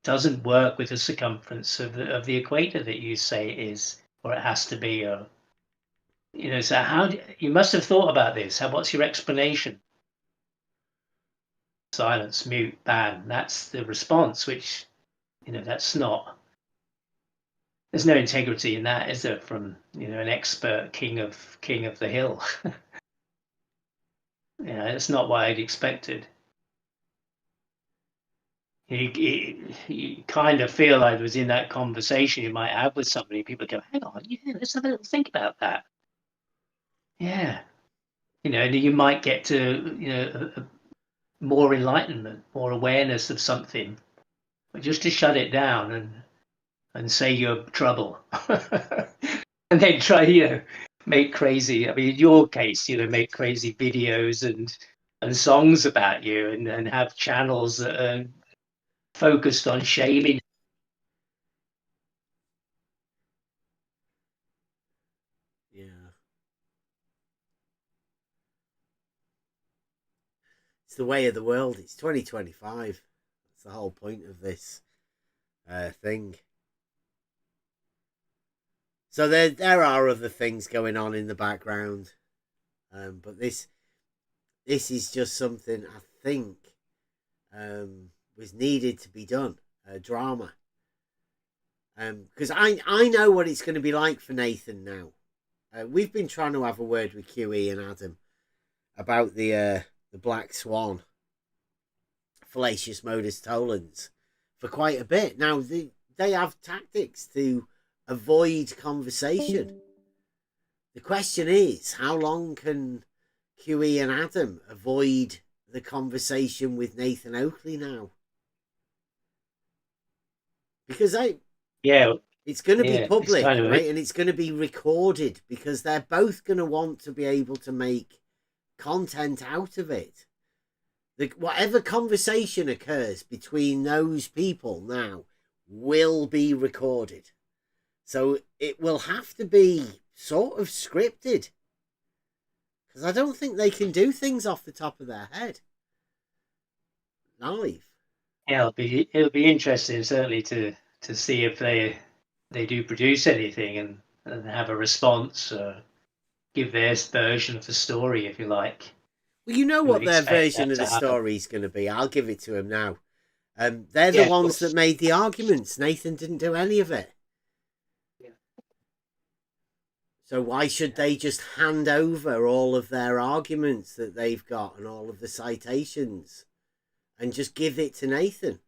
doesn't work with the circumference of the equator that you say it is, or it has to be. Or, so you must have thought about this. What's your explanation? Silence, mute, ban. That's the response, which, that's not. There's no integrity in that, is there? From an expert king of the hill. It's not what I'd expected. You kind of feel like it was in that conversation you might have with somebody. People go, "Hang on, let's have a little think about that." Yeah, and you might get to more enlightenment, more awareness of something, but just to shut it down and say you're trouble, and then try make crazy. I mean, in your case, make crazy videos and songs about you, and have channels that are focused on shaming. Yeah. It's the way of the world. It's 2025. That's the whole point of this thing. So there are other things going on in the background, but this is just something I think was needed to be done. Drama, because I know what it's going to be like for Nathan now. We've been trying to have a word with QE and Adam about the Black Swan, fallacious modus tollens, for quite a bit now. They have tactics to avoid conversation. The question is, how long can QE and Adam avoid the conversation with Nathan Oakley now? Because it's going to be public, right? And it's going to be recorded, because they're both going to want to be able to make content out of it. Whatever conversation occurs between those people now will be recorded. So it will have to be sort of scripted, because I don't think they can do things off the top of their head live. Yeah, it'll be interesting, certainly, to see if they do produce anything and have a response, or give their version of the story, if you like. Well, you know what their version of the story is going to be. I'll give it to them now. They're the ones that made the arguments. Nathan didn't do any of it. Yeah. So why should they just hand over all of their arguments that they've got and all of the citations and just give it to Nathan?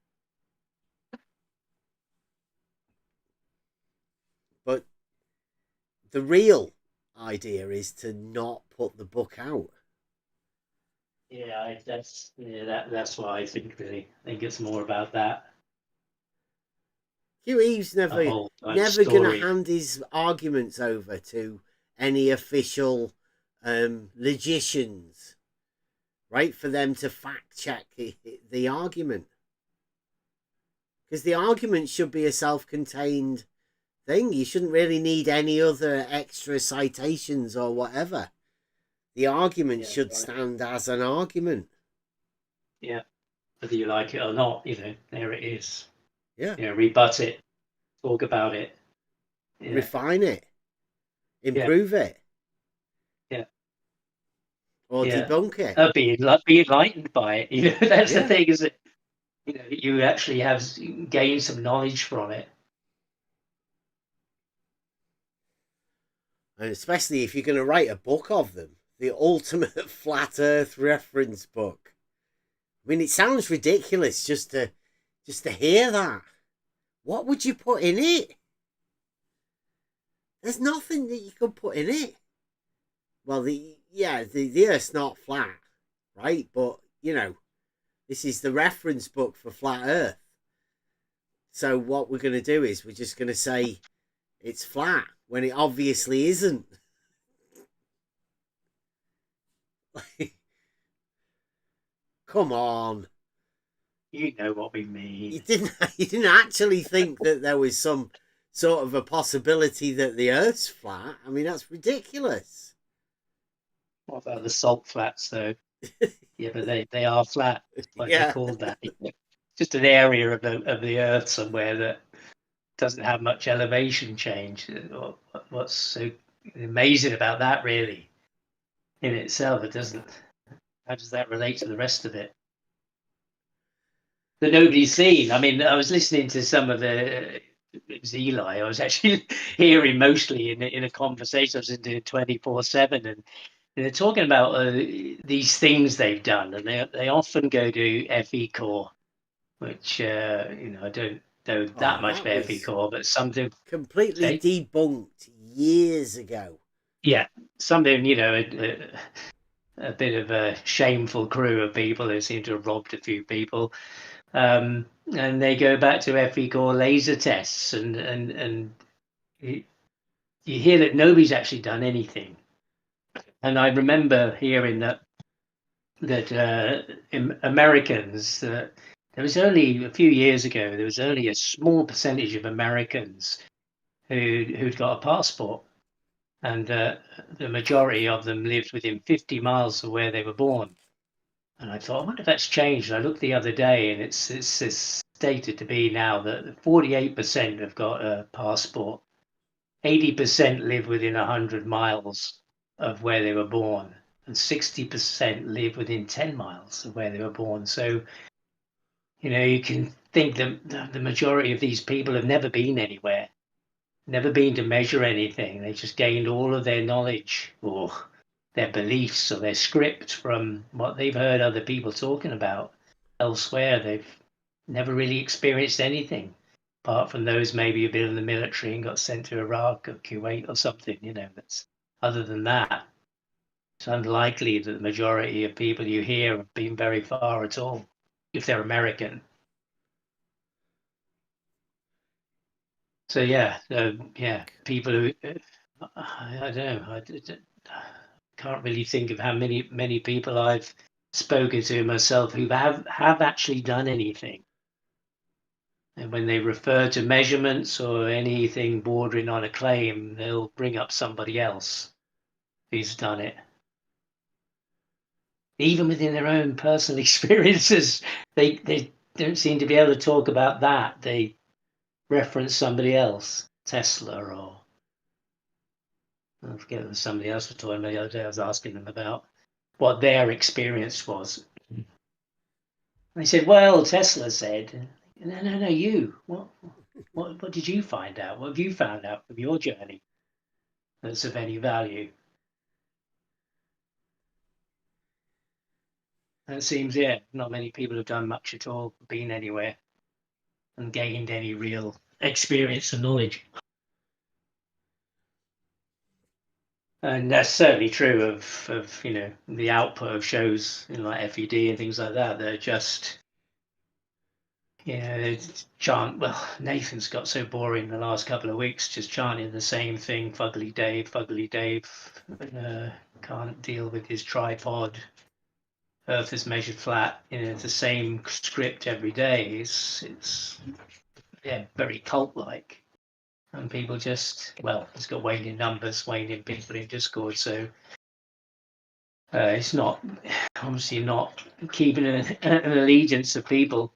But the real idea is to not put the book out. Yeah, that's what I think. Really, I think it's more about that. Hugh Eves never going to hand his arguments over to any official logicians, right, for them to fact check the argument, because the argument should be a self-contained thing. You shouldn't really need any other extra citations or whatever. The argument should stand as an argument. Yeah, whether you like it or not, there it is. Yeah. Rebut it, talk about it, refine it, improve it. Yeah. Or debunk it. Be enlightened by it. That's the thing, is that you actually have gained some knowledge from it. And especially if you're going to write a book of them, the ultimate flat earth reference book. I mean, it sounds ridiculous just to hear that. What would you put in it? There's nothing that you can put in it. Well, the Earth's not flat, right? But this is the reference book for flat Earth. So what we're going to do is we're just going to say it's flat when it obviously isn't. Come on. You know what we mean. You didn't actually think that there was some sort of a possibility that the Earth's flat. I mean, that's ridiculous. What about the salt flats, though? Yeah, but they are flat. Like they're called that. Just an area of the Earth somewhere that doesn't have much elevation change. What's so amazing about that, really, in itself? It doesn't. How does that relate to the rest of it? That nobody's seen. I mean, I was listening to some of the. It was Eli. I was actually hearing mostly in a conversation. I was into 24/7, and they're talking about these things they've done, and they often go to F.E. core, which I don't know that much about F.E. core, but some do. Completely debunked years ago. Yeah, something a bit of a shameful crew of people who seem to have robbed a few people. And they go back to F.E. core laser tests, and you hear that nobody's actually done anything. And I remember hearing that Americans, there was only a few years ago, there was only a small percentage of Americans who'd got a passport, and the majority of them lived within 50 miles of where they were born. And I thought, I wonder if that's changed. And I looked the other day, and it's stated to be now that 48% have got a passport, 80% live within 100 miles of where they were born, and 60% live within 10 miles of where they were born. So, you can think that the majority of these people have never been anywhere, never been to measure anything. They just gained all of their knowledge or their beliefs or their script from what they've heard other people talking about elsewhere. They've never really experienced anything apart from those maybe who've been in the military and got sent to Iraq or Kuwait or something. That's other than that, it's unlikely that the majority of people you hear have been very far at all if they're American. So people who I don't know. I can't really think of how many people I've spoken to myself who have actually done anything. And when they refer to measurements or anything bordering on a claim, they'll bring up somebody else who's done it. Even within their own personal experiences, they don't seem to be able to talk about that. They reference somebody else, Tesla, or I forget what somebody else was talking about the other day. I was asking them about what their experience was. And they said, well, Tesla said, no, you. What did you find out? What have you found out from your journey that's of any value? And it seems, not many people have done much at all, been anywhere, and gained any real experience and knowledge. And that's certainly true of the output of shows like F.E.D. and things like that. They're just chant. Well, Nathan's got so boring the last couple of weeks, just chanting the same thing. Fugly Dave can't deal with his tripod. Earth is measured flat. The same script every day. It's very cult-like. And people just, it's got waning numbers, waning people in Discord, so it's not, obviously not keeping an allegiance of people.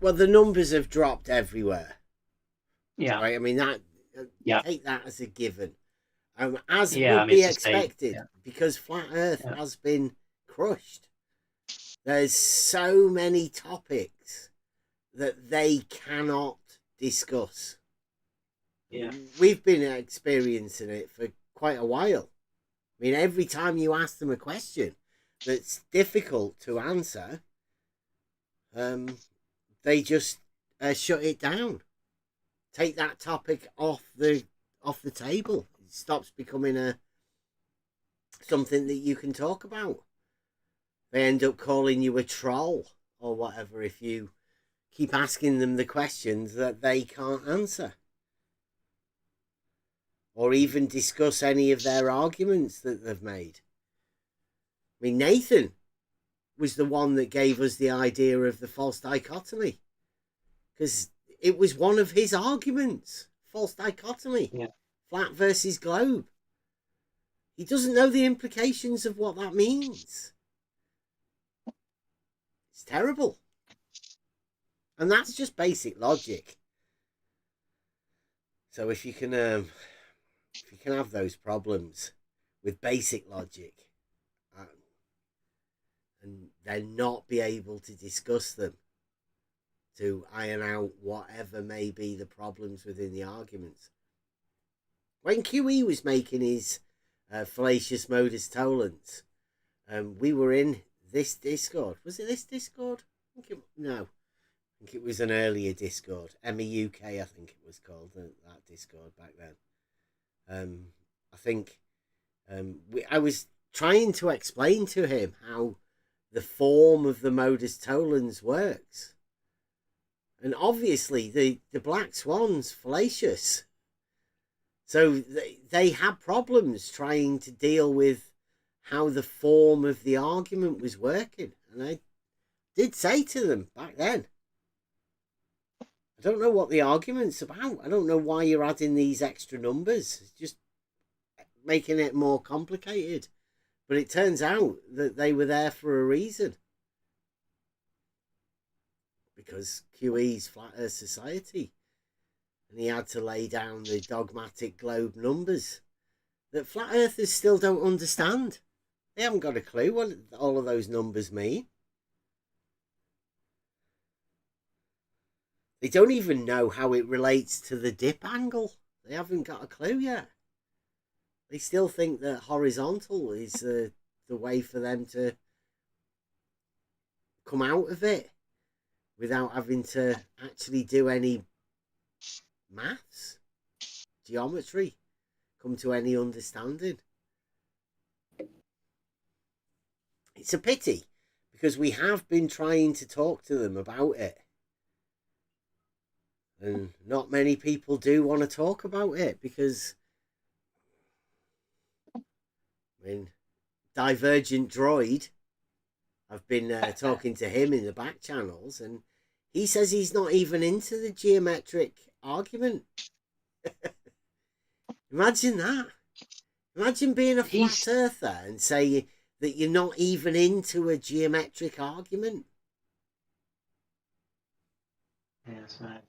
Well, the numbers have dropped everywhere. Yeah. Right? I mean, take that as a given. As would I mean, be expected, because flat Earth has been crushed. There's so many topics that they cannot discuss. Yeah. We've been experiencing it for quite a while. I mean, every time you ask them a question that's difficult to answer, they just shut it down. take that topic off the table. It stops becoming something that you can talk about. They end up calling you a troll or whatever if you keep asking them the questions that they can't answer, or even discuss any of their arguments that they've made. I mean, Nathan was the one that gave us the idea of the false dichotomy, because it was one of his arguments. False dichotomy. Yeah. Flat versus globe. He doesn't know the implications of what that means. It's terrible. And that's just basic logic. So if you can have those problems with basic logic, and then not be able to discuss them to iron out whatever may be the problems within the arguments. When QE was making his fallacious modus tollens, we were in this Discord. Was it this Discord? No. I think it was an earlier Discord. MEUK, I think it was called, that Discord back then. I think I was trying to explain to him how the form of the modus tollens works. And obviously the black swan's fallacious. So they had problems trying to deal with how the form of the argument was working. And I did say to them back then, I don't know what the argument's about. I don't know why you're adding these extra numbers. It's just making it more complicated. But it turns out that they were there for a reason. Because QE's Flat Earth Society. And he had to lay down the dogmatic globe numbers that flat earthers still don't understand. They haven't got a clue what all of those numbers mean. They don't even know how it relates to the dip angle. They haven't got a clue yet. They still think that horizontal is the way for them to come out of it without having to actually do any maths, geometry, come to any understanding. It's a pity, because we have been trying to talk to them about it. And not many people do want to talk about it, because, I mean, Divergent Droid, I've been talking to him in the back channels, and he says he's not even into the geometric argument. Imagine that. Imagine being a flat earther and saying that you're not even into a geometric argument. Yeah, that's right.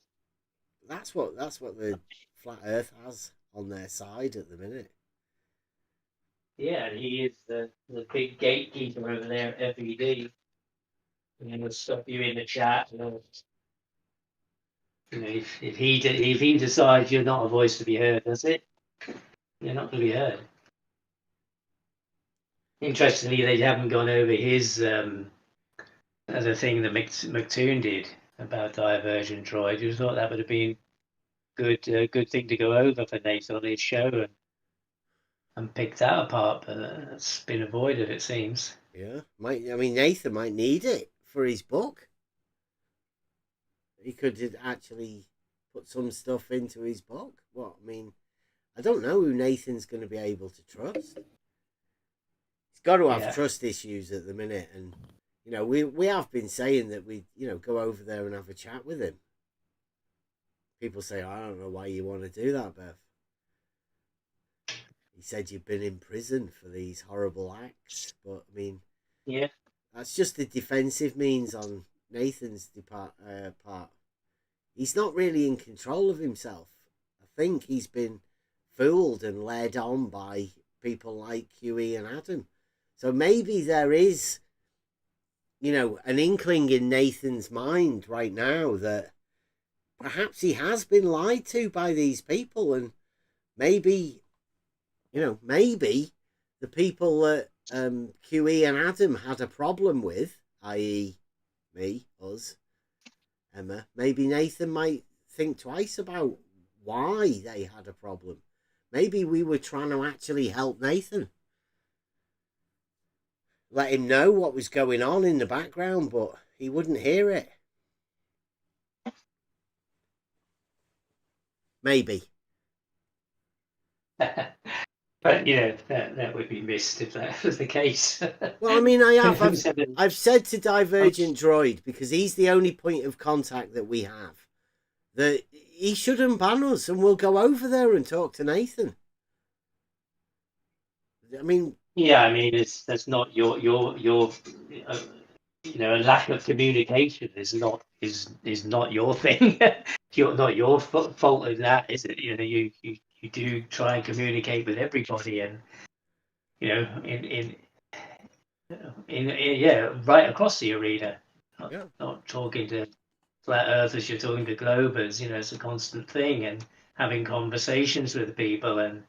That's what the flat earth has on their side at the minute. Yeah, and he is the big gatekeeper over there at F.E.D. And he'll stop you in the chat. If he decides you're not a voice to be heard, that's it. You're not going to be heard. Interestingly, they haven't gone over his other thing that McToon did about Divergent Droid. You thought that would have been good thing to go over for Nathan on his show and pick that apart, but that's been avoided, it seems. Yeah, Nathan might need it for his book. He could actually put some stuff into his book. I don't know who Nathan's going to be able to trust. He's got to have trust issues at the minute, and we have been saying that we go over there and have a chat with him. People say, I don't know why you want to do that, Beth. He said you've been in prison for these horrible acts, but yeah, that's just the defensive means on Nathan's part. He's not really in control of himself. I think he's been fooled and led on by people like QE and Adam. So maybe there is, an inkling in Nathan's mind right now that perhaps he has been lied to by these people, and maybe the people that QE and Adam had a problem with, i.e. me, us, Emma, maybe Nathan might think twice about why they had a problem. Maybe we were trying to actually help Nathan. Let him know what was going on in the background, but he wouldn't hear it. Maybe. But that would be missed if that was the case. Well, I mean, I've said to Divergent Droid, because he's the only point of contact that we have, that he shouldn't ban us, and we'll go over there and talk to Nathan. I mean, yeah, I mean, that's not your a lack of communication is not your thing. You're not your fault in that, is it? You do try and communicate with everybody, and right across the arena. Not talking to flat earthers, you're talking to globers. It's a constant thing, and having conversations with people, and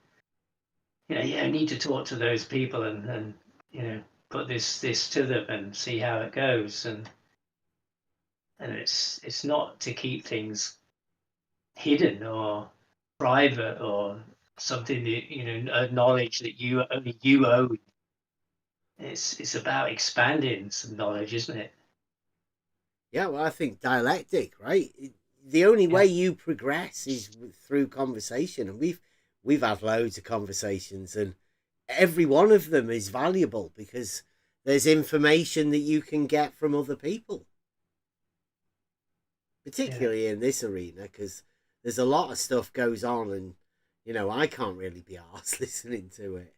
you need to talk to those people and put this to them and see how it goes, and it's not to keep things hidden or private or something that a knowledge that only you own. It's about expanding some knowledge, isn't it? Yeah, well, I think dialectic, right? The only way you progress is through conversation, and we've had loads of conversations, and every one of them is valuable because there's information that you can get from other people, particularly in this arena, because there's a lot of stuff goes on, and I can't really be arsed listening to it.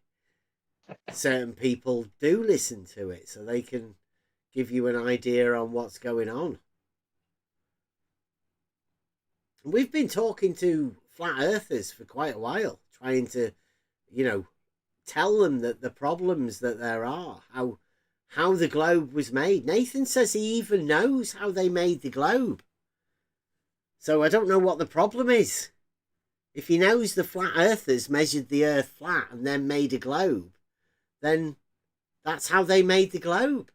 Certain people do listen to it, so they can give you an idea on what's going on. We've been talking to flat earthers for quite a while, trying to, tell them that the problems that there are, how the globe was made. Nathan says he even knows how they made the globe. So I don't know what the problem is. If he knows the flat earthers measured the earth flat and then made a globe, then that's how they made the globe.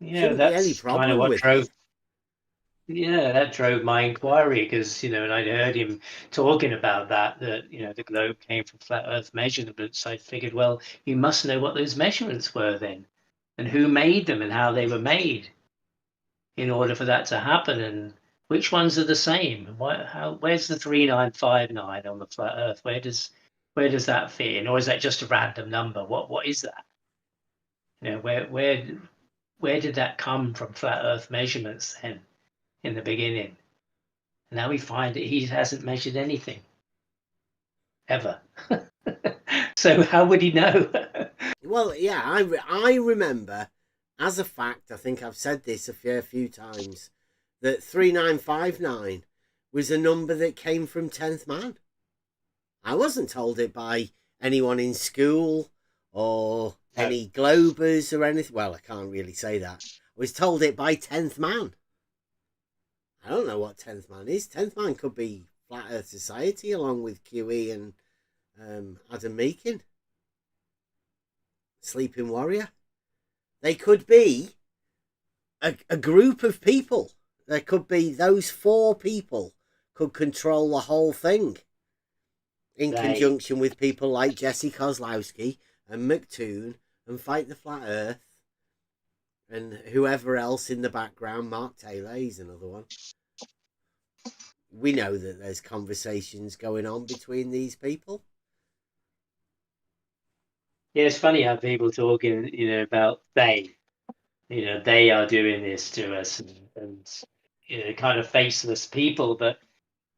Yeah, Shouldn't be any that's kind of problem what with drove. it. Yeah, that drove my inquiry because and I'd heard him talking about that the globe came from flat Earth measurements. I figured, well, you must know what those measurements were then, and who made them and how they were made, in order for that to happen, and which ones are the same. Where's the 3959 on the flat Earth? Where does that fit in, or is that just a random number? What is that? Where did that come from? Flat Earth measurements then, in the beginning. And now we find that he hasn't measured anything ever. So how would he know? Well, yeah, I remember, as a fact, I think I've said this a fair few times, that 3959 was a number that came from 10th man. I wasn't told it by anyone in school or any globers or anything. Well, I can't really say that. I was told it by 10th man. I don't know what 10th man is. 10th man could be Flat Earth Society along with QE and Adam Meakin. Sleeping Warrior. They could be a group of people. There could be those 4 people could control the whole thing in conjunction with people like Jesse Kozlowski and McToon and Fight the Flat Earth and whoever else in the background. Mark Taylor, he's another one. We know that there's conversations going on between these people. Yeah, it's funny how people talking, about they are doing this to us, and kind of faceless people, but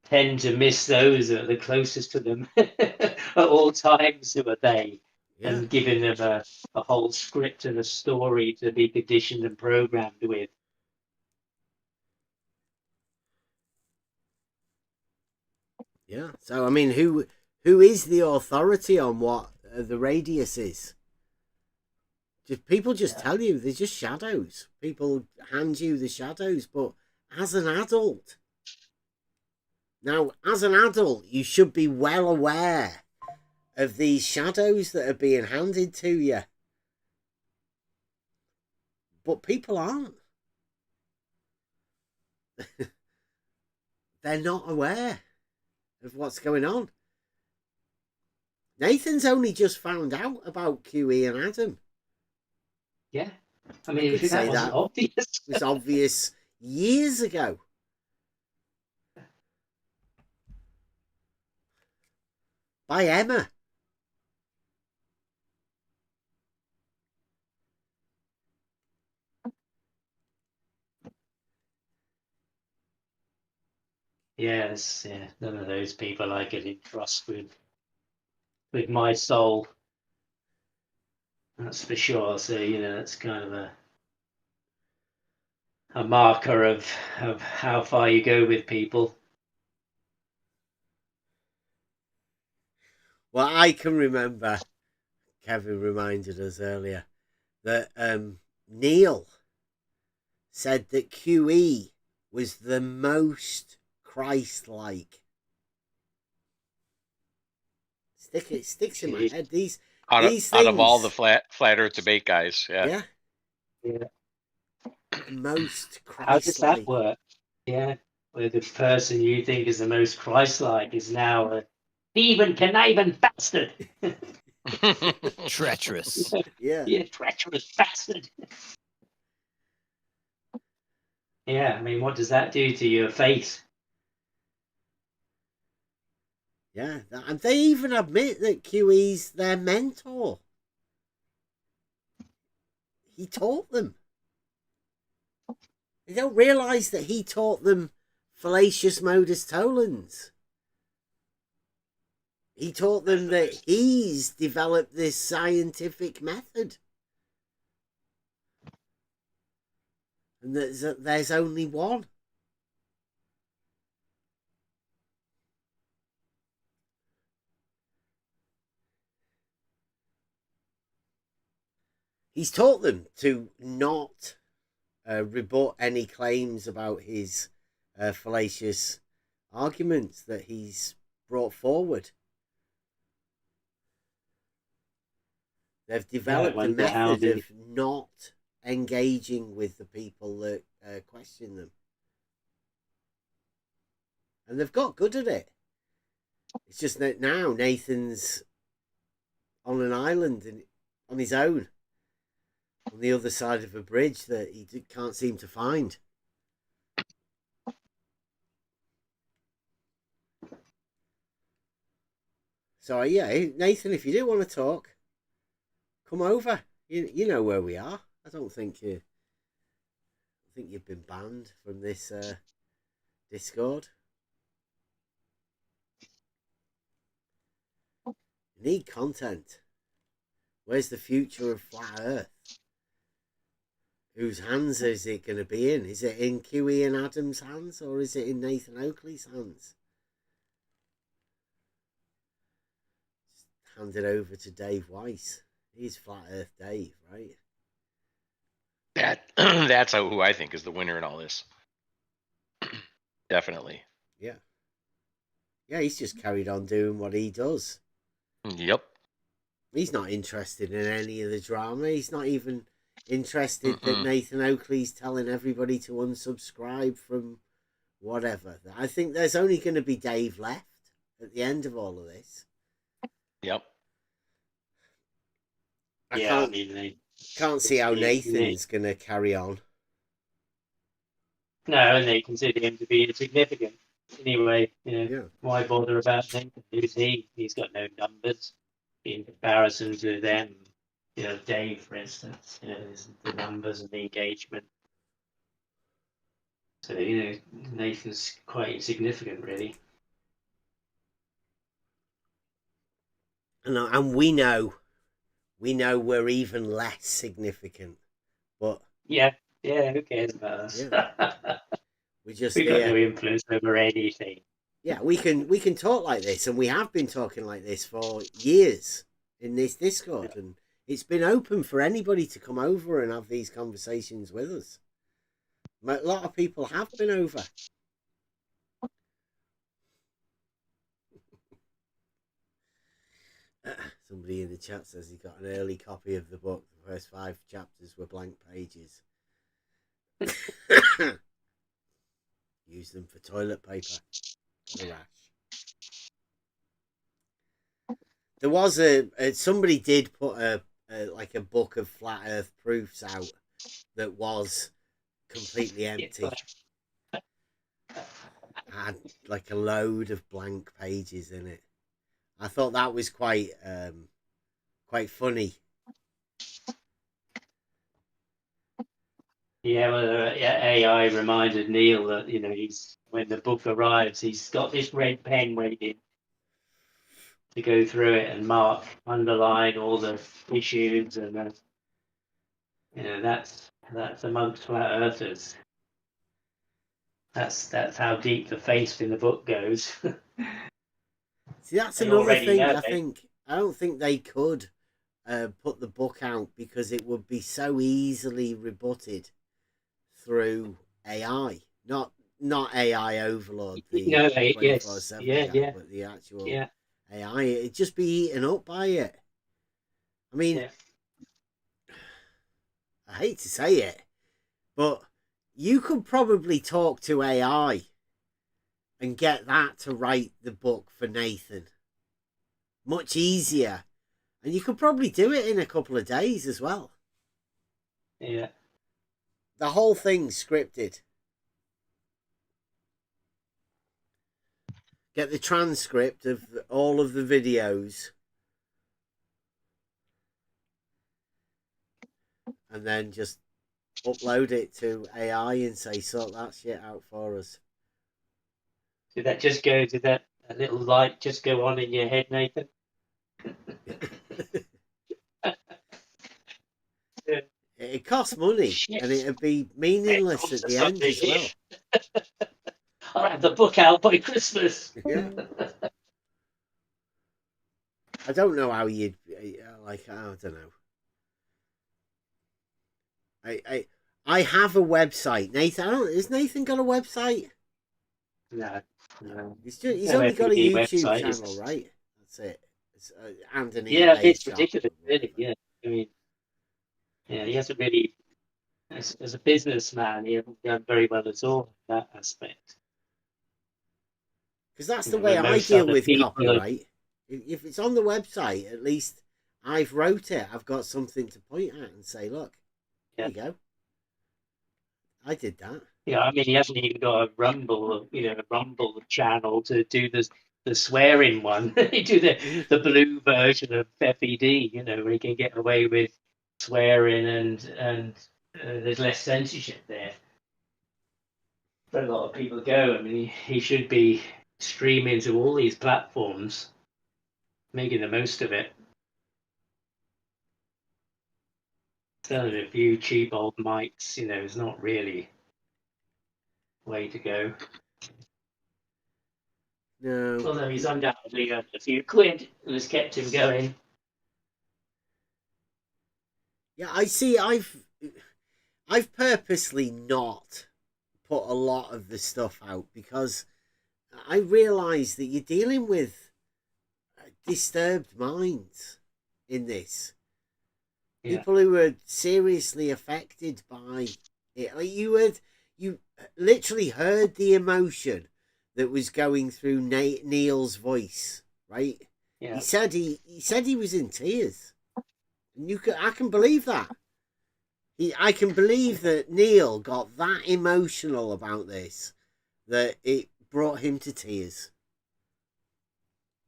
tend to miss those that are the closest to them at all times, who are they, and giving them a whole script and a story to be conditioned and programmed with. Yeah. So I mean, who is the authority on what the radius is? People just tell you they're just shadows. People hand you the shadows, but as an adult, you should be well aware of these shadows that are being handed to you. But people aren't. they're not aware of what's going on. Nathan's only just found out about QE and Adam. Yeah. I mean, could if that say wasn't that obvious. It was obvious years ago. By Emma. Yes, yeah. None of those people I could entrust with my soul. That's for sure. So, you know, that's kind of a marker of how far you go with people. Well, I can remember, Kevin reminded us earlier, that Neil said that QE was the most Christ-like. It sticks in my head. These things. Out of all the flat Earth debate guys, Yeah. Yeah. The most How does Christ-like. that work? Yeah. Where the person you think is the most Christ-like is now a thieving, conniving bastard. Treacherous. Yeah. Yeah, treacherous bastard. Yeah, I mean, what does that do to your face? Yeah, and they even admit that QE's their mentor. He taught them. They don't realise that he taught them fallacious modus tollens. He taught them that he's developed this scientific method. And that there's only one. He's taught them to not rebut any claims about his fallacious arguments that he's brought forward. They've developed a method of not engaging with the people that question them. And they've got good at it. It's just that now Nathan's on an island and on his own, on the other side of a bridge that he can't seem to find. So yeah, Nathan, if you do want to talk, come over. You know where we are. I don't think you've been banned from this Discord. You need content. Where's the future of Flat Earth? Whose hands is it going to be in? Is it in QE and Adam's hands, or is it in Nathan Oakley's hands? Just hand it over to Dave Weiss. He's Flat Earth Dave, right? That's who I think is the winner in all this. Definitely. Yeah. Yeah, he's just carried on doing what he does. Yep. He's not interested in any of the drama. He's not even interested that Nathan Oakley's telling everybody to unsubscribe from whatever. I think there's only going to be Dave left at the end of all of this. Yep. I can't see how Nathan's going to carry on. No, and they consider him to be insignificant. Anyway, why bother about Nathan? Who's he? He's got no numbers in comparison to them. Dave, for instance, the numbers and the engagement. So, Nathan's quite insignificant, really. And we know we're even less significant, but yeah, who cares about us? Yeah. We got no influence over anything. Yeah, we can talk like this, and we have been talking like this for years in this Discord, and it's been open for anybody to come over and have these conversations with us. A lot of people have been over. Somebody in the chat says he got an early copy of the book. The first 5 chapters were blank pages. use them for toilet paper. Got a rash. There was somebody did put like a book of flat Earth proofs out that was completely empty. Had like a load of blank pages in it. I thought that was quite funny. Yeah, well, AI reminded Neil that he's when the book arrives, he's got this red pen waiting to go through it and mark, underline all the issues, and that's amongst flat earthers. That's how deep the faith in the book goes. See, that's They another already thing. know, I don't think they could put the book out because it would be so easily rebutted through AI. Not AI Overlord, the yes, 24/7 yeah, guy, yeah, but the actual yeah, AI. It'd just be eaten up by it. I mean, yeah. I hate to say it, but you could probably talk to AI and get that to write the book for Nathan. Much easier. And you could probably do it in a couple of days as well. Yeah. The whole thing's scripted. Get the transcript of all of the videos. And then just upload it to AI and say, sort that shit out for us. Did that just go? Did that a little light just go on in your head, Nathan? Yeah. It costs money, Shit. and it'd be It meaningless costs at us the end something. as well. I'll have the book out by Christmas. Yeah. I don't know how you'd like. I don't know. I have a website, Nathan. Has Nathan got a website? No. He's No only got a F.E.D. YouTube website, channel, right? That's it. And an Yeah, eBay it's shop. ridiculous, really. Yeah, I mean, yeah, he hasn't really, as a businessman, he hasn't done very well at all in that aspect. Because that's the way When I most deal other with people are, copyright. If it's on the website, at least I've wrote it. I've got something to point at and say, look, there yeah, you go. I did that. yeah. I mean, he hasn't even got a Rumble, a Rumble channel to do the swearing one. He do the blue version of F.E.D. Where he can get away with swearing and there's less censorship there. But a lot of people go. I mean, he should be streaming to all these platforms, making the most of it. Selling a few cheap old mics, is not really the way to go. No. Although he's undoubtedly earned a few quid and has kept him going. Yeah, I see. I've purposely not put a lot of the stuff out because I realise that you're dealing with disturbed minds in this. Yeah. People who are seriously affected by it. Like you literally heard the emotion that was going through Neil's voice, right? Yeah. He said he was in tears, and I can believe that. I can believe that Neil got that emotional about this that it brought him to tears.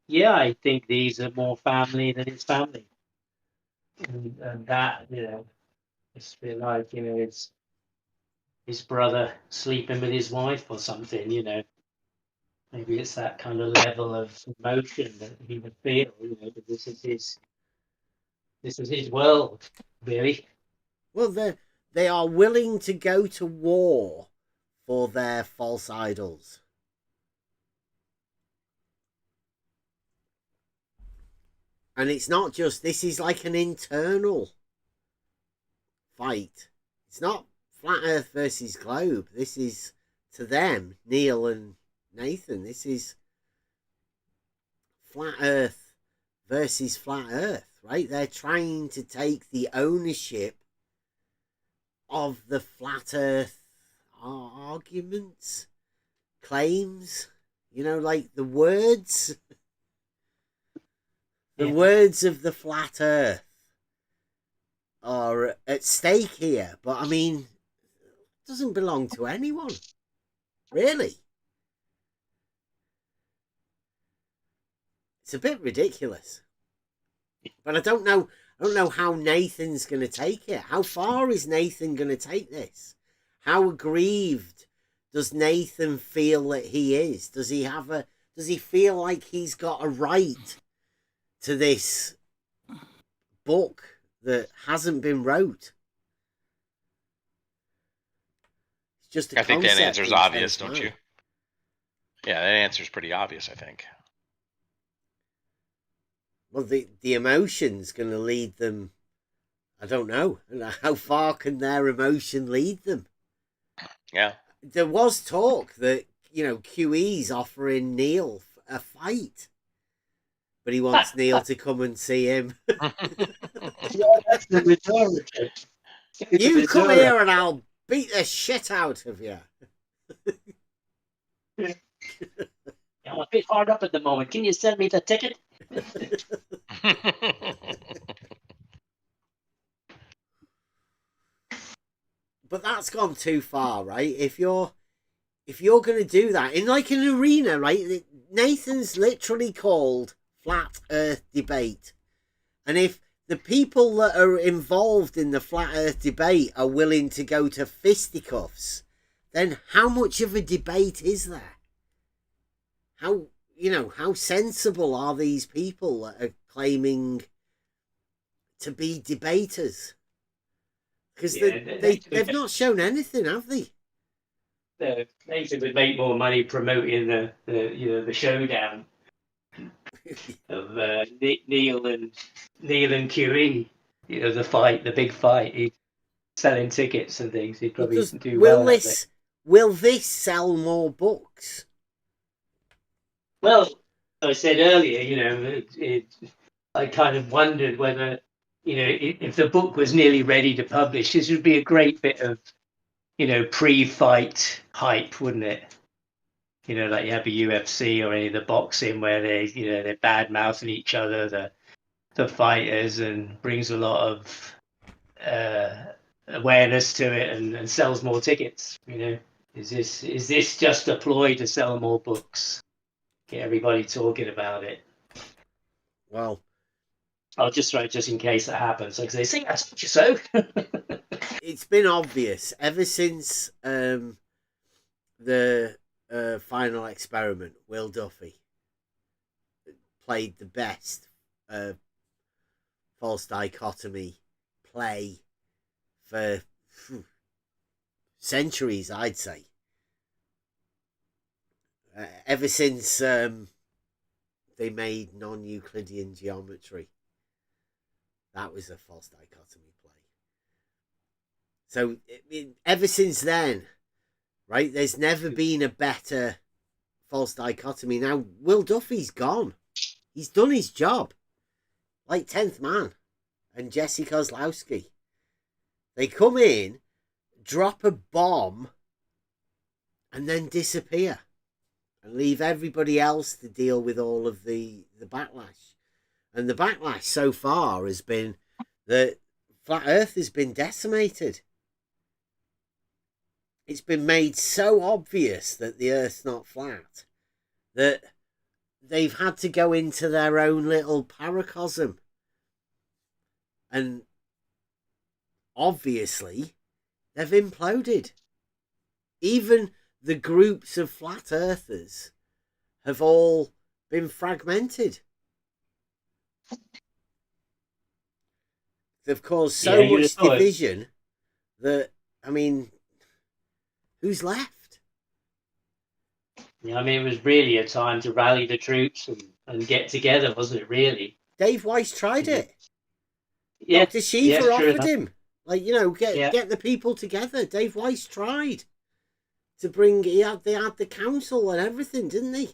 Yeah, I think these are more family than his family. And that, it's a bit like, his brother sleeping with his wife or something, Maybe it's that kind of level of emotion that he would feel, that this is his world, really. Well, they are willing to go to war for their false idols. And it's not just, this is like an internal fight. It's not Flat Earth versus Globe. This is, to them, Neil and Nathan, this is Flat Earth versus Flat Earth, right? They're trying to take the ownership of the Flat Earth arguments. claims, you know, like the words Yeah. of the flat earth are at stake here, but I mean, it doesn't belong to anyone, really. It's a bit ridiculous. But I don't know how Nathan's going to take it. How far is Nathan going to take this? How aggrieved does Nathan feel that he is? Does he feel like he's got a right to this book that hasn't been wrote? It's just a I think that concept answer's in obvious, Ken's don't mind. you? Yeah, that answer's pretty obvious, I think. Well, the emotion's going to lead them. I don't know. How far can their emotion lead them? Yeah. There was talk that, you know, QE's offering Neil a fight, but he wants Neil to come and see him. Yeah, that's the majority. You come here and I'll beat the shit out of you. Yeah, I'm a bit hard up at the moment. Can you send me the ticket? But that's gone too far, right? If you're going to do that in like an arena, right? Nathan's literally called Flat Earth Debate. And if the people that are involved in the Flat Earth Debate are willing to go to fisticuffs, then how much of a debate is there? How sensible are these people that are claiming to be debaters? Because they've not shown anything, have they? Nathan would make more money promoting the showdown of Neil and QE. You know, the big fight. He's selling tickets and things. He'd probably do well at it. Will this sell more books? Well, I said earlier, you know, I kind of wondered whether, you know, if the book was nearly ready to publish, this would be a great bit of, you know, pre-fight hype, wouldn't it? You know, like you have the UFC or any of the boxing where they're bad mouthing each other, the fighters, and brings a lot of awareness to it and sells more tickets. You know, is this just a ploy to sell more books? Get everybody talking about it. Well, I'll just write just in case that happens. Like they say, I told you so. It's been obvious ever since the final experiment. Will Duffy played the best false dichotomy play for centuries, I'd say. Ever since they made non-Euclidean geometry, that was a false dichotomy play. So ever since then, right, there's never been a better false dichotomy. Now, Will Duffy's gone. He's done his job. Like 10th Man and Jesse Kozlowski. They come in, drop a bomb, and then disappear. And leave everybody else to deal with all of the backlash. And the backlash so far has been that Flat Earth has been decimated. It's been made so obvious that the Earth's not flat that they've had to go into their own little paracosm. And obviously, they've imploded. Even the groups of flat earthers have all been fragmented. They've caused so much division that, I mean, who's left? Yeah, I mean, it was really a time to rally the troops and get together, wasn't it, really? Dave Weiss tried it. Yeah, Dr. Shiva offered him. Like, you know, get the people together. Dave Weiss tried to bring, they had the council and everything, didn't he?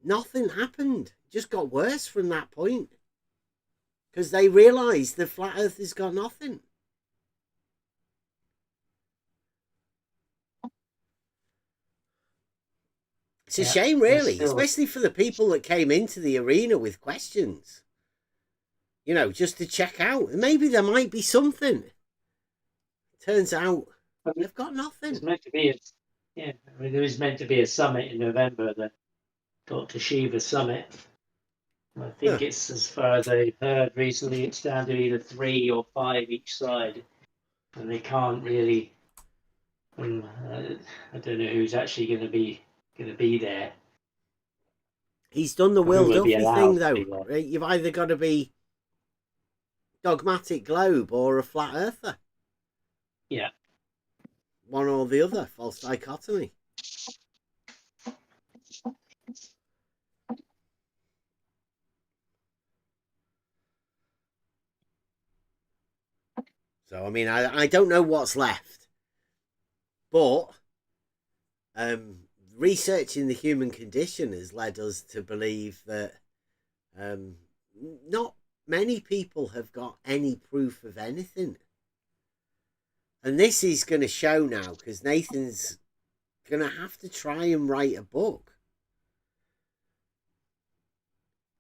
Nothing happened. It just got worse from that point. Because they realised the flat earth has got nothing. It's a shame, really, especially for the people that came into the arena with questions. You know, just to check out. Maybe there might be something. Turns out they've got nothing. It's meant to be there is meant to be a summit in November, the Dr. Shiva summit. I think it's, as far as I've heard recently, it's down to either 3 or 5 each side, and they can't really. I don't know who's actually going to be there. He's done the Who Will will be Duffy allowed thing, to though. be there. Right? You've either got to be dogmatic globe or a flat earther. Yeah. One or the other. False dichotomy. So, I mean, I don't know what's left. But researching the human condition has led us to believe that not many people have got any proof of anything. And this is going to show now, because Nathan's going to have to try and write a book.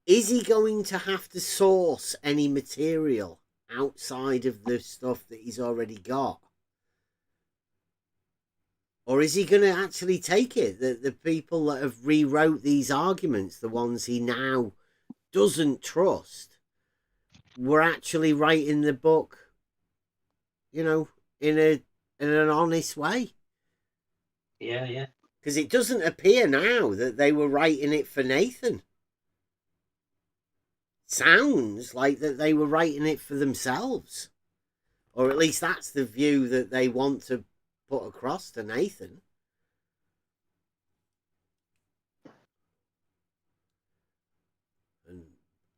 Is he going to have to source any material outside of the stuff that he's already got? Or is he going to actually take it that the people that have rewrote these arguments, the ones he now doesn't trust, were actually writing the book, you know, in an honest way? Yeah. Because it doesn't appear now that they were writing it for Nathan. Sounds like that they were writing it for themselves. Or at least that's the view that they want to put across to Nathan.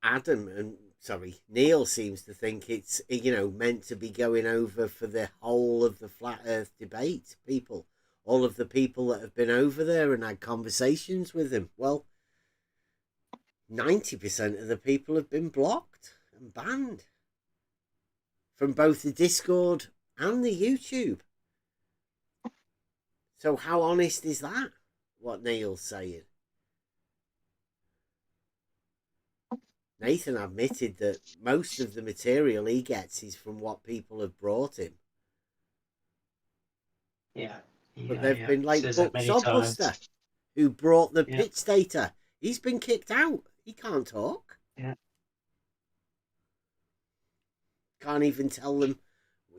And Neil seems to think it's, you know, meant to be going over for the whole of the flat earth debate. People, all of the people that have been over there and had conversations with him. Well, 90% of the people have been blocked and banned from both the Discord and the YouTube. So how honest is that, what Neil's saying? Nathan admitted that most of the material he gets is from what people have brought him. Yeah. But they've been like Says Buck that many times. Sodbuster, who brought the pitch data. He's been kicked out. He can't talk. Yeah. Can't even tell them,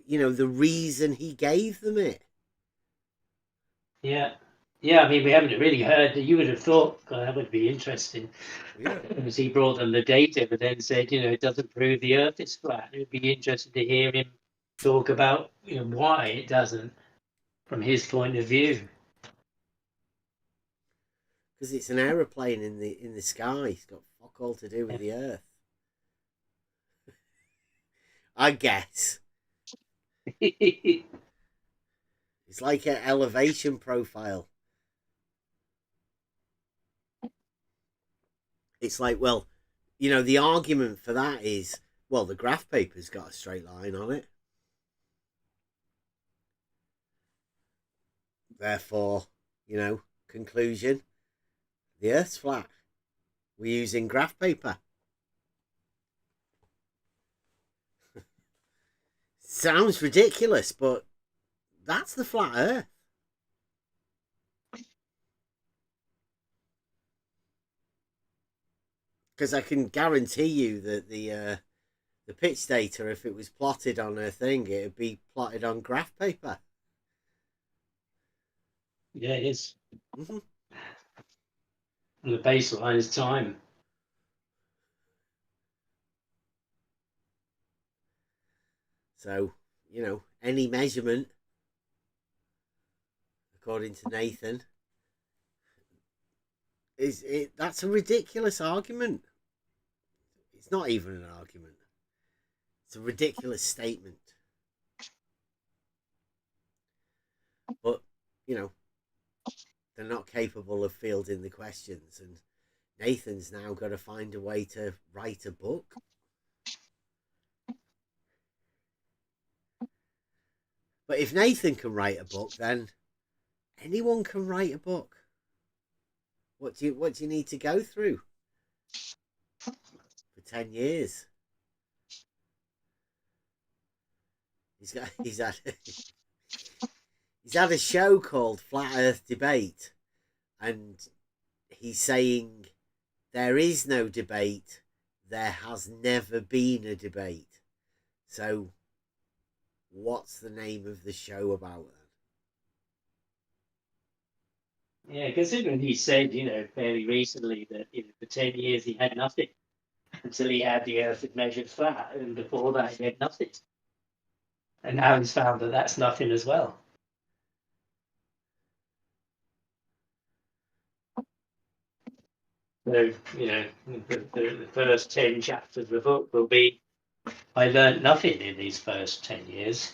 you know, the reason he gave them it. Yeah. I mean, we haven't really heard. You would have thought, God, that would be interesting. Yeah. Because he brought them the data, but then said, you know, it doesn't prove the Earth is flat. It would be interesting to hear him talk about, you know, why it doesn't, from his point of view. Because it's an aeroplane in the sky. It's got fuck all to do with the Earth. I guess. It's like an elevation profile. It's like, well, you know, the argument for that is, well, the graph paper's got a straight line on it. Therefore, you know, conclusion, the Earth's flat. We're using graph paper. Sounds ridiculous, but that's the flat Earth. Because I can guarantee you that the pitch data, if it was plotted on a thing, it would be plotted on graph paper. Yeah, it is. Mm-hmm. And the baseline is time. So, you know, any measurement, according to Nathan, that's a ridiculous argument. It's not even an argument. It's a ridiculous statement. But, you know, they're not capable of fielding the questions, and Nathan's now got to find a way to write a book. But if Nathan can write a book, then anyone can write a book. What do you need to go through for 10 years? He's had he's had a show called Flat Earth Debate, and he's saying there is no debate. There has never been a debate. So, what's the name of the show about then? Yeah, considering he said, fairly recently that for 10 years he had nothing until he had the Earth measured flat, and before that he had nothing. And now he's found that that's nothing as well. So, the first 10 chapters of the book will be I learned nothing in these first 10 years.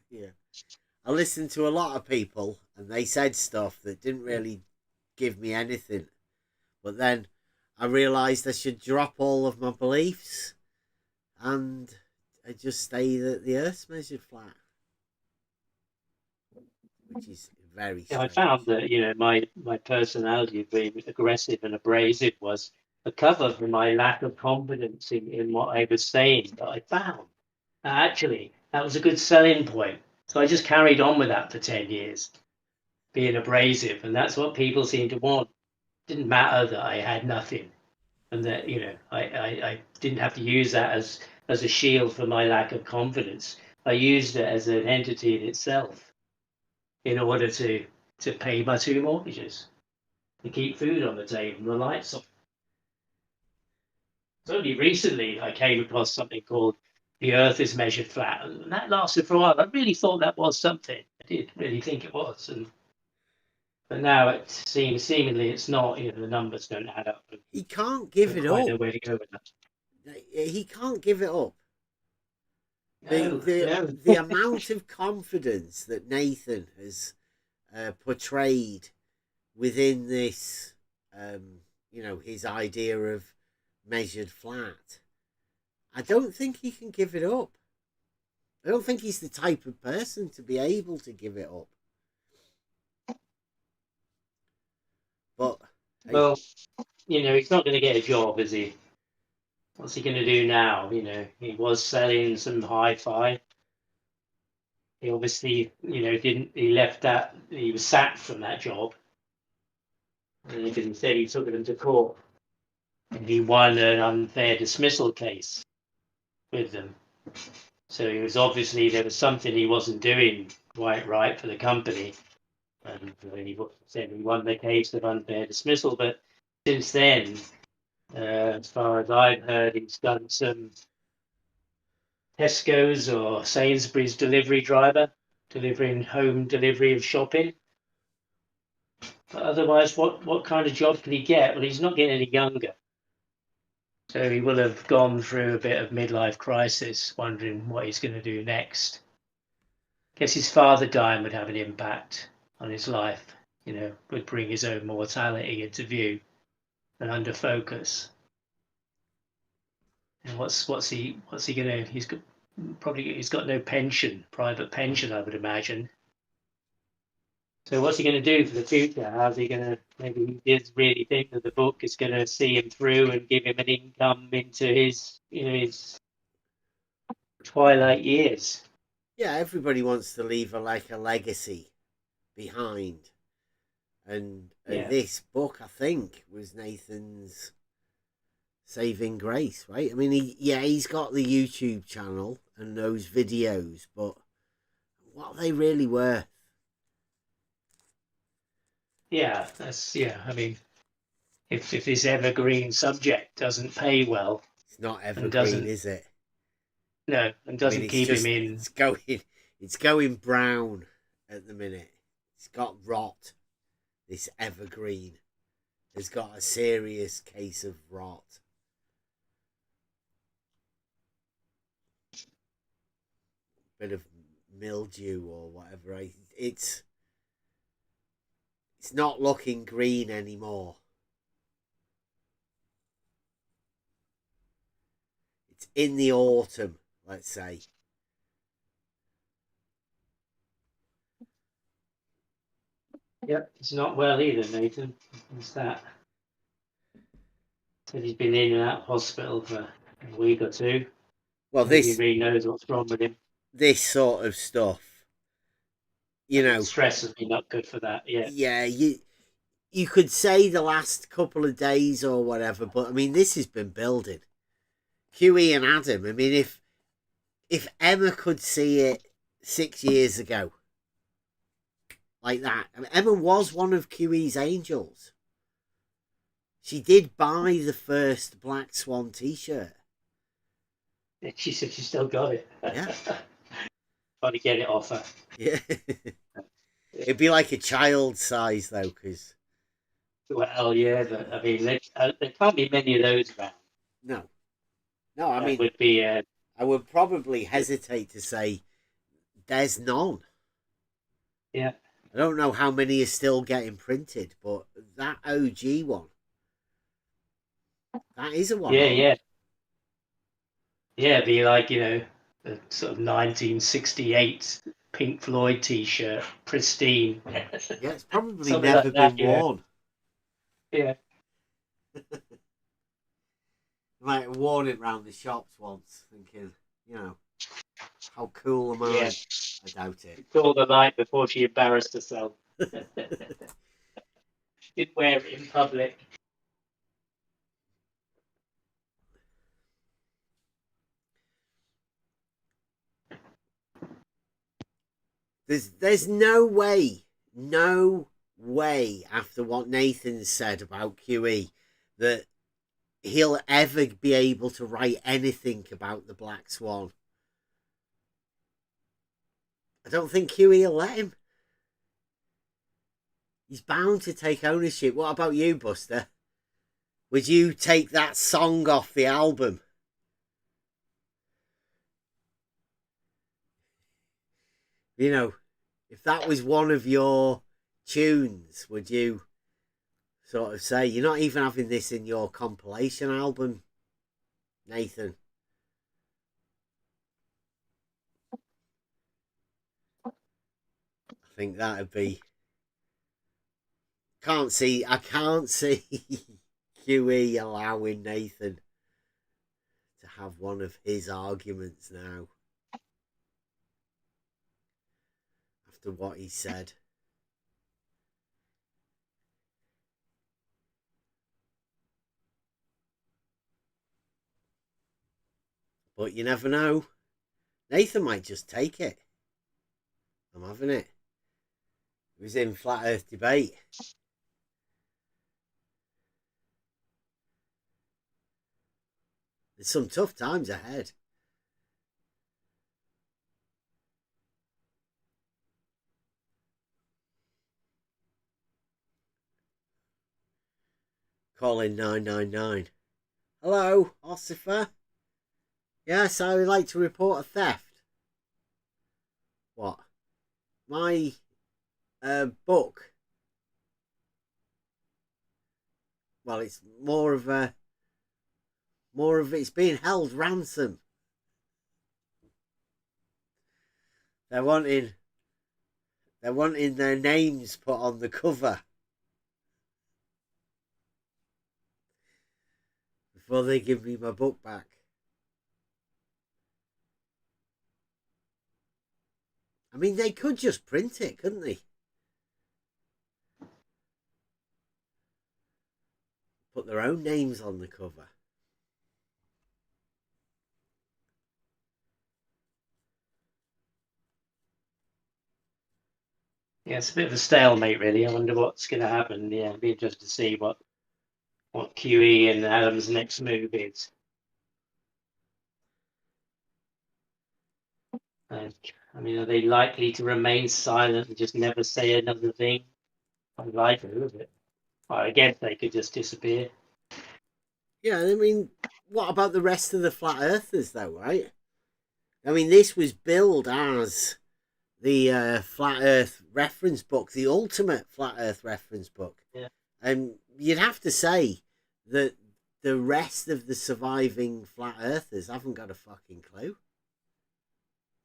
Yeah. I listened to a lot of people and they said stuff that didn't really give me anything. But then I realised I should drop all of my beliefs and I just stay that the Earth's measured flat. Which is very strange. I found that, my personality of being aggressive and abrasive was a cover for my lack of confidence in what I was saying. But I found actually that was a good selling point. So I just carried on with that for 10 years, being abrasive. And that's what people seem to want. It didn't matter that I had nothing. And that, I didn't have to use that as a shield for my lack of confidence. I used it as an entity in itself in order to pay my 2 mortgages, to keep food on the table and the lights on. It's only recently I came across something called the Earth is measured flat, and that lasted for a while. I really thought that was something. I did really think it was, but now it seems seemingly it's not. The numbers don't add up. He can't give it quite up. know where to go with that. He can't give it up. No. The amount of confidence that Nathan has portrayed within this, his idea of measured flat, I don't think he can give it up. I don't think he's the type of person to be able to give it up. But well, he's not going to get a job, is he? What's he going to do now? He was selling some hi-fi. He obviously, didn't. He left that. He was sacked from that job, and instead he took them to court, and he won an unfair dismissal case with them. So he was obviously there was something he wasn't doing quite right for the company, and he said he won the case of unfair dismissal. But since then, as far as I've heard, he's done some Tesco's or Sainsbury's delivery driver, delivering home delivery of shopping. But otherwise, what kind of job can he get? Well, he's not getting any younger. So he will have gone through a bit of midlife crisis, wondering what he's going to do next. Guess his father dying would have an impact on his life, would bring his own mortality into view and under focus. And what's he gonna? He's got no pension, private pension, I would imagine. So what's he going to do for the future? How's he going to? Maybe he does really think that the book is going to see him through and give him an income into his, his twilight years. Yeah, everybody wants to leave a legacy behind, and this book, I think, was Nathan's saving grace, right? I mean, he's got the YouTube channel and those videos, but what are they really worth? Yeah, I mean, if this evergreen subject doesn't pay well, it's not evergreen, is it? No, and doesn't keep him in. It's going brown at the minute. It's got rot. This evergreen has got a serious case of rot. Bit of mildew or whatever. It's not looking green anymore. It's in the autumn, let's say. Yep, it's not well either, Nathan. It's that. Said he's been in and out of hospital for a week or two. Well, Nobody really knows what's wrong with him. this sort of stuff, you know, stress has been not good for that. Yeah. yeah, you could say the last couple of days or whatever, but I mean, this has been building. QE and Adam. I mean, if Emma could see it 6 years ago, like that, I mean, Emma was one of QE's angels. She did buy the first Black Swan T-shirt. She said she still got it. Yeah. Trying to get it off her. Yeah. It'd be like a child size though, because. Well, yeah, but I mean, there can't be many of those around. No. No, I That mean, would be. I would probably hesitate to say there's none. Yeah. I don't know how many are still getting printed, but that OG one, that is a one. Yeah, yeah. Yeah, it'd be like, the sort of 1968 Pink Floyd T-shirt, pristine. Yeah, it's probably Something never like that, been worn. Yeah. Might have worn it round the shops once, thinking, how cool am I? Yeah. I doubt it. It's all the night before she embarrassed herself. She'd wear it in public. There's no way after what Nathan said about QE that he'll ever be able to write anything about the Black Swan. I don't think QE will let him. He's bound to take ownership. What about you, Buster? Would you take that song off the album? If that was one of your tunes, would you sort of say, you're not even having this in your compilation album, Nathan? I think that'd be... I can't see QE allowing Nathan to have one of his arguments now. After what he said. But you never know. Nathan might just take it. I'm having it. He was in Flat Earth Debate. There's some tough times ahead. Call in 999. Hello, Ossifer. Yes, I would like to report a theft. What? My book. Well, it's more of it's being held ransom. They're wanting their names put on the cover before they give me my book back. I mean, they could just print it, couldn't they? Put their own names on the cover. Yeah, it's a bit of a stalemate, really. I wonder what's going to happen. Yeah, it'd be interesting to see what QE and Adam's next move is. I mean, are they likely to remain silent and just never say another thing? Unlikely, is it? Well, I guess they could just disappear. Yeah, I mean, what about the rest of the Flat Earthers, though, right? I mean, this was billed as the Flat Earth reference book, the ultimate Flat Earth reference book. Yeah. And you'd have to say that the rest of the surviving Flat Earthers haven't got a fucking clue.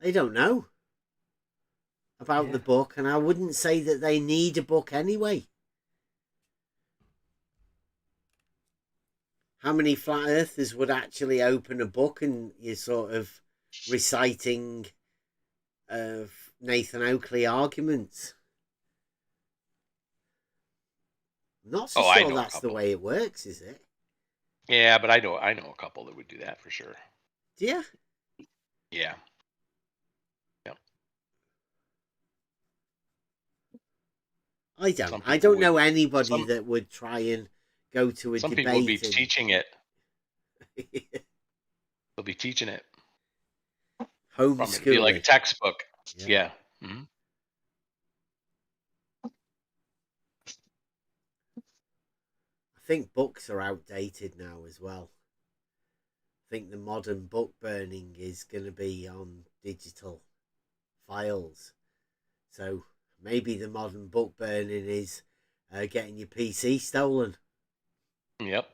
They don't know. about the book, and I wouldn't say that they need a book anyway. How many flat earthers would actually open a book and you're sort of reciting Nathan Oakley arguments? I'm not so I sure know a that's the couple. way it works, is it? Yeah, but I know a couple that would do that for sure. Do you? Yeah. Yep. I don't. Some I people don't would. know anybody Some that would try and go to a some people would be debate and teaching it. They'll be teaching it from it. It'd be like a homeschooling. textbook. Yeah. Yeah. Mm-hmm. I think books are outdated now as well. I think the modern book burning is going to be on digital files. So maybe the modern book burning is getting your PC stolen. Yep.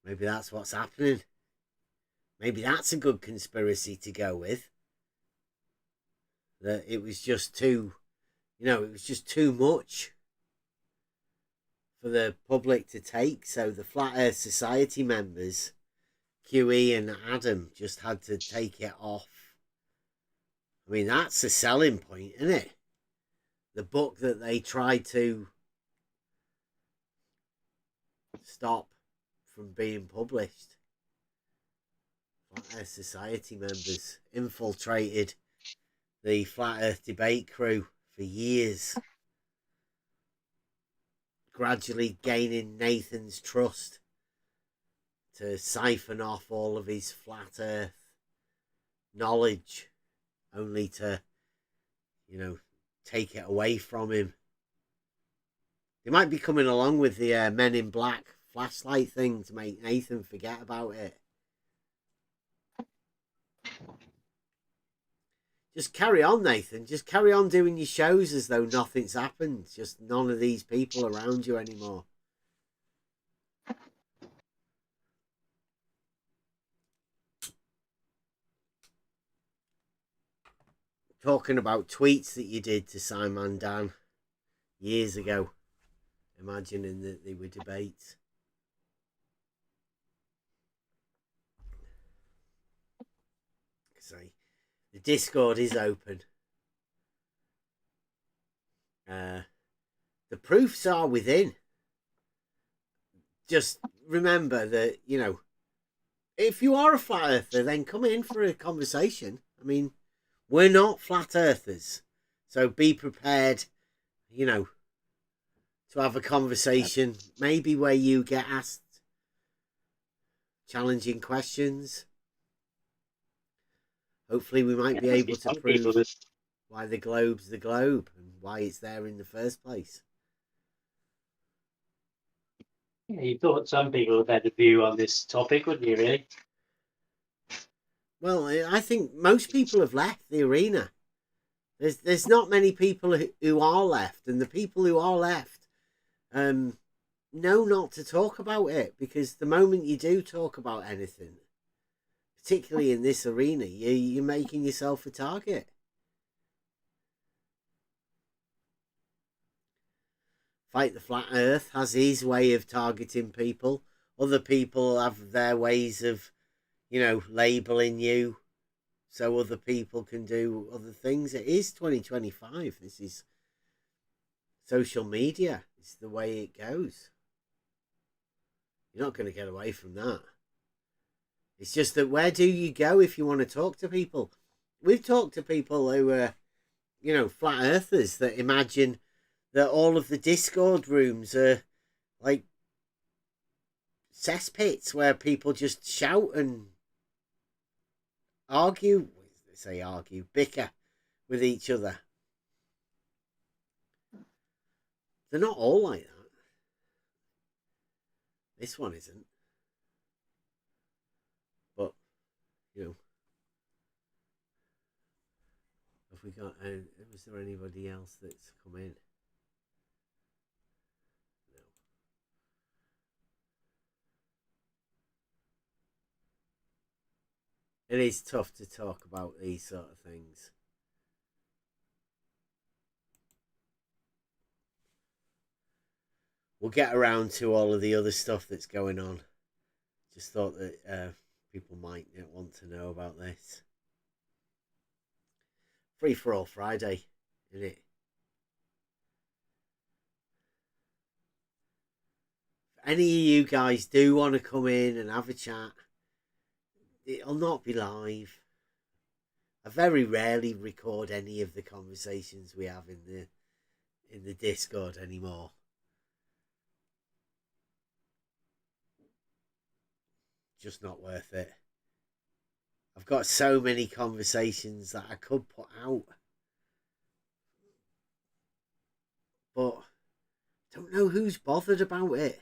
Maybe that's what's happening. Maybe that's a good conspiracy to go with. That it was just too, it was just too much for the public to take. So the Flat Earth Society members, QE and Adam, just had to take it off. I mean, that's a selling point, isn't it? The book that they tried to stop from being published. Flat Earth Society members infiltrated the Flat Earth debate crew for years, gradually gaining Nathan's trust to siphon off all of his Flat Earth knowledge, only to, take it away from him. They might be coming along with the Men in Black flashlight thing to make Nathan forget about it. Just carry on, Nathan. Just carry on doing your shows as though nothing's happened. Just none of these people around you anymore. Talking about tweets that you did to Simon Dan years ago, imagining that they were debates. Say, the Discord is open. The proofs are within. Just remember that, if you are a flat earther, then come in for a conversation. I mean, we're not flat earthers. So be prepared, to have a conversation, maybe where you get asked challenging questions. Hopefully we might be able to prove why the globe's the globe and why it's there in the first place. Yeah, you thought some people have had a view on this topic, wouldn't you, really? Well, I think most people have left the arena. There's not many people who are left, and the people who are left know not to talk about it, because the moment you do talk about anything, particularly in this arena, you're making yourself a target. Fight the Flat Earth has his way of targeting people. Other people have their ways of, labelling you so other people can do other things. It is 2025. This is social media. It's the way it goes. You're not going to get away from that. It's just that where do you go if you want to talk to people? We've talked to people who are, flat earthers that imagine that all of the Discord rooms are like cesspits where people just shout and bicker with each other. They're not all like that. This one isn't. But, have we got, was there anybody else that's come in? No. It is tough to talk about these sort of things. we'll get around to all of the other stuff that's going on. Just thought that people might want to know about this. Free for all Friday, isn't it? If any of you guys do want to come in and have a chat, it'll not be live. I very rarely record any of the conversations we have in the Discord anymore. Just not worth it. I've got so many conversations that I could put out, but I don't know who's bothered about it.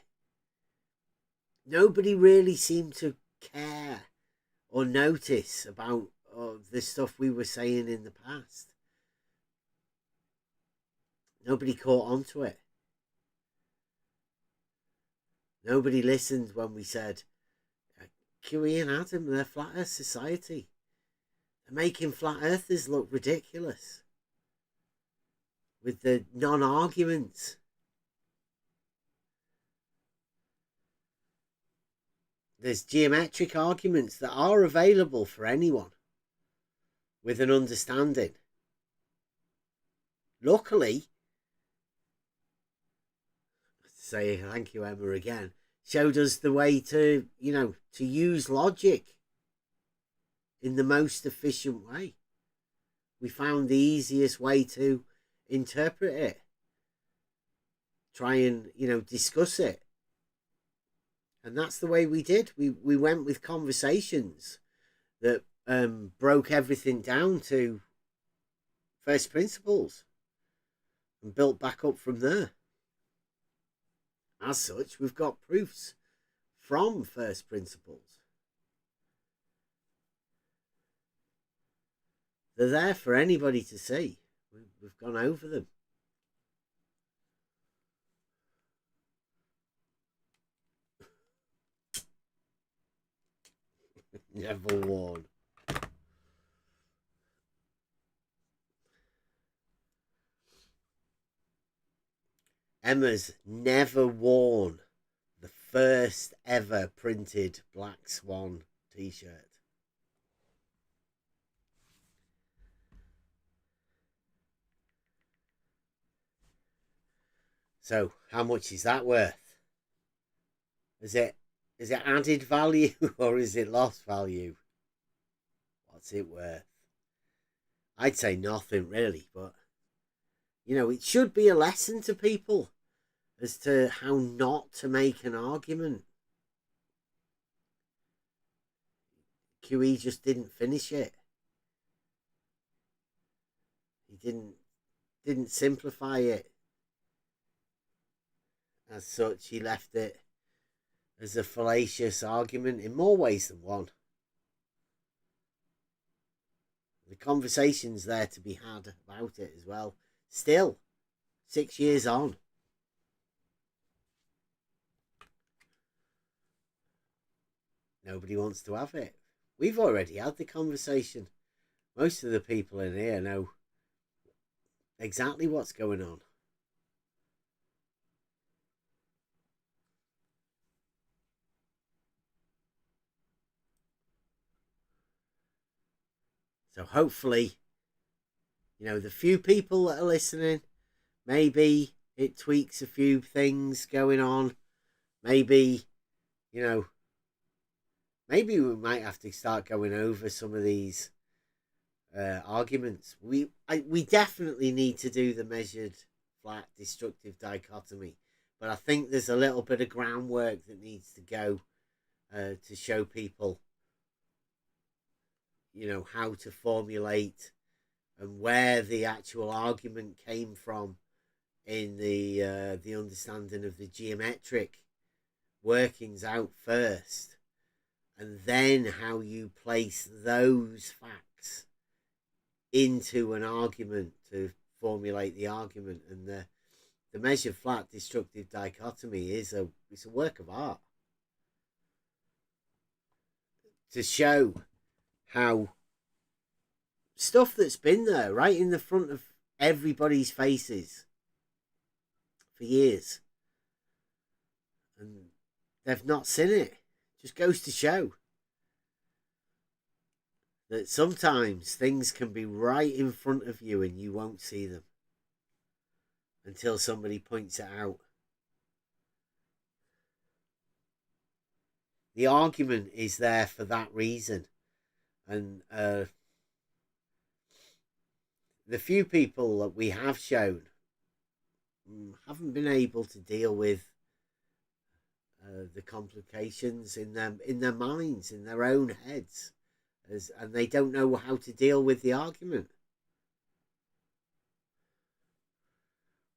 Nobody really seemed to care or notice about the stuff we were saying in the past. Nobody caught on to it. Nobody listened when we said, QE and Adam, they're Flat Earth Society. They're making Flat Earthers look ridiculous with the non-arguments. There's geometric arguments that are available for anyone with an understanding. Luckily, say thank you, Emma, again, showed us the way to, to use logic in the most efficient way. We found the easiest way to interpret it. Try and, discuss it. And that's the way we did. We went with conversations that broke everything down to first principles and built back up from there. As such, we've got proofs from first principles. They're there for anybody to see. We've gone over them. Never worn. Emma's never worn the first ever printed Black Swan t-shirt. So, how much is that worth? Is it added value or is it lost value? What's it worth? I'd say nothing really, but it should be a lesson to people as to how not to make an argument. QE just didn't finish it. He didn't simplify it. As such, he left it as a fallacious argument in more ways than one. The conversation's there to be had about it as well. Still, 6 years on. Nobody wants to have it. We've already had the conversation. Most of the people in here know exactly what's going on. So hopefully, the few people that are listening, maybe it tweaks a few things going on. Maybe, maybe we might have to start going over some of these arguments. We definitely need to do the measured, flat, destructive dichotomy. But I think there's a little bit of groundwork that needs to go to show people how to formulate and where the actual argument came from in the understanding of the geometric workings out first, and then how you place those facts into an argument to formulate the argument. And the measured flat destructive dichotomy it's a work of art to show how stuff that's been there right in the front of everybody's faces for years they've not seen it. Just goes to show that sometimes things can be right in front of you and you won't see them until somebody points it out. The argument is there for that reason. And the few people that we have shown haven't been able to deal with the complications in their minds, in their own heads, and they don't know how to deal with the argument,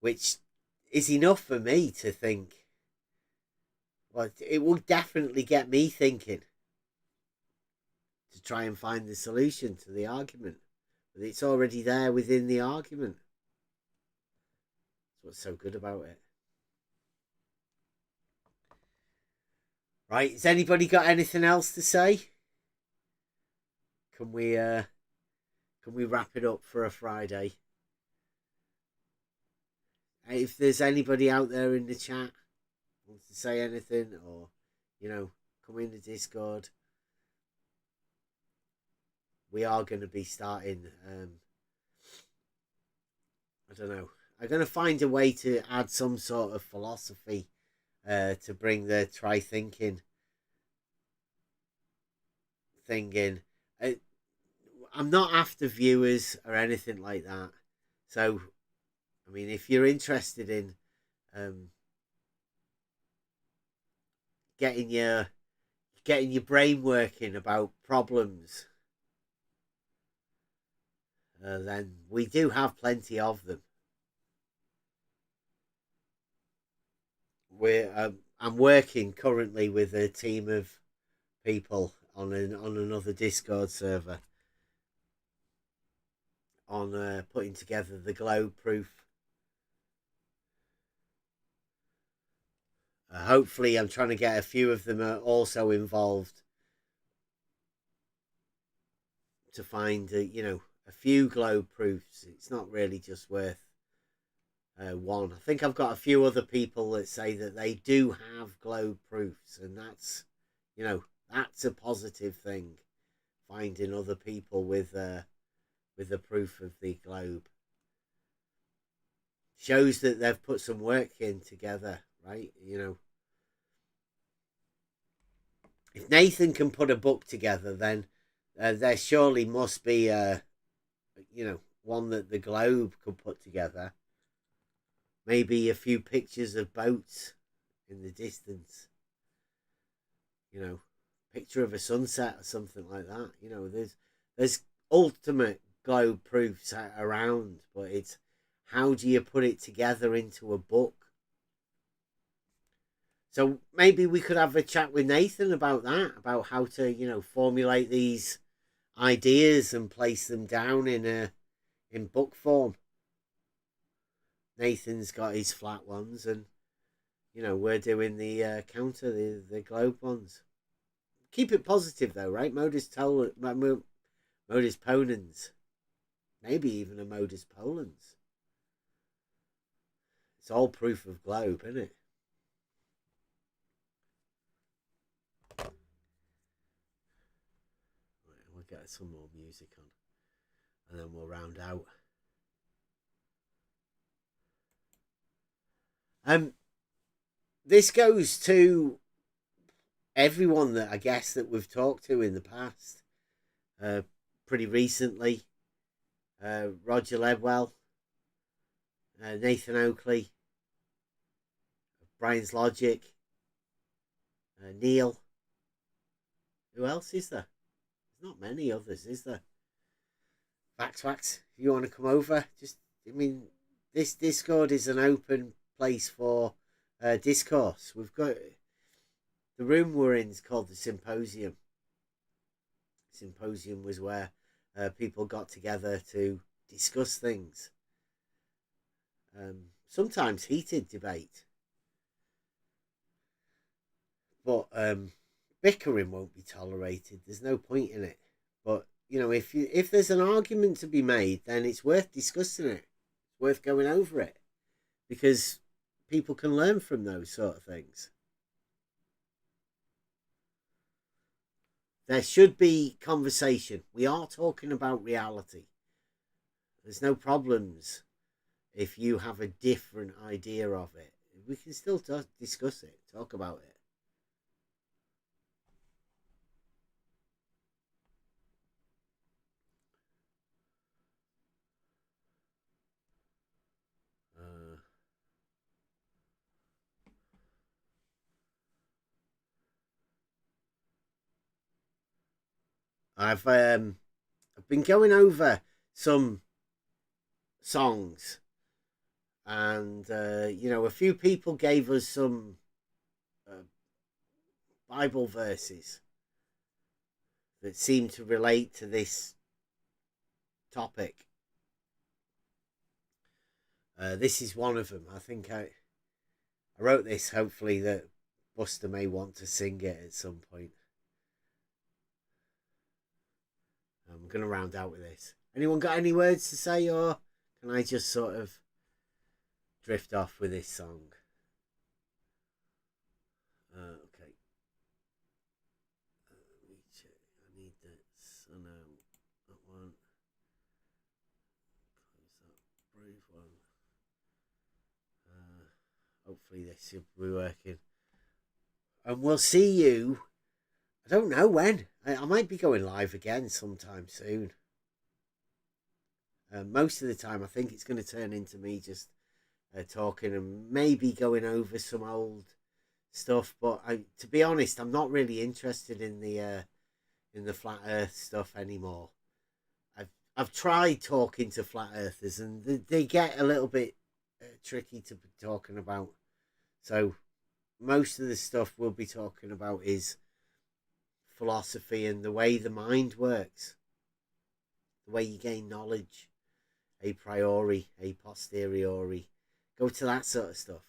which is enough for me to think. Well, it will definitely get me thinking to try and find the solution to the argument, but it's already there within the argument. That's what's so good about it. Right, has anybody got anything else to say? Can we wrap it up for a Friday? If there's anybody out there in the chat wants to say anything, or come in the Discord, we are going to be starting. I don't know. I'm going to find a way to add some sort of philosophy to bring the try thinking thing in. I'm not after viewers or anything like that. So, I mean, if you're interested in getting your brain working about problems, then we do have plenty of them. I'm working currently with a team of people on another Discord server on putting together the globe proof. Hopefully, I'm trying to get a few of them also involved to find a few globe proofs. It's not really just worth one. I think I've got a few other people that say that they do have globe proofs, and that's a positive thing. Finding other people with the proof of the globe shows that they've put some work in together, right? If Nathan can put a book together, then there surely must be one that the globe could put together. Maybe a few pictures of boats in the distance. Picture of a sunset or something like that. There's ultimate globe proofs around, but it's how do you put it together into a book? So maybe we could have a chat with Nathan about that, about how to formulate these ideas and place them down in book form. Nathan's got his flat ones, and we're doing the counter, the globe ones. Keep it positive though, right? Modus ponens. Maybe even a modus polens. It's all proof of globe, isn't it? Right, we'll get some more music on, and then we'll round out. This goes to everyone that I guess that we've talked to in the past, pretty recently. Roger Ledwell, Nathan Oakley, Brian's Logic, Neil. Who else is there? There's not many others, is there? Wax, if you want to come over, this Discord is an open place for discourse. We've got the room we're in is called the Symposium. Symposium was where people got together to discuss things. Sometimes heated debate, but bickering won't be tolerated. There's no point in it. But if there's an argument to be made, then it's worth discussing it. It's worth going over it, because people can learn from those sort of things. there should be conversation. We are talking about reality. There's no problems if you have a different idea of it. We can still discuss it, talk about it. I've been going over some songs, and a few people gave us some Bible verses that seem to relate to this topic. This is one of them. I think I wrote this hopefully that Buster may want to sing it at some point. I'm going to round out with this. Anyone got any words to say, or can I just sort of drift off with this song? Okay. Let me check. I need that. So no, that one. Close that brief one. Hopefully this should be working. And we'll see you. I don't know when. I might be going live again sometime soon. Most of the time, I think it's going to turn into me just talking and maybe going over some old stuff. But to be honest, I'm not really interested in the flat Earth stuff anymore. I've tried talking to flat earthers, and they get a little bit tricky to be talking about. So most of the stuff we'll be talking about is philosophy and the way the mind works, the way you gain knowledge, a priori, a posteriori. Go to that sort of stuff.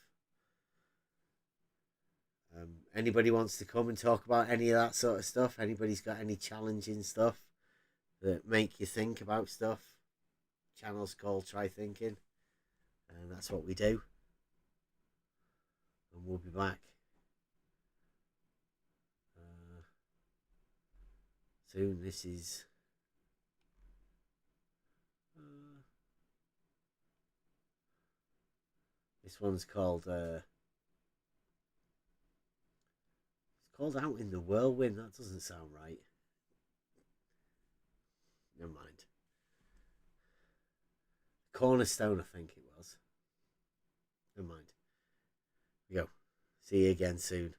Anybody wants to come and talk about any of that sort of stuff? Anybody's got any challenging stuff that make you think about stuff? Channel's called Try Thinking, and that's what we do. And we'll be back soon. This is this one's called it's called Out in the Whirlwind. That doesn't sound right. Never mind. Cornerstone, I think it was. Never mind. Here we go. See you again soon.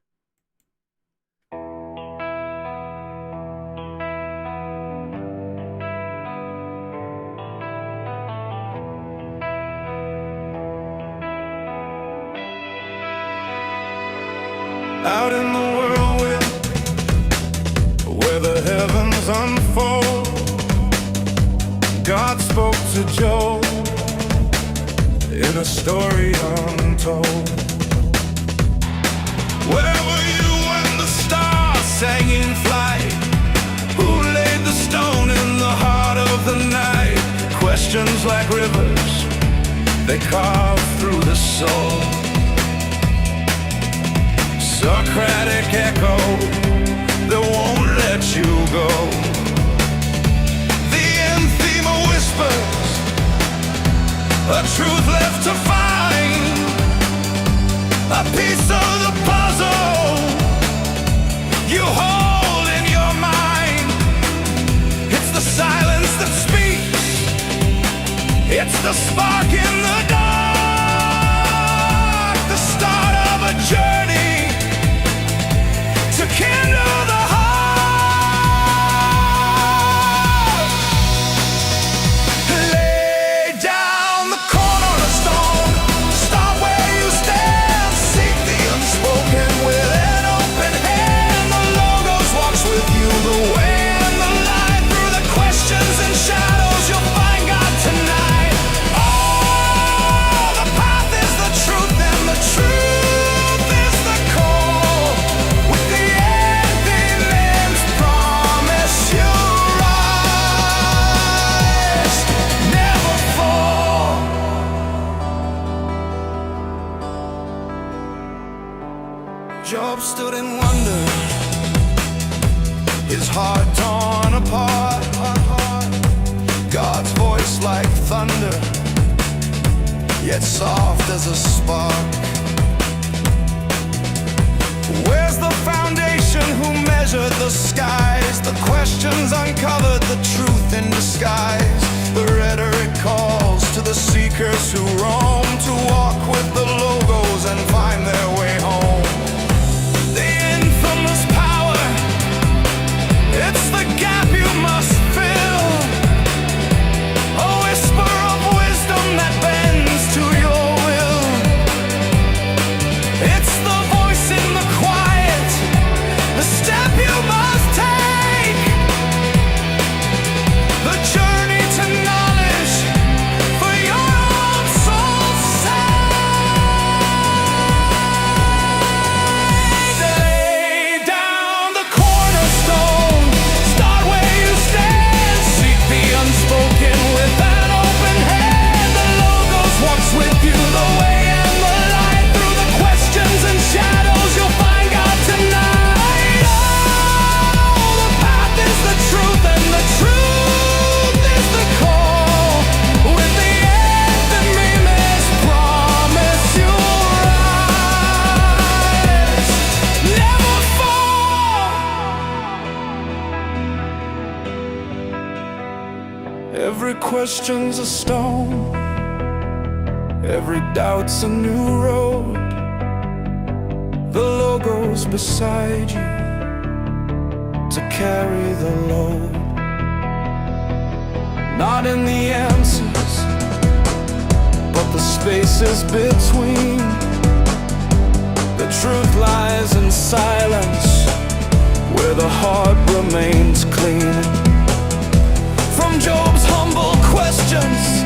Out in the whirlwind, where the heavens unfold, God spoke to Job in a story untold. Where were you when the stars sang in flight? Who laid the stone in the heart of the night? Questions like rivers, they carve through the soul. Socratic echo that won't let you go. The end theme of whispers, a truth left to find, a piece of the puzzle you hold in your mind. It's the silence that speaks, it's the spark in the dark, the start of a journey to kindle the heart. Lay down the cornerstone, start where you stand, seek the unspoken with an open hand. The logos walks with you, the way and the light, through the questions and shadows you'll find God tonight. Oh, the path is the truth and the truth is the core. With the Job stood in wonder, his heart torn apart. God's voice like thunder, yet soft as a spark. Where's the foundation? Who measured the skies? The questions uncovered, the truth in disguise. The rhetoric calls to the seekers who roam, to walk with the logos and find their way home. The infamous power, it's the gap you must fill. A whisper of wisdom that bends to your will. It's the voice in the quiet, the step you must take. The journey to knowledge for your own soul's sake. Lay down the cornerstone, start where you stand. Seek the unspoken with an open hand. The logos walks with you, the way and the light. Through the questions and shadows, you'll find God tonight. Oh, the path is the truth, and the truth is the call. With the anthem as promise, you'll rise, never fall. Every question's a stone, every doubt's a new road. The logos beside you to carry the load. Not in the answers, but the spaces between. The truth lies in silence, where the heart remains clean. From Job's humble questions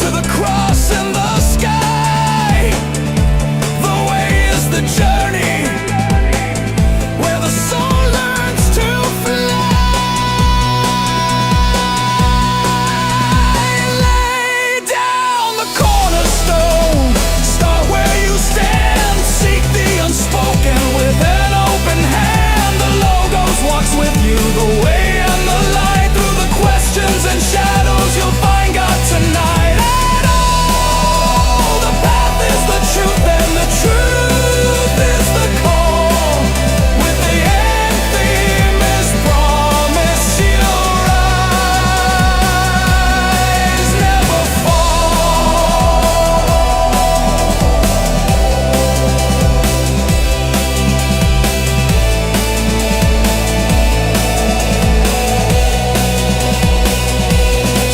to the cross in the sky, the way is the journey where the soul learns to fly. Lay down the cornerstone, start where you stand. Seek the unspoken with an open hand. The logos walks with you, the way and the light. Through the questions and shadows, you'll find God tonight. And oh, the path is the truth, and the truth is the call. With the anthem as promise, you'll rise, never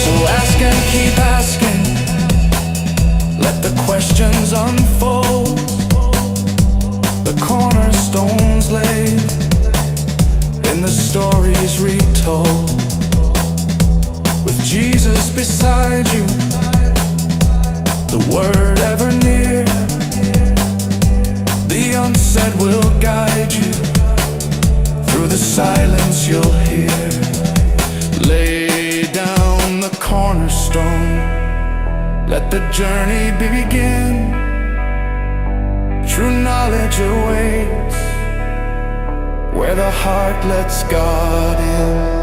So ask and keep asking, let the questions unfold. The cornerstones laid in the stories retold. With Jesus beside you, the word ever near. The unsaid will guide you through the silence you'll hear. Lay down the cornerstone, let the journey begin. True knowledge awaits where the heart lets God in.